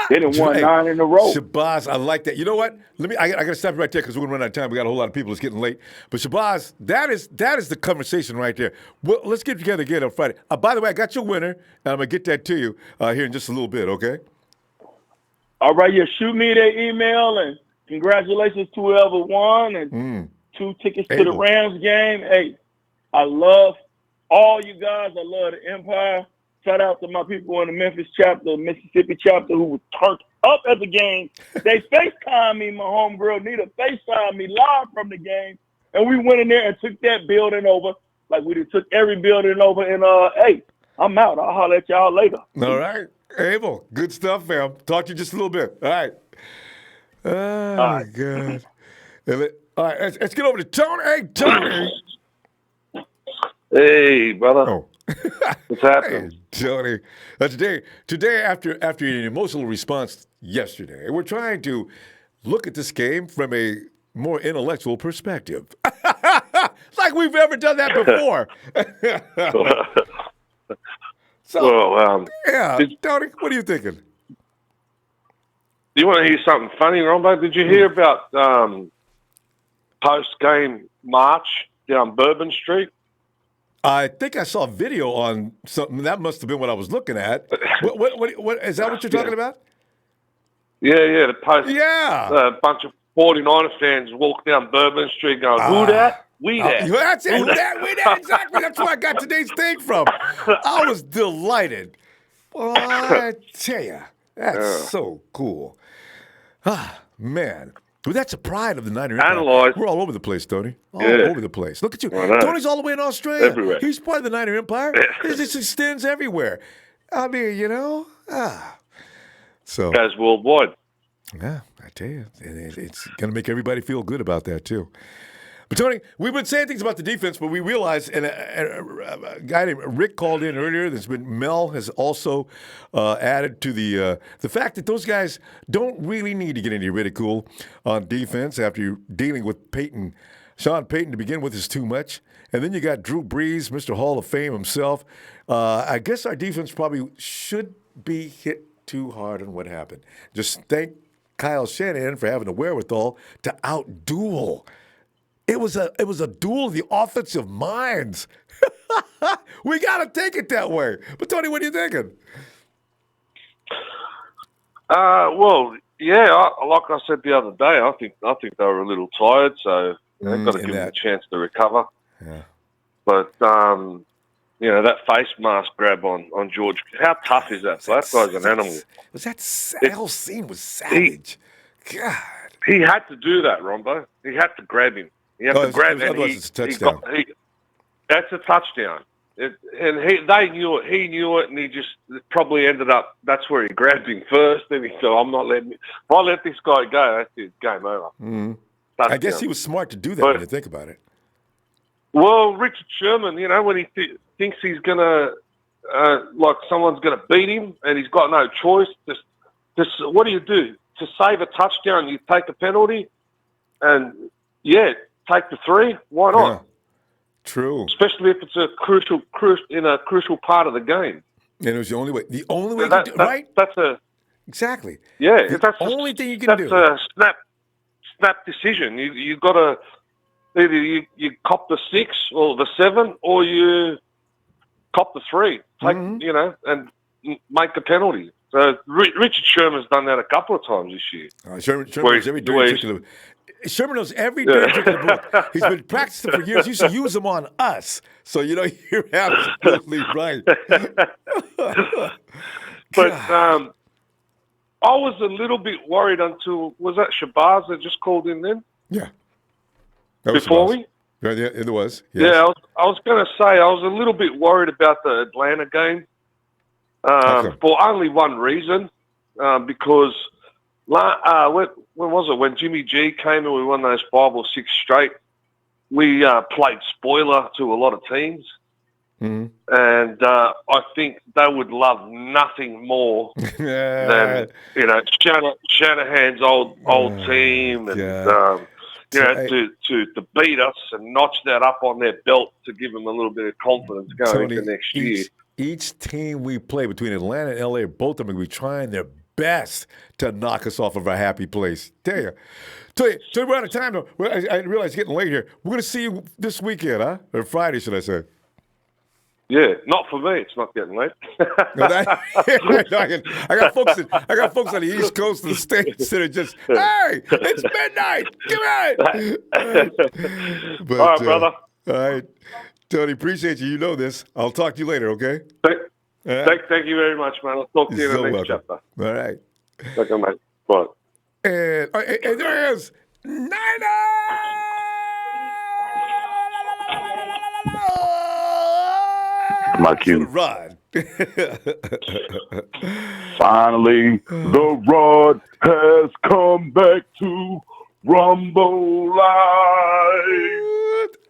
They done won 9 in a row. Shabazz, I like that. You know what? I got to stop you right there because we're going to run out of time. We got a whole lot of people. It's getting late. But Shabazz, that is the conversation right there. Well, let's get together again on Friday. By the way, I got your winner, and I'm going to get that to you here in just a little bit, okay? All right, shoot me that email, and congratulations to whoever won, and 2 tickets to the Rams game. Hey, I love all you guys. I love the Empire. Shout out to my people in the Memphis chapter, Mississippi chapter, who was turned up at the game. They FaceTimed me, my homegirl Nita FaceTimed me live from the game, and we went in there and took that building over like we took every building over. And, hey, I'm out. I'll holler at y'all later. All right. Abel, good stuff, fam. Talk to you just a little bit. All right. Oh, my God. All right, let's get over to Tony. Hey, Tony. Hey, brother. Oh. What's happening? Hey, Tony. Today, after an emotional response yesterday, we're trying to look at this game from a more intellectual perspective. Like we've never done that before. Tony, what are you thinking? Do you want to hear something funny, Ronbo? Did you hear about post-game march down Bourbon Street? I think I saw a video on something. That must have been what I was looking at. What is that what you're talking about? Yeah, the post. Yeah. A bunch of 49er fans walk down Bourbon Street going, who that? We that. That's it. Who that? We that. Exactly. That's where I got today's thing from. I was delighted. Well, I tell you, that's so cool. Ah, man. Well, that's the pride of the Niner Empire. Analyze. We're all over the place, Tony. All Yeah. over the place. Look at you. I know. Tony's all the way in Australia. Everywhere. He's part of the Niner Empire. It just extends everywhere. I mean, So Goes worldwide. Yeah, I tell you, it's going to make everybody feel good about that, too. But, Tony, we've been saying things about the defense, but we realized, and a guy named Rick called in earlier, Mel has also added to the fact that those guys don't really need to get any ridicule on defense after you're dealing with Sean Payton to begin with is too much. And then you got Drew Brees, Mr. Hall of Fame himself. I guess our defense probably should be hit too hard on what happened. Just thank Kyle Shanahan for having the wherewithal to out-duel. It was a duel of the offensive minds. We got to take it that way. But, Tony, what are you thinking? Well, yeah, like I said the other day, I think they were a little tired, so they've got to give them a chance to recover. Yeah. But, that face mask grab on George, how tough is that? That guy's an animal. That whole scene was savage. God. He had to do that, Ronbo. He had to grab him. He had to grab him. Otherwise it's a touchdown. That's a touchdown. They knew it. He knew it, and he just probably ended up. That's where he grabbed him first. Then he said, "I'm not letting. If I let this guy go, that's it. Game over." Mm-hmm. I guess he was smart to do that when you think about it. Well, Richard Sherman, when he thinks he's gonna, like someone's gonna beat him, and he's got no choice. Just what do? To save a touchdown, you take a penalty, and take the 3. Why not? Yeah. True. Especially if it's a crucial part of the game. And it was the only way. The only way you can do right? That's exactly. Yeah, that's the only thing you can do. That's a snap decision. You got to either you cop the 6 or the 7, or you cop the 3. Take and make a penalty. So Richard Sherman's done that a couple of times this year. Sherman knows every dirty trick of the Sherman knows every dirty trick of the book. He's been practicing for years. He used to use them on us. So, you're absolutely right. But I was a little bit worried until, was that Shabazz that just called in then? Yeah. Before me? Yeah, it was. Yes. Yeah, I was going to say, I was a little bit worried about the Atlanta game. For only one reason, because when was it? When Jimmy G came and we won those 5 or 6 straight, we played spoiler to a lot of teams. Mm-hmm. And I think they would love nothing more than Shanahan's old team, and to beat us and notch that up on their belt to give them a little bit of confidence going into next year. Each team we play between Atlanta and LA, both of them will be trying their best to knock us off of our happy place. Tell you, we're out of time, though. I realize it's getting late here. We're going to see you this weekend, huh? Or Friday, should I say? Yeah, not for me. It's not getting late. I got folks on the East Coast of the States that are just, hey, it's midnight. Give it. But, all right, brother. All right. Tony, appreciate you. You know this. I'll talk to you later, okay? Thank you very much, man. I'll talk to you in the next chapter. All right. Okay, mate. Bye. And there it is. Niner! My cue. Rod. Finally, the rod has come back to Ronbo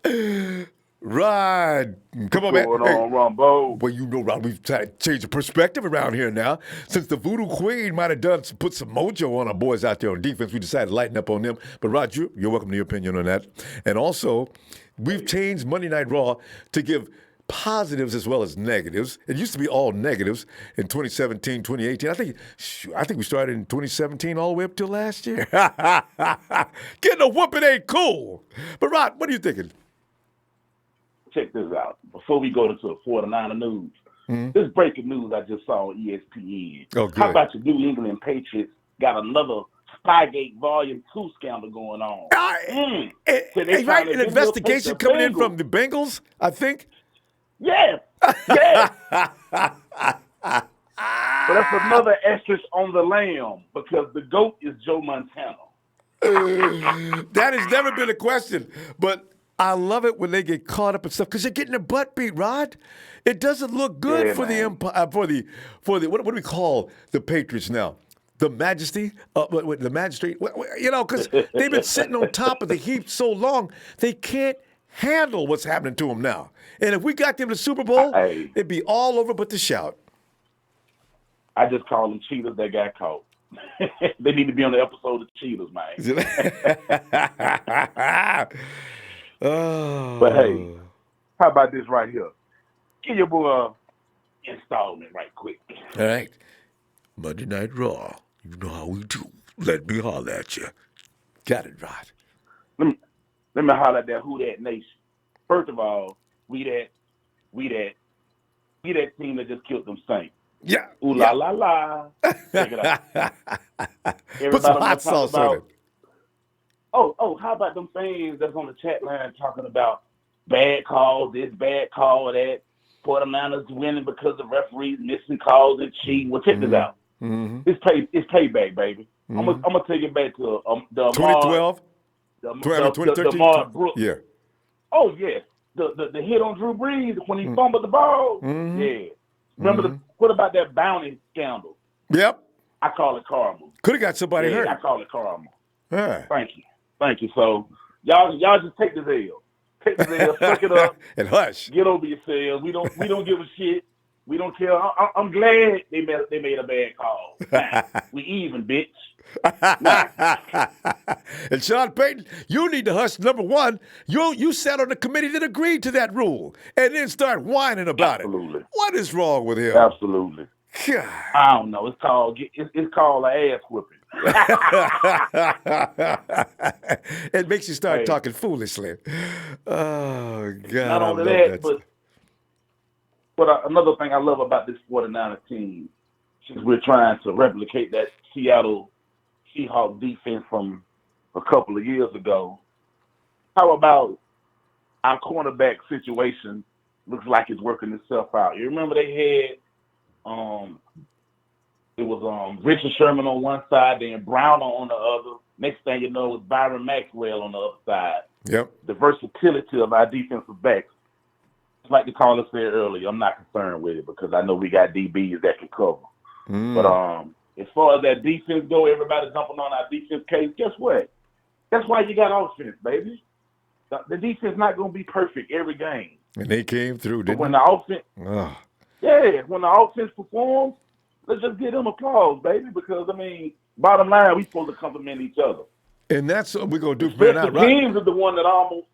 Live. Rod, come on, man. What's going on, Ronbo? Well, Rod, we've tried to change the perspective around here now. Since the Voodoo Queen might have put some mojo on our boys out there on defense, we decided to lighten up on them. But, Rod, you're welcome to your opinion on that. And also, we've changed Monday Night Raw to give positives as well as negatives. It used to be all negatives in 2017, 2018. I think we started in 2017 all the way up till last year. Getting a whooping ain't cool. But, Rod, what are you thinking? Check this out. Before we go to the 49er news, this breaking news I just saw on ESPN. Oh, good. How about your New England Patriots got another Spygate Volume 2 scandal going on? Right, an investigation coming in from the Bengals, I think? Yes. But that's another asterisk on the lamb because the GOAT is Joe Montana. That has never been a question, but I love it when they get caught up in stuff because they're getting their butt beat, Rod. It doesn't look good for the empire, for the what do we call the Patriots now? The Majesty, the Magistrate, because they've been sitting on top of the heap so long, they can't handle what's happening to them now. And if we got them to the Super Bowl, it'd be all over but the shout. I just call them cheaters that got caught. They need to be on the episode of Cheaters, man. But hey, how about this right here? Give your boy installment right quick. All right. Monday Night Raw. You know how we do. Let me holler at you. Got it, Rod. Let me holler at that Who That Nation. First of all, we that team that just killed them Saints. Yeah. Ooh la la la. Check it out. Put some hot sauce on it. Oh, how about them fans that's on the chat line talking about bad calls, this bad call, that 49ers winning because the referees missing calls and cheating. Well, check this out. Mm-hmm. It's payback, baby. I'm gonna take it back to the 2012, 2013. Brooks. Yeah. Oh yes, the hit on Drew Brees when he fumbled the ball. Mm-hmm. Yeah. Remember what about that bounty scandal? Yep. I call it karma. Could have got somebody hurt. I call it karma. Yeah. Thank you. So y'all just take the L. Take the L, suck it up, and hush. Get over yourselves. We don't give a shit. We don't care. I'm glad they made a bad call. We even, bitch. And Sean Payton, you need to hush. Number one, you sat on the committee that agreed to that rule, and then start whining about Absolutely. it. What is wrong with him? Absolutely. God. I don't know. It's called an ass whipping. It makes you start talking foolishly. Oh God! Not only that, but another thing I love about this 49ers team, since we're trying to replicate that Seattle Seahawks defense from a couple of years ago, how about our cornerback situation? Looks like it's working itself out. You remember they had it was Richard Sherman on one side, then Brown on the other. Next thing you know, it was Byron Maxwell on the other side. Yep. The versatility of our defensive backs. Like the caller said earlier, I'm not concerned with it because I know we got DBs that can cover. But as far as that defense go, everybody jumping on our defense case. Guess what? That's why you got offense, baby. The defense not going to be perfect every game. And they came through, didn't when the offense, when the offense performs, let's just give them applause, baby. Because bottom line, we supposed to compliment each other. And that's what we're gonna do. The teams are the one that almost.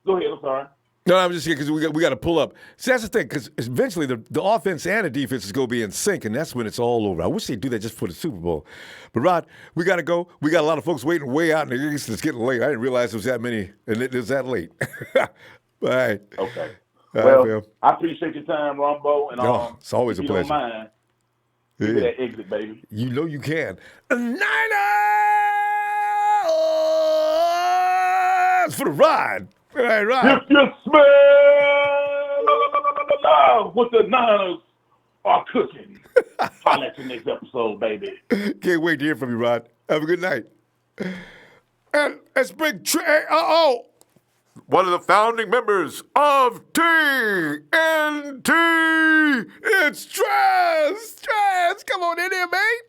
Go ahead. I'm sorry. No, I'm just because we got to pull up. See, that's the thing, because eventually the offense and the defense is going to be in sync, and that's when it's all over. I wish they'd do that just for the Super Bowl. But, Rod, we got to go. We got a lot of folks waiting way out in the East. It's getting late. I didn't realize there was that many, and it was that late. All right. Okay. Well, right, I appreciate your time, Ronbo. And it's always a pleasure. Don't mind, give me that exit, baby. You know you can. Niners for the ride. All right, right. If you smell what the Niners are cooking, I'll let you next episode, baby. Can't wait to hear from you, Rod. Have a good night. And it's Big Trey. One of the founding members of TNT. It's Trez. Trez, come on in here, mate.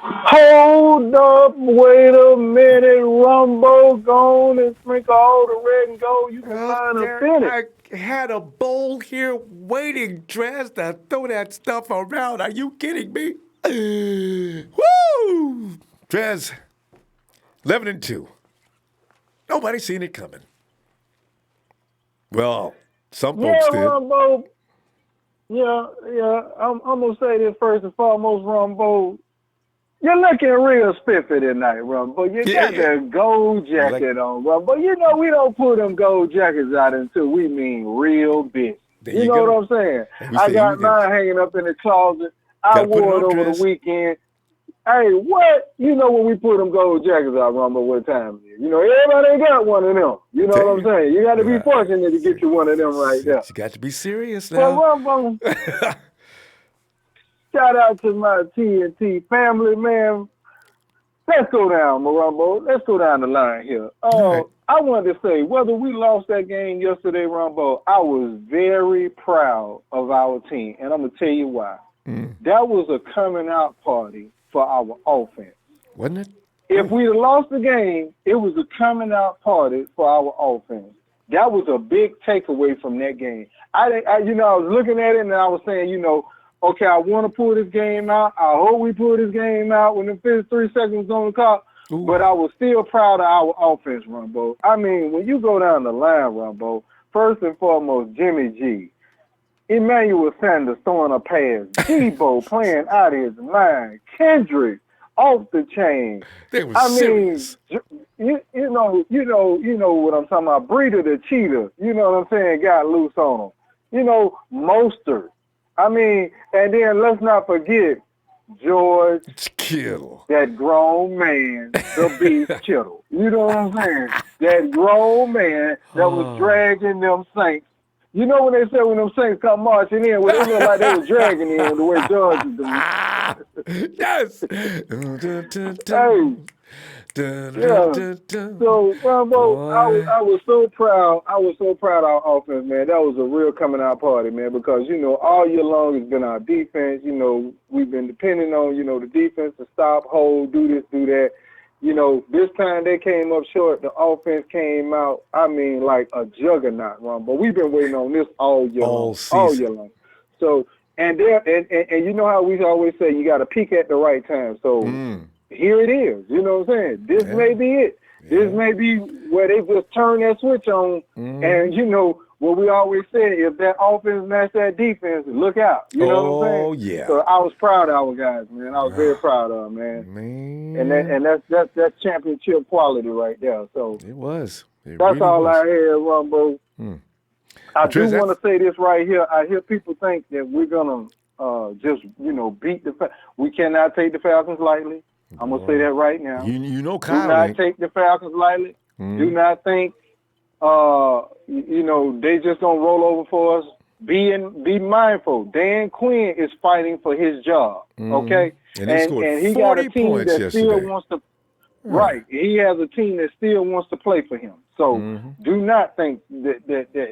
Hold up, wait a minute, Ronbo, go on and sprinkle all the red and gold you can find a finish. I had a bowl here waiting, Trez, to throw that stuff around. Are you kidding me? Woo! Trez, 11-2. Nobody's seen it coming. Well, some folks did. Ronbo. Yeah. I'm going to say this first and foremost, Ronbo. You're looking real spiffy tonight, Ronbo. You got that gold jacket on, Ronbo. You know we don't put them gold jackets out until we mean real business. You know what I'm saying? I got mine hanging up in the closet. I wore it over the weekend. Hey, what? You know when we put them gold jackets out, Ronbo, what time it is? You know, everybody ain't got one of them. You know what I'm saying? You got to be fortunate to get you one of them right there. You got to be serious now. Well, Ronbo, Shout out to my TNT family, man. Let's go down, Ronbo. Let's go down the line here. I wanted to say, whether we lost that game yesterday, Ronbo, I was very proud of our team, and I'm going to tell you why. That was a coming out party for our offense. Wasn't it? If we'd have lost the game, it was a coming out party for our offense. That was a big takeaway from that game. I was looking at it and I was saying, okay, I want to pull this game out. I hope we pull this game out when the first 3 seconds on the clock. Ooh. But I was still proud of our offense, Ronbo. I mean, when you go down the line, Ronbo, first and foremost, Jimmy G, Emmanuel Sanders throwing a pass, Debo playing out of his mind, Kendrick off the chain. Serious. You know what I'm talking about. Breeder the cheetah, you know what I'm saying, got loose on him. Mostert. I mean, and then let's not forget George Kittle, that grown man, the beast Kittle. You know what I'm saying? That grown man that was dragging them Saints. You know when they said when them Saints come marching in, well, they look like they was dragging in the way George is doing. Yes. Hey. So, Ronbo, I was so proud. I was so proud of our offense, man. That was a real coming out party, man, because, all year long it's been our defense. We've been depending on, the defense to stop, hold, do this, do that. This time they came up short. The offense came out, like a juggernaut, Ronbo. We've been waiting on this all year long. All year long. So, and you know how we always say you got to peak at the right time. So, here it is. You know what I'm saying? This may be it. This may be where they just turn that switch on. And, what we always say, if that offense match that defense, look out. You know what I'm saying? Oh, yeah. So I was proud of our guys, man. I was very proud of them, man. And that's championship quality right there. So it was. That's really all was. I had, Ronbo. I do want to say this right here. I hear people think that we're going to just, beat the we cannot take the Falcons lightly. I'm going to say that right now. Kyle. Do not take the Falcons lightly. Do not think, they just going to roll over for us. Be mindful. Dan Quinn is fighting for his job, okay? And he got a team that yesterday. still wants to right. He has a team that still wants to play for him. So do not think that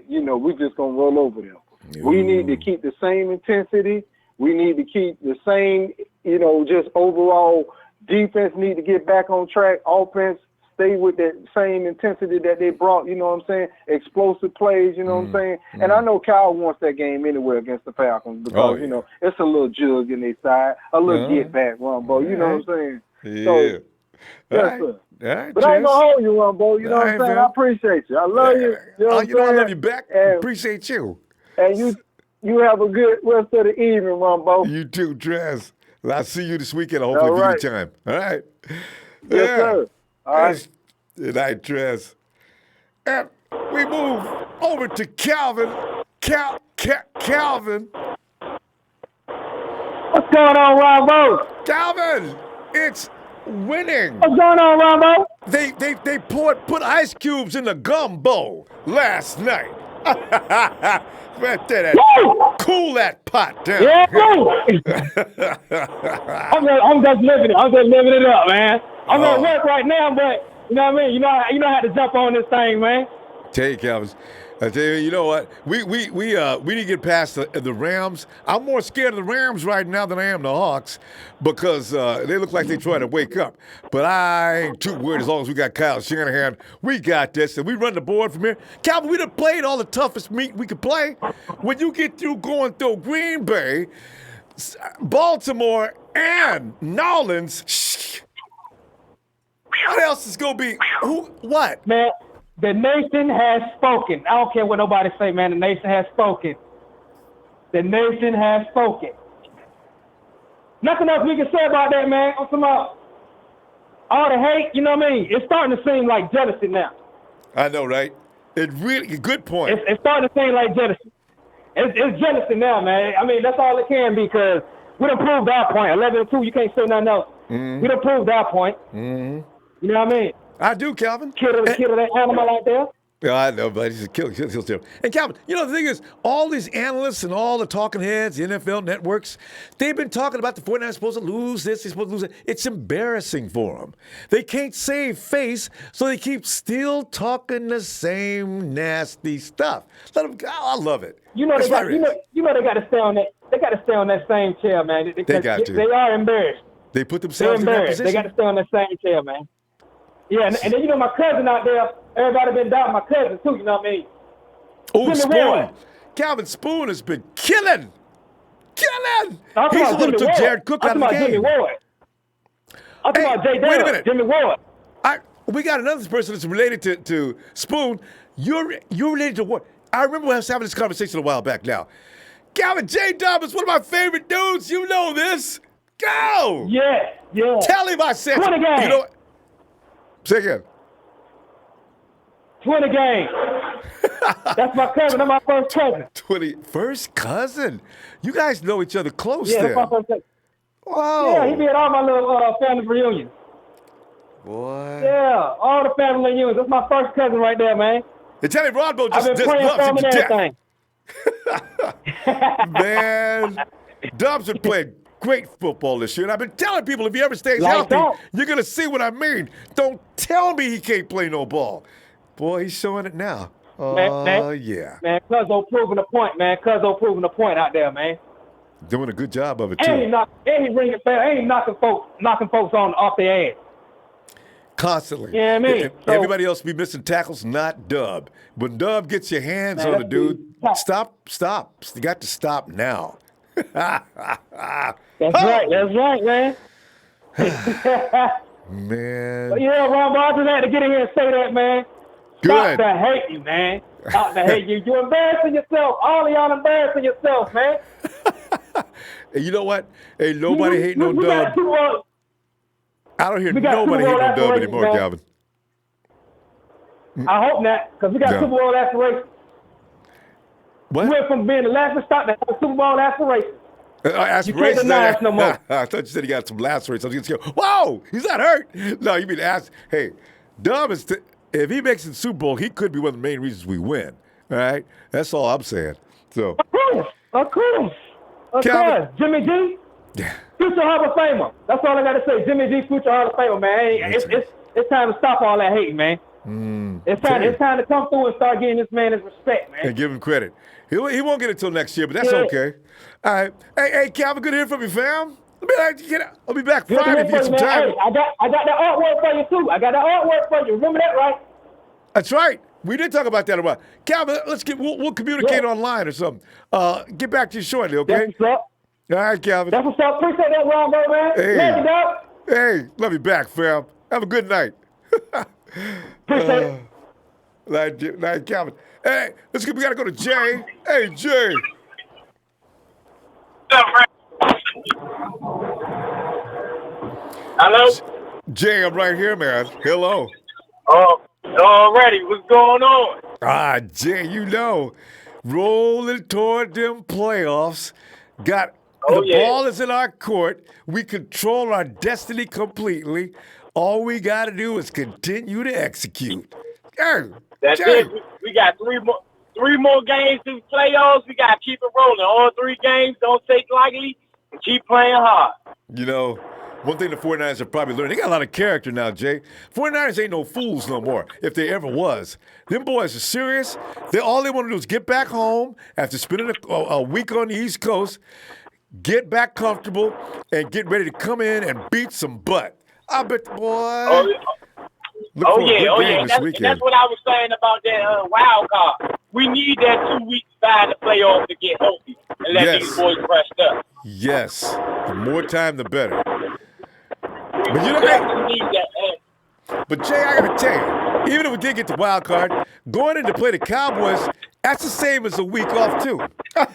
we're just going to roll over them. We need to keep the same intensity. We need to keep the same, just overall defense need to get back on track. Offense, stay with that same intensity that they brought, you know what I'm saying? Explosive plays, you know what I'm saying? And I know Kyle wants that game anyway against the Falcons because, it's a little jug in their side, a little get back, Ronbo, you know what I'm saying? Yeah. So, yes, sir. All right, but I ain't going to hold you, Ronbo, you know what I'm saying? I appreciate you. I love you. You know what I'm saying? I love you back. Appreciate you. And you have a good rest of the evening, Ronbo. You too, Trez. I'll see you this weekend. Hopefully, give you time. All right. Yes, sir. All right. Good night, Trez. And we move over to Calvin. Calvin. What's going on, Ronbo? Calvin, it's winning. What's going on, Ronbo? They put ice cubes in the gumbo last night. Cool that pot down. Yeah, I'm just living it. I'm just living it up, man. I'm at work right now, but you know what I mean. You know I had to jump on this thing, man. Tell you, Calvin. I tell you what? We need to get past the Rams. I'm more scared of the Rams right now than I am the Hawks because they look like they're trying to wake up. But I ain't too worried as long as we got Kyle Shanahan. We got this, and we run the board from here. Calvin, we done played all the toughest meat we could play. When you get through going through Green Bay, Baltimore, and Nolans, what else is going to be? What? Man. The nation has spoken. I don't care what nobody say, man. The nation has spoken. The nation has spoken. Nothing else we can say about that, man. I'm talking about all the hate, you know what I mean? It's starting to seem like jealousy now. I know, right? It really, good point. It's starting to seem like jealousy. It's jealousy now, man. I mean, that's all it can be because we done proved our point. 11-2, you can't say nothing else. We done proved our point. You know what I mean? I do, Calvin. Kill that animal out there. Yeah, I know, but he's a killer. And Calvin, you know, the thing is, all these analysts and all the talking heads, the NFL networks, they've been talking about the 49ers supposed to lose this, they're supposed to lose it. It's embarrassing for them. They can't save face, so they keep still talking the same nasty stuff. Let them go. I love it. You know, they got to stay on that. They got to stay on that same chair, man. They got to. They are embarrassed. They put themselves in that position. They got to stay on that same chair, man. Yeah, and then, you know, my cousin out there, everybody been doubting my cousin, too, you know what I mean? Oh, Spoon. Calvin Spoon has been killing. He's the one who took Jared Cook out of the game. Jimmy Ward. I'm talking about Jay Dale. Wait a minute. Jimmy Ward. We got another person that's related to Spoon. You're related to what? I remember us having this conversation a while back now. Calvin, J-Dub is one of my favorite dudes. You know this. Go! Yeah. Tell him I said 20 games. You know what? Say again. 20 games. That's my cousin. That's my first cousin. 20. First cousin? You guys know each other close Yeah, there. that's my first cousin. Wow. Yeah, he be at all my little family reunions. Boy. Yeah, all the family reunions. That's my first cousin right there, man. And tell him Ronbo I've been praying for him and everything. Man, Dubs been playing great football this year. And I've been telling people if he ever stays healthy, you're going to see what I mean. Don't tell me he can't play no ball. Boy, he's showing it now. Oh, yeah. Man, Cuzzo proving the point, man. Cuzzo proving the point out there, man. Doing a good job of it, too. And he bringing fans. And he knocking folks off their ass. Constantly. Yeah, I mean. Everybody else be missing tackles, not Dub. When Dub gets your hands on the dude, stop. You got to stop now. That's right, man. Man. But yeah, Ronbo, I just had to get in here and say that, man. Good. Stop to hate you, man. Stop to hate you. You're embarrassing yourself. All of y'all embarrassing yourself, man. And you know what? Ain't nobody hating no Dub. I don't hear nobody hating no Dub anymore, man. Calvin. I hope not, because we got Super Bowl aspirations. What? We went from being the last stop to Super Bowl aspirations. You can't deny us no more. I thought you said he got some lacerations. I was going to go, whoa, he's not hurt. No, you mean ask. Hey, Dub is, if he makes it to the Super Bowl, he could be one of the main reasons we win. All right? That's all I'm saying. So. Of course. Jimmy G, future Hall of Famer. That's all I got to say. Jimmy G, future Hall of Famer, man. It's time to stop all that hating, man. It's time to come through and start getting this man his respect, man. And give him credit. He won't get it till next year, but that's okay. All right. Hey, Calvin, good to hear from you, fam. I'll be back Friday if you get some time. Hey, I got that artwork for you, too. I got that artwork for you. Remember that, right? That's right. We did talk about that a while. Calvin, we'll communicate online or something. Get back to you shortly, okay? That's what's up. All right, Calvin. That's what's up. Appreciate that, Ronbo, man. Hey. Love you, dog. Hey, love you back, fam. Have a good night. Appreciate it. Night, Calvin. Hey, we got to go to Jay. Hey, Jay. Hello? Jay, I'm right here, man. Hello. Already, what's going on? Jay, you know, rolling toward them playoffs. The ball is in our court. We control our destiny completely. All we got to do is continue to execute. That's it. We got three more games to the playoffs. We got to keep it rolling. All 3 games, don't take lightly, and keep playing hard. You know, one thing the 49ers have probably learned, they got a lot of character now, Jay. 49ers ain't no fools no more, if they ever was. Them boys are serious. All they want to do is get back home after spending a week on the East Coast, get back comfortable, and get ready to come in and beat some butt. I bet the boy. That's what I was saying about that wild card. We need that 2 weeks by the playoffs to get healthy and let these boys rest up. Yes. The more time, the better. But you know, but Jay, I got to tell you, even if we did get the wild card, going in to play the Cowboys, that's the same as a week off, too. Yeah,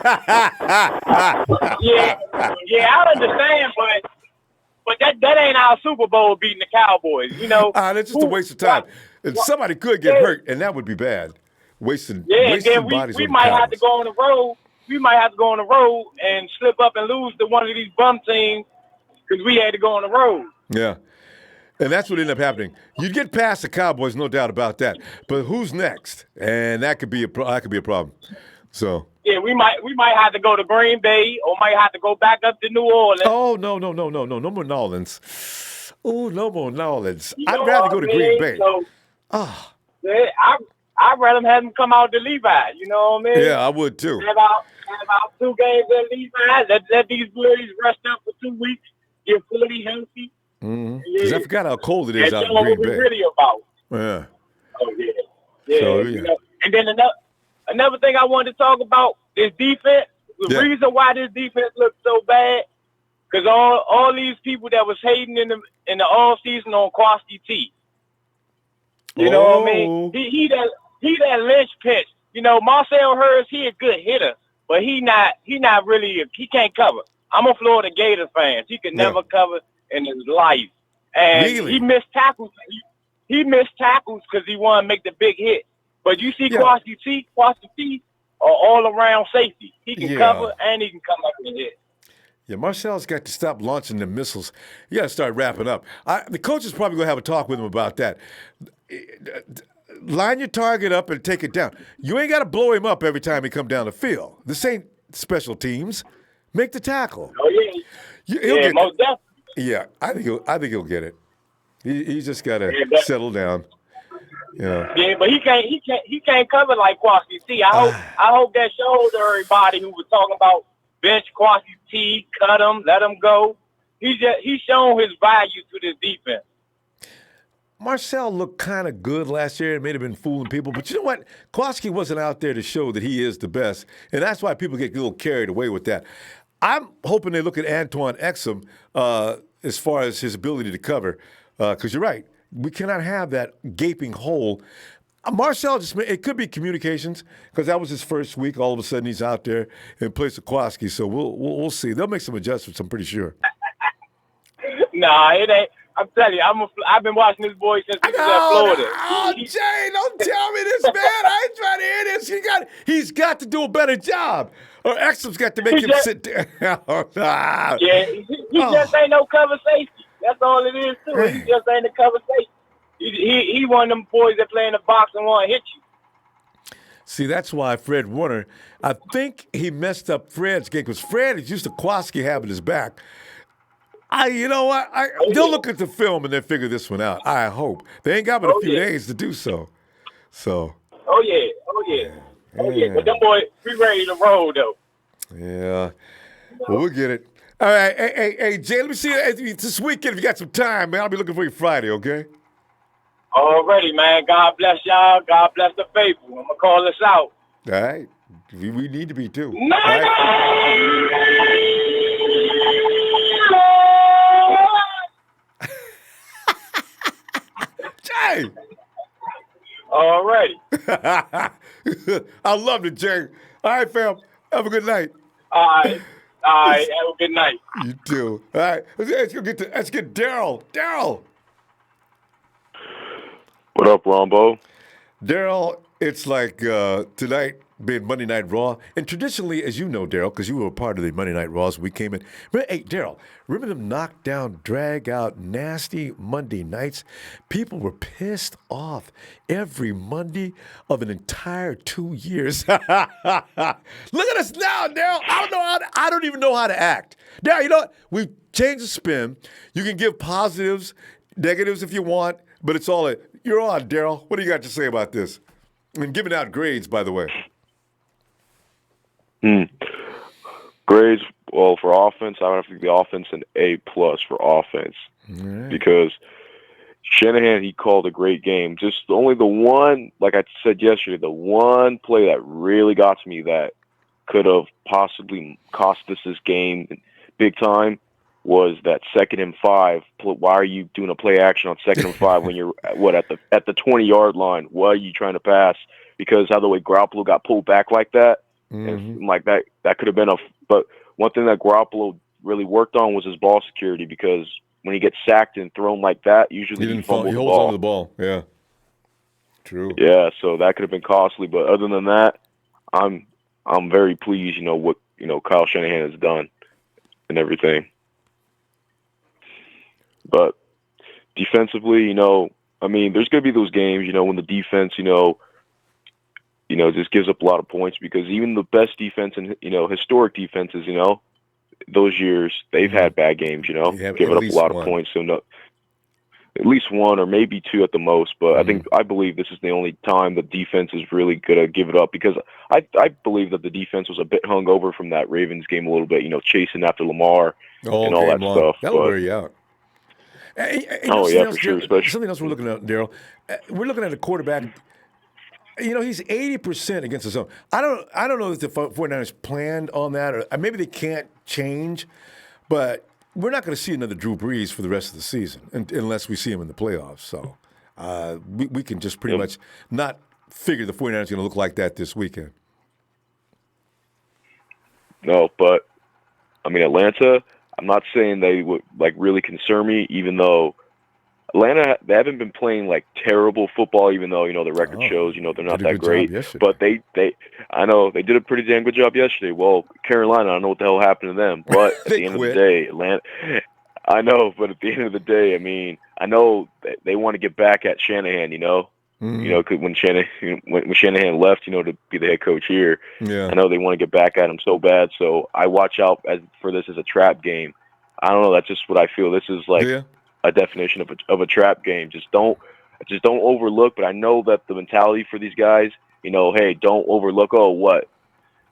I understand, but that ain't our Super Bowl beating the Cowboys, you know. That's just a waste of time. And somebody could get hurt, and that would be bad. Wasting bodies we on might cows. have to go on the road. We might have to go on the road and slip up and lose to one of these bum teams because we had to go on the road. Yeah. And that's what ended up happening. You'd get past the Cowboys, no doubt about that. But who's next? And that could be a problem. So. Yeah, we might have to go to Green Bay or might have to go back up to New Orleans. Oh, no more New Orleans. Oh, no more New Orleans. I'd rather go to Green Bay. So, I'd rather have them come out to Levi. You know what I mean? Yeah, I would too. Have about 2 games at Levi. Let these boys rest up for 2 weeks, get fully healthy. Because I forgot how cold it is out in Green Bay. Really about. Yeah. Oh yeah. Yeah. So, yeah. You know, and then another thing I wanted to talk about is defense. The reason why this defense looks so bad, because all these people that was hating in the off season on Quasti T. You know what I mean? He that Lynch pitch. You know, Marcel Hurst, he a good hitter, but he not really, he can't cover. I'm a Florida Gators fan. He could never cover in his life. And he missed tackles. He missed tackles because he wanted to make the big hit. But you see Quasti T are all around safety. He can cover and he can come up and hit. Yeah, Marcel's got to stop launching the missiles. You got to start wrapping up. The coach is probably going to have a talk with him about that. Line your target up and take it down. You ain't got to blow him up every time he come down the field. This ain't special teams. Make the tackle. Oh yeah, most definitely. Yeah, I think he'll get it. He's just got to settle down. Yeah. Yeah, but he can't cover like Quasti T. I hope that shows everybody who was talking about bench Quasti T, cut him, let him go. He's shown his value to this defense. Marcel looked kind of good last year. It may have been fooling people, but you know what? Quasti wasn't out there to show that he is the best, and that's why people get a little carried away with that. I'm hoping they look at Antoine Exum as far as his ability to cover, because you're right. We cannot have that gaping hole. Marcel it could be communications, because that was his first week. All of a sudden, he's out there in place of Quasti, so we'll see. They'll make some adjustments, I'm pretty sure. Nah, it ain't. I'm telling you, I've been watching this boy since he was at Florida. Oh, Jay, don't tell me this, man. I ain't trying to hear this. He's got to do a better job, or Exum's got to make him sit down. Yeah, he just ain't no cover safety. That's all it is, too. He just ain't a cover safety. He one of them boys that play in the box and want to hit you. See, that's why Fred Warner, I think he messed up Fred's game, because Fred is used to Quasti having his back. You know what? They'll look at the film and they'll figure this one out. I hope. They ain't got but a few days to do so. Oh, yeah. But them boys, we ready to roll, though. Yeah. Well, we'll get it. All right. Hey, Jay, let me see you this weekend if you got some time, man. I'll be looking for you Friday, okay? Already, man. God bless y'all. God bless the faithful. I'm going to call us out. All right. We need to be, too. No! All right. Jay! All righty. I love it, Jay. All right, fam. Have a good night. All right. Have a good night. You too. All right. Let's get Daryl. Daryl. What up, Ronbo? Daryl, it's like tonight being Monday Night Raw. And traditionally, as you know, Daryl, because you were a part of the Monday Night Raws when we came in. Hey, Daryl, remember them knockdown, drag-out, nasty Monday nights? People were pissed off every Monday of an entire 2 years. Look at us now, Daryl. I don't even know how to act. Daryl, you know what? We've changed the spin. You can give positives, negatives if you want, but it's all you're on, Daryl. What do you got to say about this? And giving out grades, by the way. Grades, well, for offense, I would have to give the offense an A+ for offense. Right. Because Shanahan, he called a great game. Just only the one, like I said yesterday, the one play that really got to me that could have possibly cost us this game big time was that 2nd and 5. Why are you doing a play action on 2nd and 5 when you're at the 20-yard line? Why are you trying to pass? Because how the way Garoppolo got pulled back like that, and like that could have been But one thing that Garoppolo really worked on was his ball security, because when he gets sacked and thrown like that, usually he fumbles the ball. He holds on to the ball. Yeah. True. Yeah, so that could have been costly. But other than that, I'm very pleased. What Kyle Shanahan has done and everything. But defensively, I mean, there's going to be those games, when the defense, just gives up a lot of points because even the best defense and, historic defenses, those years, they've had bad games, giving up a lot of points. So at least one or maybe two at the most. But I believe this is the only time the defense is really going to give it up because I believe that the defense was a bit hungover from that Ravens game a little bit, chasing after Lamar and all that stuff. That'll wear you out. For sure. Especially something else we're looking at, Daryl. We're looking at a quarterback. He's 80% against the zone. I don't know if the 49ers planned on that, or maybe they can't change, but we're not going to see another Drew Brees for the rest of the season unless we see him in the playoffs. So we can just pretty much not figure the 49ers are going to look like that this weekend. No, but, I mean, Atlanta, I'm not saying they would, really concern me, even though Atlanta, they haven't been playing, terrible football, even though, the record shows, they're not that great. But I know, they did a pretty damn good job yesterday. Well, Carolina, I don't know what the hell happened to them. But at the end of the day, Atlanta, I know, but at the end of the day, I mean, I know they want to get back at Shanahan, cause when Shanahan left, to be the head coach here, I know they want to get back at him so bad. So I watch out for this as a trap game. I don't know. That's just what I feel. This is a definition of a trap game. Just don't overlook. But I know that the mentality for these guys, hey, don't overlook. Oh, what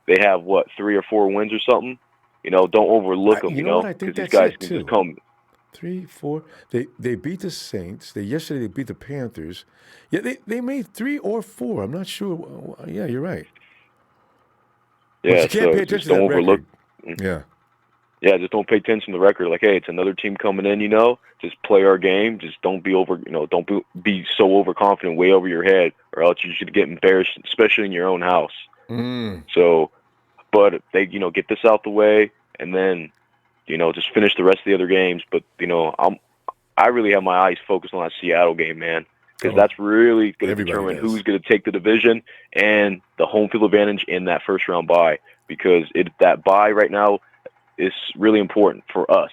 they have? 3 or 4 wins or something? Don't overlook them. Because these guys can just come. 3, 4. They beat the Saints. Yesterday they beat the Panthers. Yeah, they made 3 or 4. I'm not sure. Yeah, you're right. Yeah, but you can't pay attention to that overlook. Record. Yeah. Yeah, just don't pay attention to the record. Hey, it's another team coming in, just play our game. Just don't be don't be so overconfident, way over your head, or else you should get embarrassed, especially in your own house. So, but they, get this out the way, and then, just finish the rest of the other games. But, I really have my eyes focused on that Seattle game, man, because that's really going to determine who's going to take the division and the home field advantage in that first round bye, because that bye right now is really important for us.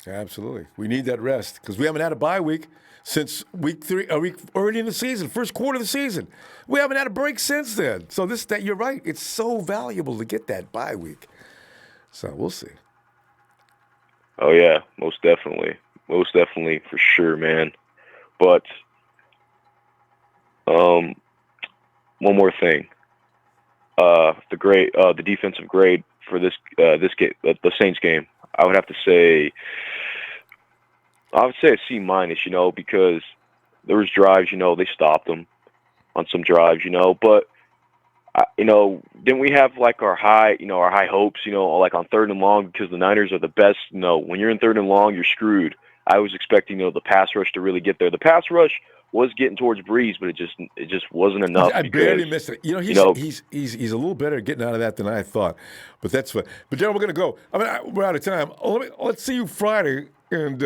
Absolutely. We need that rest because we haven't had a bye week since week 3, early in the season, first quarter of the season. We haven't had a break since then. So you're right. It's so valuable to get that bye week. So we'll see. Oh, yeah, most definitely. Most definitely, for sure, man. But one more thing. The defensive grade for this game, the Saints game, I would have to say, a C-, because there was drives, they stopped them on some drives, but didn't we have our high hopes, on 3rd and long, because the Niners are the best. When you're in 3rd and long, you're screwed. I was expecting, the pass rush to really get there. The pass rush was getting towards Brees, but it just wasn't enough. I barely missed it. He's a little better at getting out of that than I thought. But that's fine. But Darryl, we're gonna go. I mean, we're out of time. Let's see you Friday, and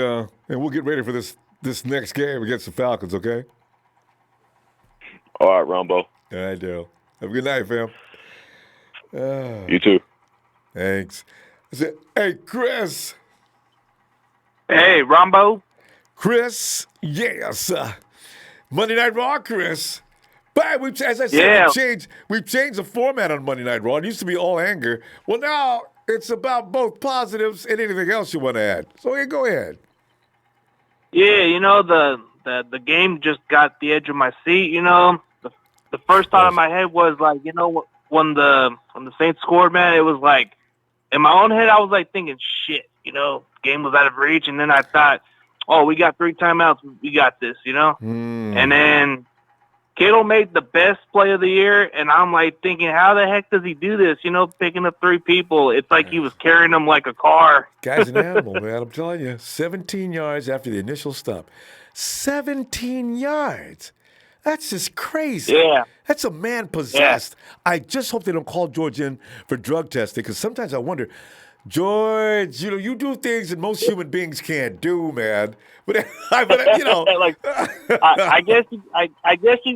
we'll get ready for this next game against the Falcons. Okay. All right, Ronbo. All right, Darryl. Have a good night, fam. You too. Thanks. Hey, Chris. Hey, Ronbo. Chris, yes. Monday Night Raw, Chris. But as I said, we've changed the format on Monday Night Raw. It used to be all anger. Well, now it's about both positives and anything else you want to add. So go ahead. Yeah, the game just got the edge of my seat. The first thought in my head was when the Saints scored, man, it was in my own head I was thinking, shit, game was out of reach, and then I thought, oh, we got 3 timeouts, we got this, And then Kittle made the best play of the year, and I'm thinking, how the heck does he do this? Picking up 3 people. It's like he was carrying them like a car. Guy's an animal, man. I'm telling you. 17 yards after the initial stop. 17 yards. That's just crazy. Yeah. That's a man possessed. Yeah. I just hope they don't call George in for drug testing, because sometimes I wonder, George, you do things that most human beings can't do, man. But like, I guess you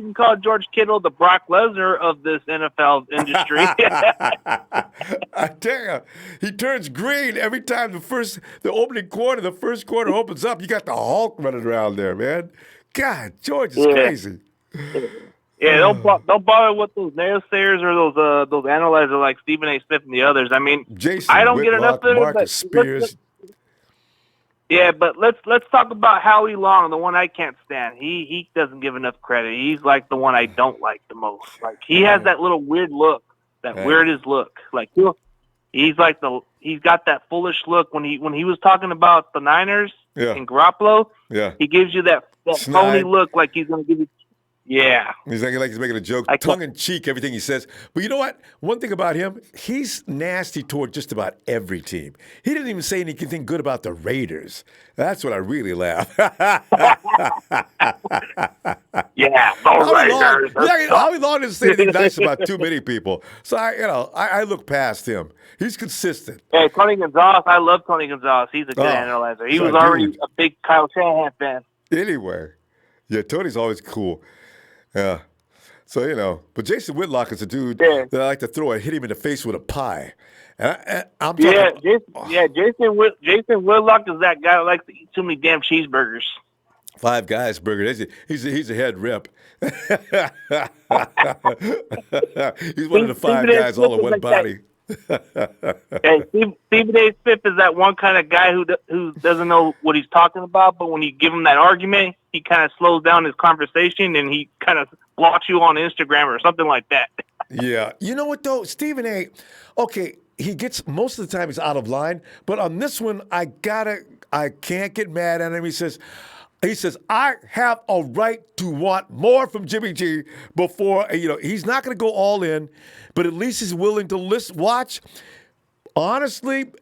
can call George Kittle the Brock Lesnar of this NFL industry. I tell you, he turns green every time the first quarter opens up. You got the Hulk running around there, man. God, George is crazy. Yeah, don't bother with those naysayers or those analyzers like Stephen A. Smith and the others. I mean, Jason I don't Whitlock, get enough of it. Marcus Spears. But let's talk about Howie Long, the one I can't stand. He doesn't give enough credit. He's like the one I don't like the most. Like he has that little weird look, weirdest look. Like he's got that foolish look when he was talking about the Niners and Garoppolo. Yeah, he gives you that phony look like he's going to give you. Yeah. He's like he's making a joke, tongue-in-cheek, everything he says. But you know what? One thing about him, he's nasty toward just about every team. He didn't even say anything good about the Raiders. That's what I really laugh. Yeah, the Raiders. Howie Long doesn't say anything nice about too many people. So, I look past him. He's consistent. Hey, Tony Gonzalez, I love Tony Gonzalez. He's a good analyzer. He was already a big Kyle Shanahan fan. Anyway. Yeah, Tony's always cool. Yeah. So, but Jason Whitlock is a dude that I like to hit him in the face with a pie. And I'm talking Jason Whitlock is that guy who likes to eat too many damn cheeseburgers. Five Guys burger. He's a head rep. He's one of the five guys all in one body. Hey, Stephen A. Smith is that one kind of guy who doesn't know what he's talking about, but when you give him that argument, he kind of slows down his conversation and he kind of blocks you on Instagram or something like that. Yeah. You know what, though? Stephen A., okay, he gets, most of the time he's out of line, but on this one, I can't get mad at him. He says, I have a right to want more from Jimmy G before, he's not going to go all in, but at least he's willing to watch, honestly,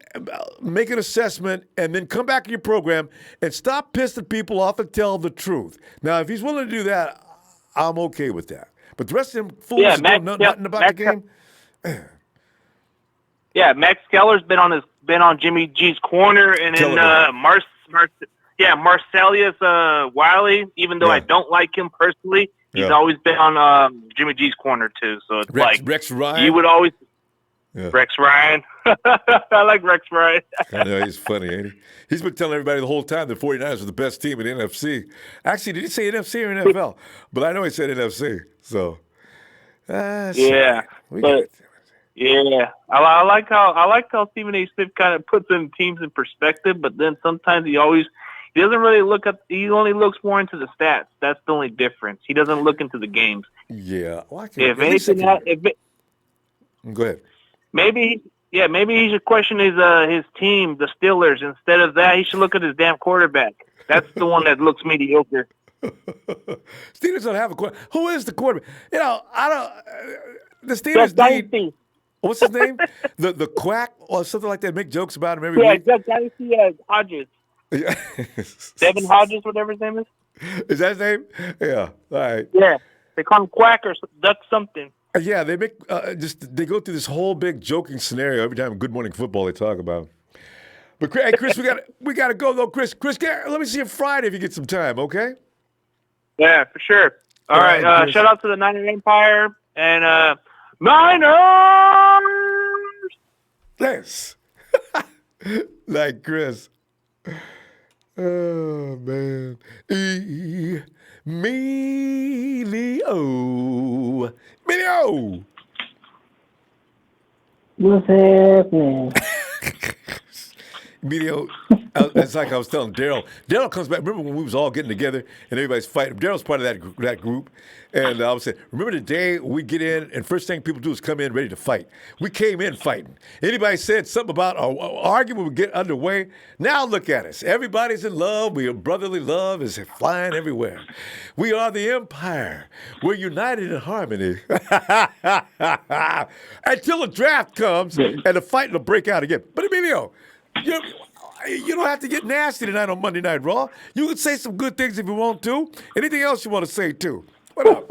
make an assessment, and then come back in your program and stop pissing people off and tell the truth. Now, if he's willing to do that, I'm okay with that. But the rest of them fools know nothing about the game. Yeah, Max Keller's been on Jimmy G's corner, and then Marcellus Wiley, even though I don't like him personally, he's always been on Jimmy G's corner too. So it's Rex Ryan. You would always Rex Ryan. I like Rex Ryan. I know, he's funny, ain't he? He's been telling everybody the whole time the 49ers are the best team in the NFC. Actually, did he say NFC or NFL? But I know he said NFC. So I like how Stephen A. Smith kind of puts in teams in perspective, but then sometimes he doesn't really he only looks more into the stats. That's the only difference. He doesn't look into the games. Yeah. Well, go ahead. Maybe he should question his team, the Steelers. Instead of that, he should look at his damn quarterback. That's the one that looks mediocre. Steelers don't have a quarterback. Who is the quarterback? The Steelers need. What's his name? the Quack or something like that. Make jokes about him every week. Yeah, Dynasty Hodges. Devin Hodges, whatever his name is. Is that his name? Yeah. All right. Yeah, they call him Quack or Duck something. Yeah, they make they go through this whole big joking scenario every time Good Morning Football they talk about. But hey, Chris, we got to go though. Chris, let me see you Friday if you get some time, okay? Yeah, for sure. All right. Shout out to the Niner Empire and Niners. Thanks. Like Chris. Oh man. Emilio. What's happening? Emilio, it's like I was telling Daryl. Daryl comes back. Remember when we was all getting together and everybody's fighting? Daryl's part of that group. And I was saying, remember the day we get in and first thing people do is come in ready to fight. We came in fighting. Anybody said something about our argument would get underway? Now look at us. Everybody's in love. Brotherly love is flying everywhere. We are the Empire. We're united in harmony. Until the draft comes and the fight will break out again. But Emilio, you don't have to get nasty tonight on Monday Night Raw. You can say some good things if you want to. Anything else you want to say, too? What up?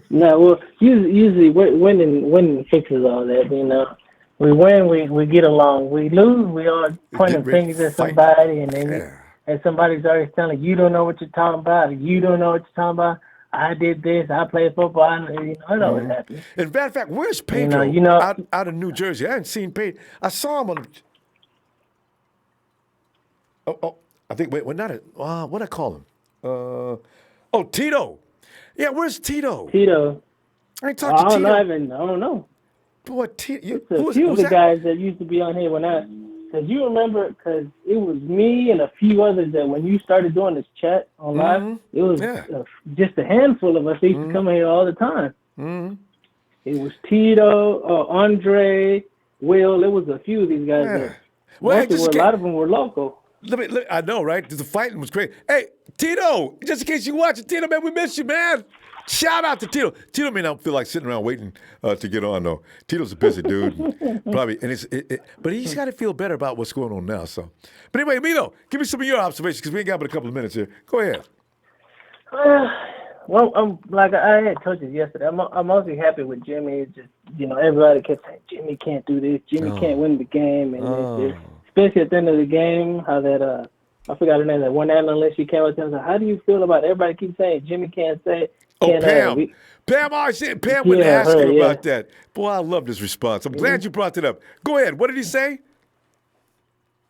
No, well, usually winning fixes all that, We win, we get along. We lose, we all pointing fingers at somebody, and then and somebody's always telling you don't know what you're talking about. You don't know what you're talking about. I did this. I played football. I know what happened. In fact, where's Pedro? Out of New Jersey. I haven't seen Pedro. I saw him on. I think. Wait, not what I call him? Tito. Yeah, where's Tito? Tito. I ain't talked to Tito. I don't know. Boy, It's a few of the guys that used to be on here because you remember, because it was me and a few others that when you started doing this chat on live, it was just a handful of us that used to come here all the time. It was Tito, Andre, Will. It was a few of these guys. That a lot of them were local. I know, right? The fighting was great. Hey, Tito, just in case you watch it, Tito, man, we miss you, man. Shout out to Tito. Tito may not feel like sitting around waiting to get on, though. Tito's a busy dude, probably, but he's got to feel better about what's going on now. So, but anyway, Mito, give me some of your observations because we ain't got but a couple of minutes here. Go ahead. Well, I'm like I had told you yesterday. I'm mostly happy with Jimmy. It's just everybody kept saying Jimmy can't do this. Jimmy can't win the game, and especially at the end of the game, how that I forgot her name. That one analyst she came with and said, "How do you feel about it? Everybody keeps saying Jimmy can't say." Pam. Pam wouldn't ask him about that. Boy, I love this response. I'm glad you brought that up. Go ahead. What did he say?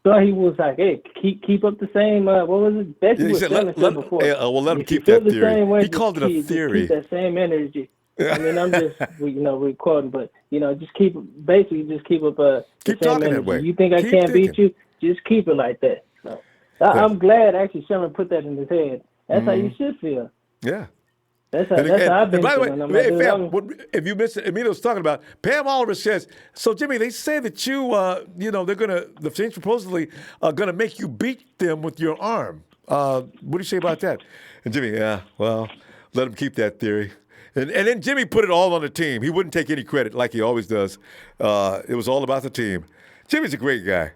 So he was like, "Hey, keep up the same." What was it? Becky was saying this before. Let him keep that theory. He called it a theory. Keep that same energy. I mean, I'm just recording, but just keep up the keep same talking energy. That way. You think I can't beat you? Just keep it like that. So, I'm glad actually Sherman put that in his head. That's how you should feel. Yeah. That's how I've been by the feeling. way, if you missed it, Emilio's talking about, Pam Oliver says, so Jimmy, they say that the Saints supposedly are going to make you beat them with your arm. What do you say about that? And Jimmy, let him keep that theory. And then Jimmy put it all on the team. He wouldn't take any credit like he always does. It was all about the team. Jimmy's a great guy.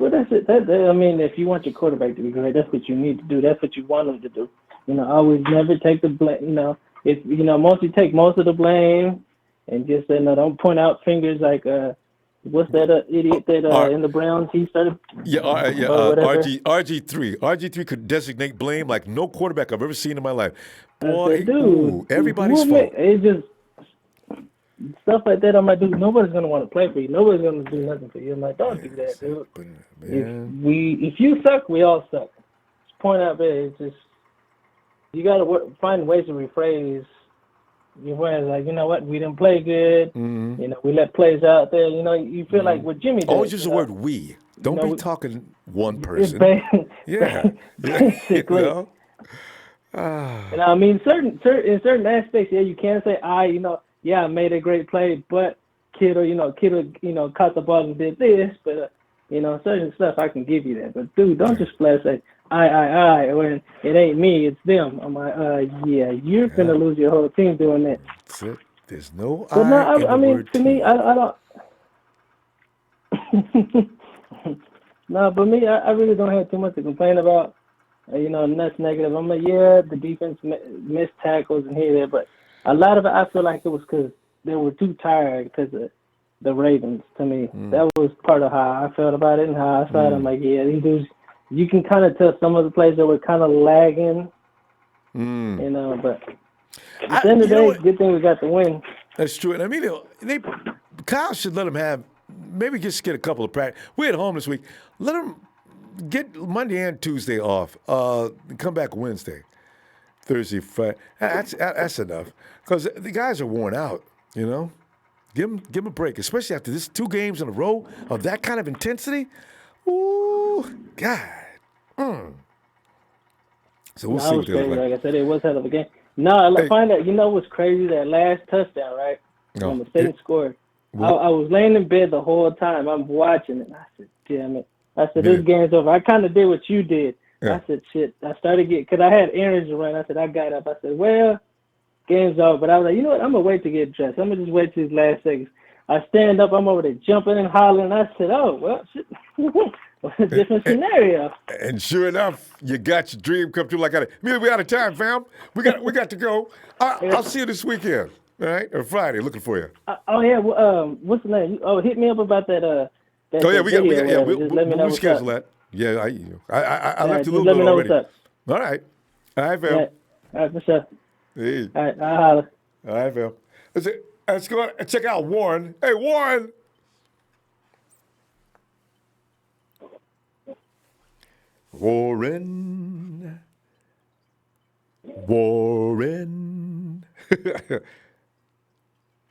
Well, that's it. I mean, if you want your quarterback to be great, that's what you need to do. That's what you want him to do. Always never take the blame. Mostly take most of the blame, and just don't point out fingers like what's that idiot that in the Browns he started. RG3. RG3 could designate blame like no quarterback I've ever seen in my life. Boy, everybody's fault. It just stuff like that. I'm like, dude, nobody's gonna want to play for you. Nobody's gonna do nothing for you. I'm like, don't do that, dude. If you suck, we all suck. Just point out there. It's just you gotta find ways to rephrase your words. Like, what, we didn't play good. We let plays out there. You feel like what Jimmy did. Always use the word we. Don't be talking one person. Basically. And I mean, in certain aspects, you can say I made a great play, but Kittle caught the ball and did this, but certain stuff I can give you that. But dude, don't just flat say I when it ain't me, it's them. I'm like, you're gonna lose your whole team doing that. That's it. There's no but I mean, to me, I don't. No, but me, I really don't have too much to complain about. And that's negative. I'm like, the defense missed tackles and here, there, but a lot of it, I feel like it was because they were too tired because of the Ravens. To me, that was part of how I felt about it and how I felt. I'm like, these dudes. You can kind of tell some of the plays that were kind of lagging, but at the end of the day, good thing we got the win. That's true. And I mean, Kyle should let him have, maybe just get a couple of practice. We're at home this week. Let him get Monday and Tuesday off. Come back Wednesday, Thursday, Friday. That's enough. Because the guys are worn out, Give him a break, especially after this 2 games in a row of that kind of intensity. Ooh, God. So we'll see what they're like. Like I said, it was hell of a game. No, I find that, what's crazy? That last touchdown, right? When the Saints scored. I was laying in bed the whole time. I'm watching it. I said, damn it. I said, this game's over. I kind of did what you did. I said, shit. I started because I had errands to run. I said, I got up. I said, well, game's over. But I was like, you know what? I'm going to wait to get dressed. I'm going to just wait till these last seconds. I stand up. I'm over there jumping and hollering. I said, oh, well, shit. A different scenario. And sure enough, you got your dream come true like that. We're out of time, fam. We got to go. I'll see you this weekend. All right, or Friday. Looking for you. What's the name? Hit me up about that. Oh yeah, we got. Just let me know what's schedule up. that. Yeah, I left you a little let bit me know already. what's up. All right, fam. All right, for sure. Hey. All right, I'll holler. All right, fam. Let's go and check out Warren. Hey, Warren. Warren.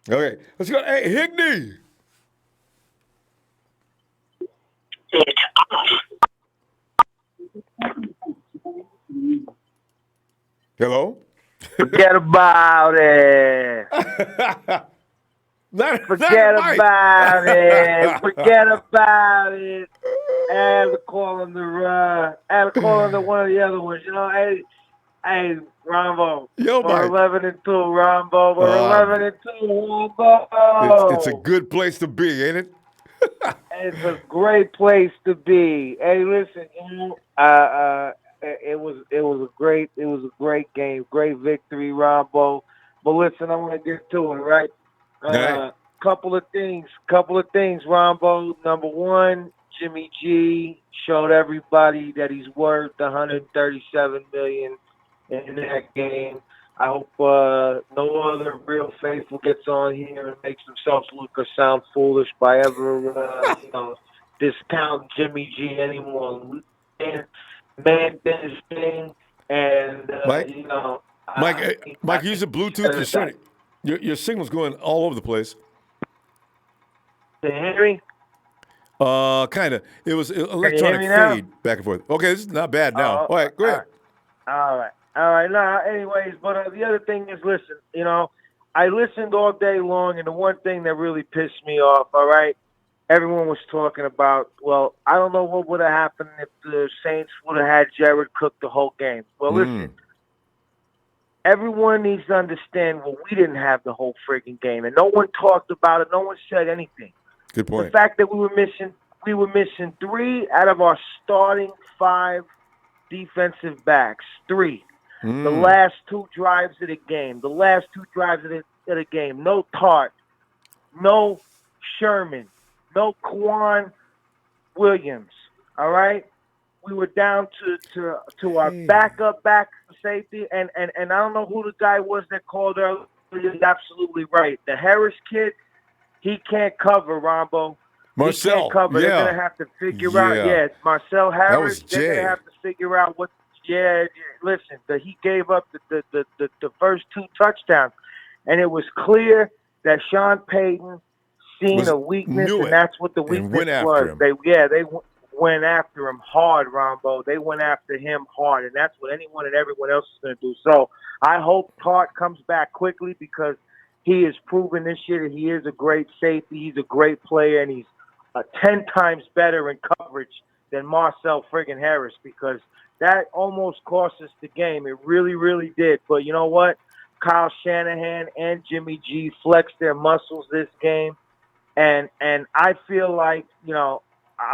Okay, let's go. Hey, Higney. Hello? Forget about it. Forget about it. Forget about it. Add the call on the one of the other ones. You know, hey, Ronbo. We're 11-2, Ronbo. We're 11-2, Ronbo. It's a good place to be, ain't it? It's a great place to be. Hey, listen, it was a great game, great victory, Ronbo. But listen, I want to get to it, right? Couple of things, Ronbo. Number one, Jimmy G showed everybody that he's worth $137 million in that game. I hope no other real faithful gets on here and makes himself look or sound foolish by ever, discount Jimmy G anymore. Man did his thing, and Mike, use the Bluetooth. Your signal's going all over the place. Henry? Kind of. It was electronic fade back and forth. Okay, this is not bad now. All right, go ahead. All right. Now, anyways, but the other thing is, listen, I listened all day long, and the one thing that really pissed me off, all right, everyone was talking about, well, I don't know what would have happened if the Saints would have had Jared Cook the whole game. Well, listen, everyone needs to understand, we didn't have the whole frigging game, and no one talked about it. No one said anything. Good point. The fact that we were missing 3 out of our starting 5 defensive backs. 3. The last 2 drives of the game. No Tart. No Sherman. No Quan Williams. All right? We were down to our backup safety, and I don't know who the guy was that called earlier. He's absolutely right. The Harris kid, he can't cover, Ronbo. Marcel, he can't cover. Yeah. They're going to have to figure out. Yeah, Marcel Harris. They're going to have to figure out what. Yeah, listen. He gave up the first 2 touchdowns, and it was clear that Sean Payton seen a weakness, and that's what the weakness was. They went after him hard, Ronbo. They went after him hard, and that's what anyone and everyone else is going to do. So I hope Tart comes back quickly because he has proven this year that he is a great safety. He's a great player, and he's 10 times better in coverage than Marcel friggin' Harris because that almost cost us the game. It really, really did. But you know what? Kyle Shanahan and Jimmy G flexed their muscles this game, and I feel like,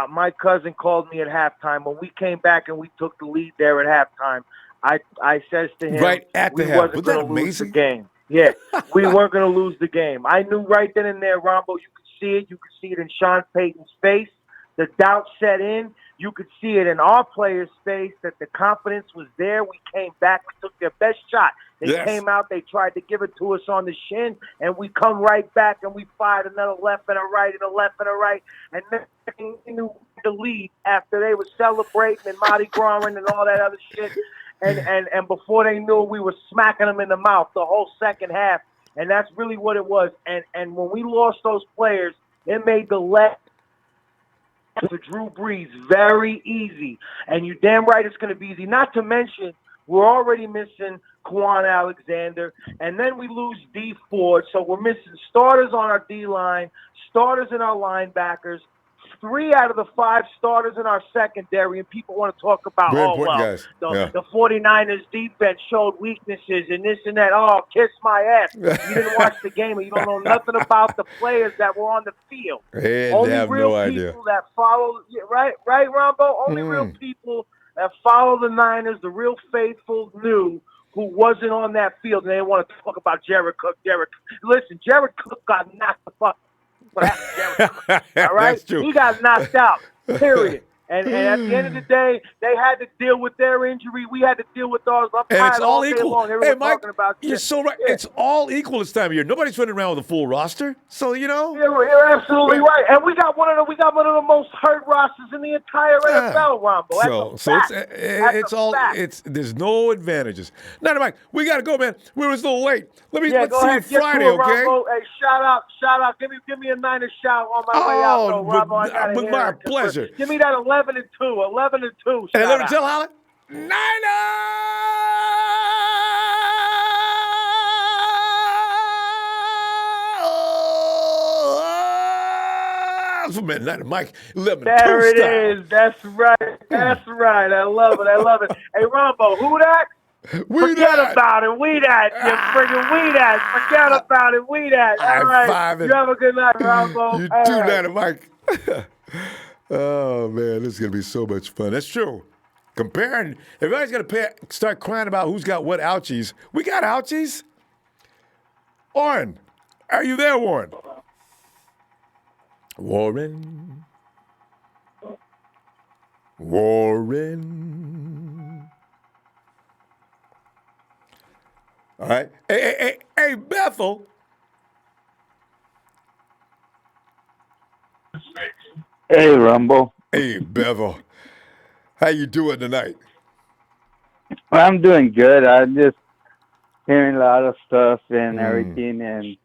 my cousin called me at halftime. When we came back and we took the lead there at halftime, I says to him, right at the we half. wasn't going to lose the game. Yeah, we weren't going to lose the game. I knew right then and there, Ronbo, you could see it. You could see it in Sean Payton's face. The doubt set in. You could see it in our players' face that the confidence was there. We came back. We took their best shot. They came out. They tried to give it to us on the shin, and we come right back, and we fired another left and a right and a left and a right. And then we knew the lead after they were celebrating and Mardi Gras and all that other shit. And before they knew it, we were smacking them in the mouth the whole second half. And that's really what it was. And when we lost those players, it made the left for Drew Brees very easy. And you're damn right it's going to be easy. Not to mention, we're already missing Quan Alexander. And then we lose D Ford. So we're missing starters on our D-line, starters in our linebackers, 3 out of the 5 starters in our secondary, and people want to talk about, the 49ers defense showed weaknesses and this and that. Oh, kiss my ass. You didn't watch the game, and you don't know nothing about the players that were on the field. Only real people that follow, right, Ronbo? Only real people that follow the Niners, the real faithful, knew who wasn't on that field, and they want to talk about Jared Cook. Listen, Jared Cook got knocked the fuck. What happened to Jared Cook? All right, That's true. He got knocked out. Period. And at the end of the day, they had to deal with their injury. We had to deal with ours. I'm And tired it's all all day equal. long. Everyone Hey, Mike, talking about you're so right. Yeah. It's all equal this time of year. Nobody's running around with a full roster. So, You're absolutely right. And we got one of the most hurt rosters in the entire NFL, Ronbo. There's no advantages. Now, Mike, we got to go, man. We was a little late. Let's go see ahead, you Friday, okay? Ronbo. Hey, shout out. Give me a Niners shout on my way out, though, Ronbo. I gotta hear my it. pleasure. Give me that 11-2. 11-2. And let me shout tell out. Holly, Niners! Mike, 11-2. There it is. That's right. I love it. Hey, Ronbo, who that? Forget about it. We that. You friggin' we that. Forget about it. We that. All right. You have a good night, Ronbo. You All too, right. Mike. Oh, man, this is going to be so much fun. That's true. Comparing, everybody's going to start crying about who's got what ouchies. We got ouchies. Warren, are you there, Warren? Warren. All right. Hey, Bethel. Hey, Ronbo. Hey, Bevel. How you doing tonight? I'm doing good. I'm just hearing a lot of stuff and everything. And,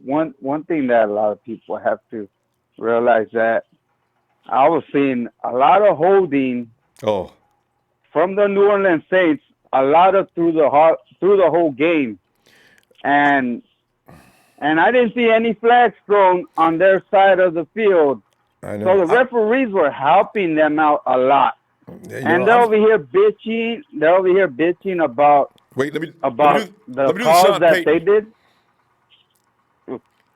one thing that a lot of people have to realize that I was seeing a lot of holding from the New Orleans Saints, a lot of through the whole game. And I didn't see any flags thrown on their side of the field. I know. So the referees were helping them out a lot. And they're over here bitching. They're over here bitching about the calls that they did.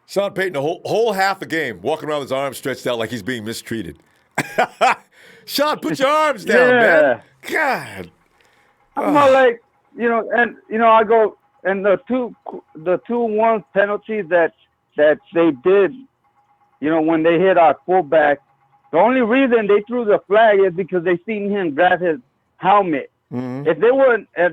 Sean Payton, the whole half the game, walking around with his arms stretched out like he's being mistreated. Sean, put your arms down, man. God. I'm not like, I go, and the 2-1 penalties that they did, when they hit our fullback, the only reason they threw the flag is because they seen him grab his helmet. Mm-hmm. If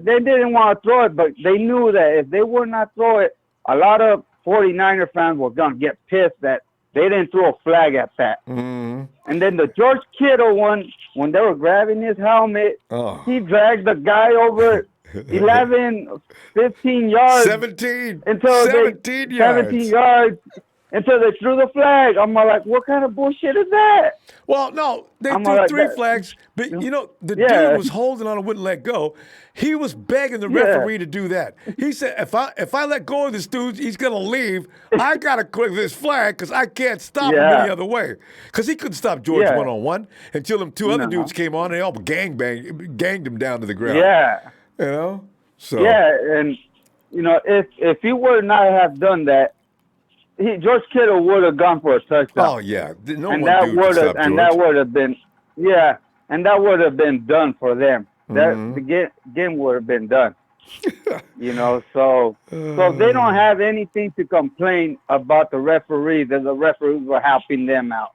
they didn't want to throw it, but they knew that if they would not throw it, a lot of 49er fans were going to get pissed that they didn't throw a flag at that. Mm-hmm. And then the George Kittle one, when they were grabbing his helmet, he dragged the guy over 11, 15 yards. 17 yards until they threw the flag. I'm like, what kind of bullshit is that? Well, no, they threw 3 flags, but the dude was holding on and wouldn't let go. He was begging the referee to do that. He said, if I let go of this dude, he's going to leave. I got to quit this flag because I can't stop him any other way. Because he couldn't stop George one-on-one until them 2 other dudes came on and they all ganged him down to the ground. Yeah. So. Yeah, and, if he would not have done that, George Kittle would have gone for a touchdown. Oh yeah, that would have been done for them. The game would have been done. So they don't have anything to complain about the referees, that the referees were helping them out.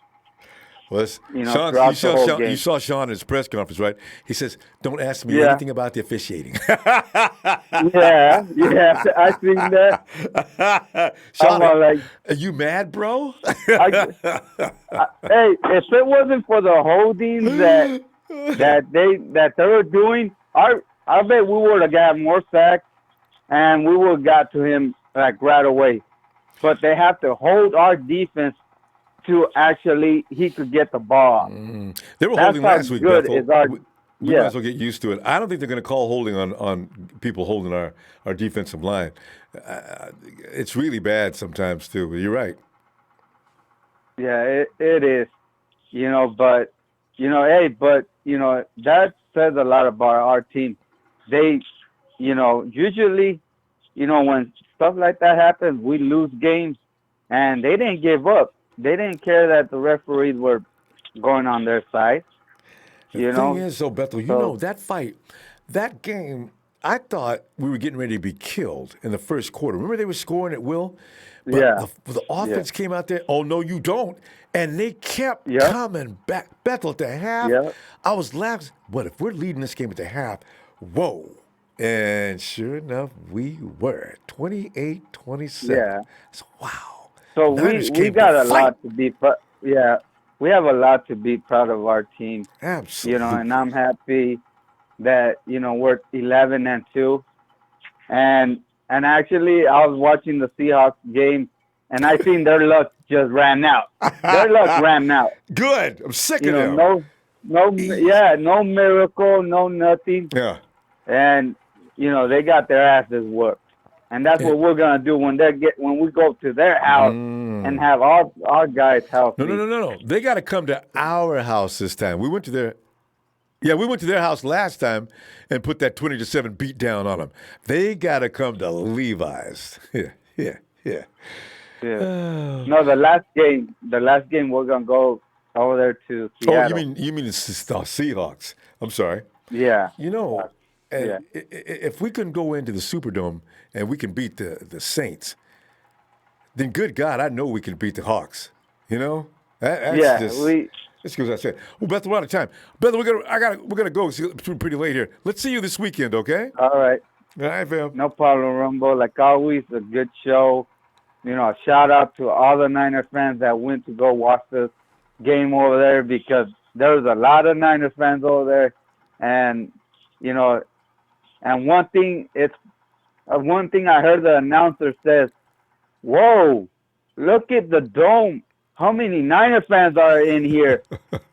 Well, Sean, you saw Sean in his press conference, right? He says, "Don't ask me anything about the officiating." yeah, I seen that. Sean, are you mad, bro? Hey, if it wasn't for the holdings that they were doing, I bet we would have got more sacks and we would have got to him right away. But they have to hold our defense to actually he could get the ball. They were holding last week, Bethel. We might as well get used to it. I don't think they're going to call holding on people holding our defensive line. It's really bad sometimes too. You're right. Yeah, it is. But that says a lot about our team. They, usually, when stuff like that happens, we lose games, and they didn't give up. They didn't care that the referees were going on their side. The thing is, Bethel, that fight, that game, I thought we were getting ready to be killed in the first quarter. Remember they were scoring at will? But the offense came out there, oh, no, you don't. And they kept coming back. Bethel at the half, I was laughing. But if we're leading this game at the half, whoa. And sure enough, we were 28-27. Yeah. So, wow. So we got a lot to be we have a lot to be proud of our team. Absolutely. And I'm happy that, we're 11-2. And actually I was watching the Seahawks game and I seen their luck just ran out. Their luck ran out. Good. I'm sick of them. No miracle, no nothing. Yeah. And they got their asses whooped. And that's what we're gonna do when we go to their house and have our guys healthy. No. They got to come to our house this time. We went to their house last time and put that 20-7 beat down on them. They got to come to Levi's. Yeah. No, the last game we're gonna go over there to Seattle. Oh, you mean the Seahawks? I'm sorry. Yeah. If we can go into the Superdome and we can beat the Saints, then good God, I know we can beat the Hawks. That's because I said. Oh, Bethel, we're out of time. Bethel, we're gonna go. It's pretty late here. Let's see you this weekend, okay? All right. All right, fam. No problem, Ronbo. Like always, a good show. A shout out to all the Niner fans that went to go watch this game over there because there was a lot of Niner fans over there, and and one thing I heard the announcer says, "Whoa, look at the dome. How many Niner fans are in here?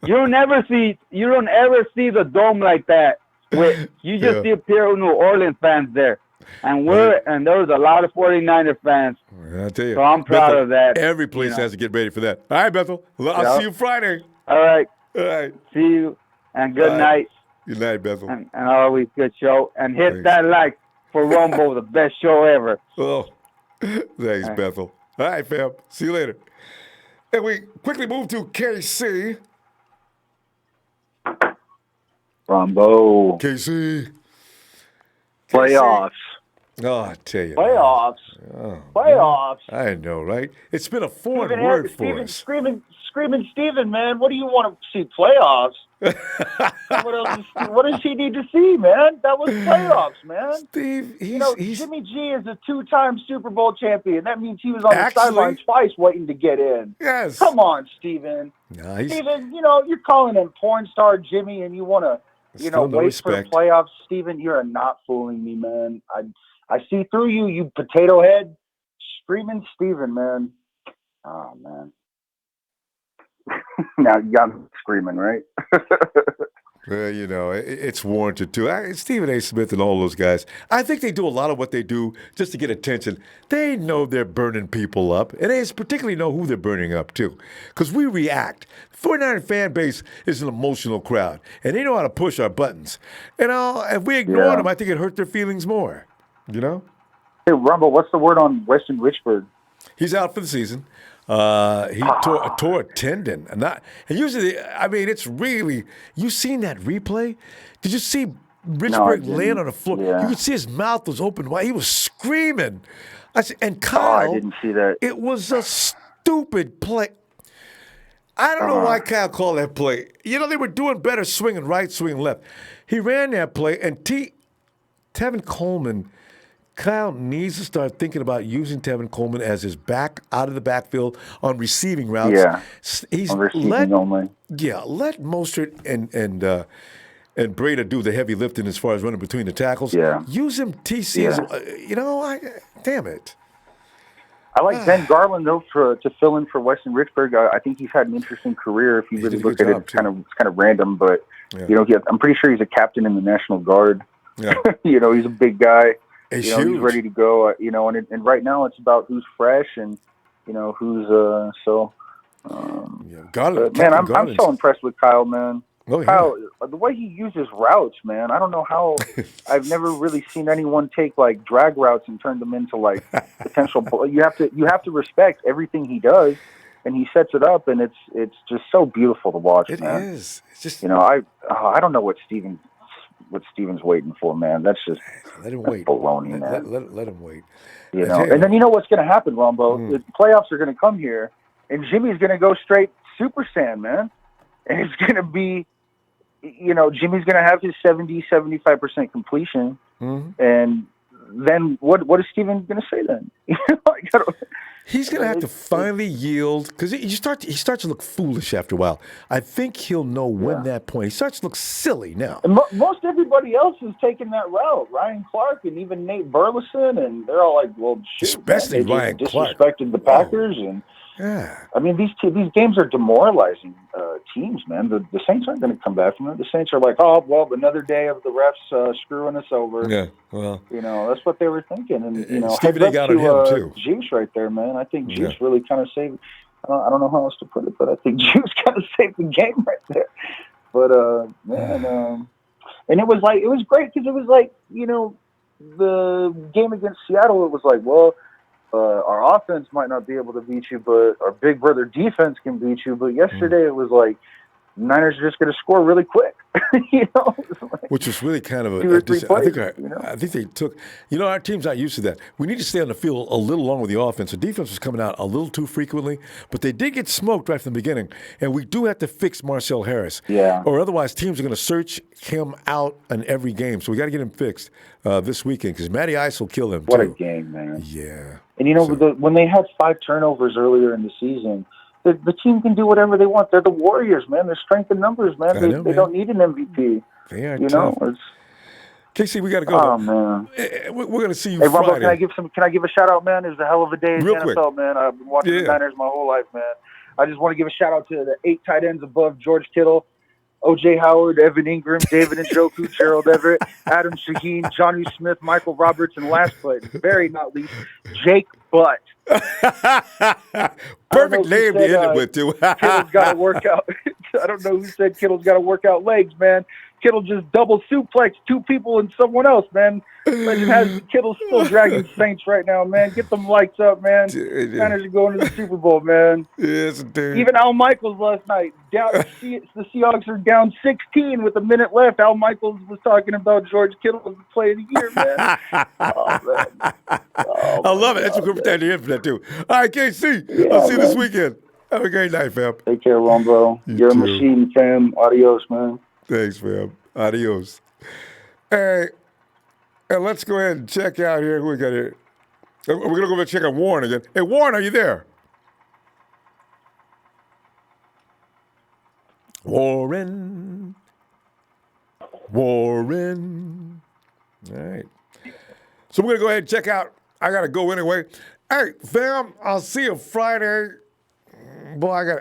You don't ever see the dome like that. You just see a pair of New Orleans fans there." And there was a lot of 49er fans. I tell you. So I'm proud of that. Every place has to get ready for that. All right, Bethel. I'll see you Friday. All right. All right. See you. And good night. Good night, Bethel. And always good show. And hit that like for Ronbo, the best show ever. Oh, thanks, Bethel. All right, fam. See you later. And we quickly move to KC. Ronbo. KC. Playoffs. Oh, I tell you. Playoffs. Oh, Playoffs. I know, right? It's been a foreign word for us. Screaming Steven, man. What do you want to see? Playoffs? What does he need to see, man? That was playoffs, man. Steve, Jimmy G is a 2-time Super Bowl champion. That means he was on the sideline twice waiting to get in. Yes. Come on, Steven. Nice. Steven, you're calling him porn star Jimmy and you want to, wait for the playoffs. Steven, you're not fooling me, man. I see through you, you potato head. Screaming Steven, man. Oh, man. Now you got me screaming, right? Well, it's warranted too. Stephen A. Smith and all those guys, I think they do a lot of what they do just to get attention. They know they're burning people up, and they particularly know who they're burning up too, because we react. The 49er fan base is an emotional crowd, and they know how to push our buttons. If we ignore them, I think it hurt their feelings more. Hey, Rumble, what's the word on Weston Richburg? He's out for the season. He tore a tendon. And usually, it's really, you seen that replay? Did you see Richburg laying on the floor? Yeah. You could see his mouth was open wide. He was screaming. And Kyle, I didn't see that. It was a stupid play. I don't know why Kyle called that play. They were doing better swinging right, swinging left. He ran that play, and Tevin Coleman, Kyle needs to start thinking about using Tevin Coleman as his back out of the backfield on receiving routes. Yeah, he's on receiving only. Yeah, let Mostert and Breda do the heavy lifting as far as running between the tackles. Yeah, use him TC as damn it. I like Ben Garland though to fill in for Weston Richburg. I think he's had an interesting career. If you really look at it, it's kind of random, but I'm pretty sure he's a captain in the National Guard. Yeah. He's a big guy. He's ready to go. And right now it's about who's fresh and who's man, I'm so impressed with Kyle, man. Oh, yeah. Kyle, the way he uses routes, man. I don't know how. I've never really seen anyone take like drag routes and turn them into like potential. You have to respect everything he does, and he sets it up, and it's just so beautiful to watch. It man. is. It's just I don't know what Steven what Steven's waiting for, man. That's just let him wait. Baloney, man. Let him wait. You know, and then you know what's going to happen, Ronbo? The playoffs are going to come here, and Jimmy's going to go straight Super Saiyan, man. And it's going to be, you know, Jimmy's going to have his 70-75% completion, and then what is Steven going to say then? He's going to have to finally yield because he starts to look foolish after a while. I think he'll know when that point. He starts to look silly now. And most everybody else is taking that route. Ryan Clark and even Nate Burleson, and they're all like, "Well, shoot, especially man, they Ryan Clark disrespected the Packers." And I mean, these games are demoralizing teams, man. The Saints aren't going to come back from it. The Saints are like, "Oh, well, another day of the refs screwing us over." Yeah, well, you know, that's what they were thinking. And you know, Stephen heads got up on him too. Juice right there, man. I think Juice really kind of saved. I don't know how else to put it, but I think Juice kind of saved the game right there. But man, and it was great because it was like, you know, the game against Seattle. It was like, well, our offense might not be able to beat you, but our big brother defense can beat you. But yesterday it was like Niners are just going to score really quick, you know, which was really kind of two or three plays, I think they took. You know, our team's not used to that. We need to stay on the field a little longer with the offense. The defense was coming out a little too frequently, but they did get smoked right from the beginning. And we do have to fix Marcel Harris, or otherwise teams are going to search him out in every game. So we got to get him fixed this weekend because Matty Ice will kill him. What too. a game, man! Yeah, and you know when they had 5 turnovers earlier in the season. The team can do whatever they want. They're the Warriors, man. They're strength in numbers, man. They don't need an MVP. They are tough. Casey, we got to go. Oh, man. We're going to see you Ronbo, Friday. can I give a shout-out, man? It was a hell of a day in the NFL, man. I've been watching the Niners my whole life, man. I just want to give a shout-out to the 8 tight ends above George Kittle, O.J. Howard, Evan Ingram, David Njoku, Gerald Everett, Adam Shaheen, Jonnu Smith, Michael Roberts, and last but very not least, Jake Butt. Perfect name to end it with, too. Kittle's got to work out. I don't know who said Kittle's got to work out legs, man. Kittle just double suplex 2 people and someone else, man. Legend has Kittle still dragging Saints right now, man. Get them lights up, man. Niners are going to the Super Bowl, man. Yes, dude. Even Al Michaels last night. The Seahawks are down 16 with a minute left. Al Michaels was talking about George Kittle as the play of the year, man. Oh, man. I love it. That's a good time to end for that, too. All right, KC. I'll see you this weekend. Have a great night, fam. Take care, Ronbo. You're a machine, fam. Adios, man. Thanks, fam. Adios. Hey, and let's go ahead and check out here. Who we got here? We're going to go over and check on Warren again. Hey, Warren, are you there? Warren. All right. So we're going to go ahead and check out. I got to go anyway. Hey, fam, I'll see you Friday. Boy,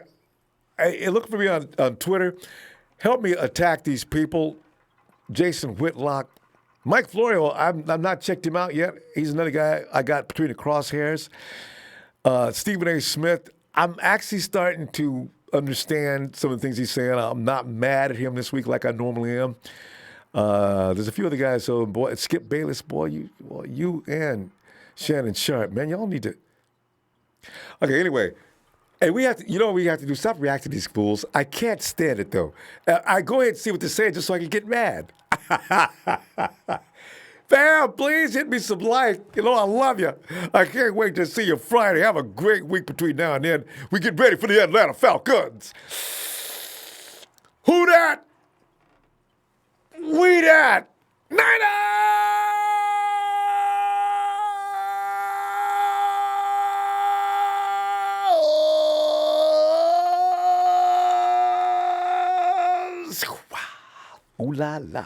hey, look for me on Twitter. Help me attack these people. Jason Whitlock. Mike Florio, I've not checked him out yet. He's another guy I got between the crosshairs. Stephen A. Smith. I'm actually starting to understand some of the things he's saying. I'm not mad at him this week like I normally am. There's a few other guys. So, boy, Skip Bayless, boy, you and Shannon Sharp, man, y'all need to. Okay, anyway. Hey, we have to, you know what we have to do? Stop reacting to these fools. I can't stand it, though. I go ahead and see what they're saying just so I can get mad. Fam, please hit me some likes. You know, I love you. I can't wait to see you Friday. Have a great week between now and then. We get ready for the Atlanta Falcons. Who dat? We dat. Niners! Ooh la la.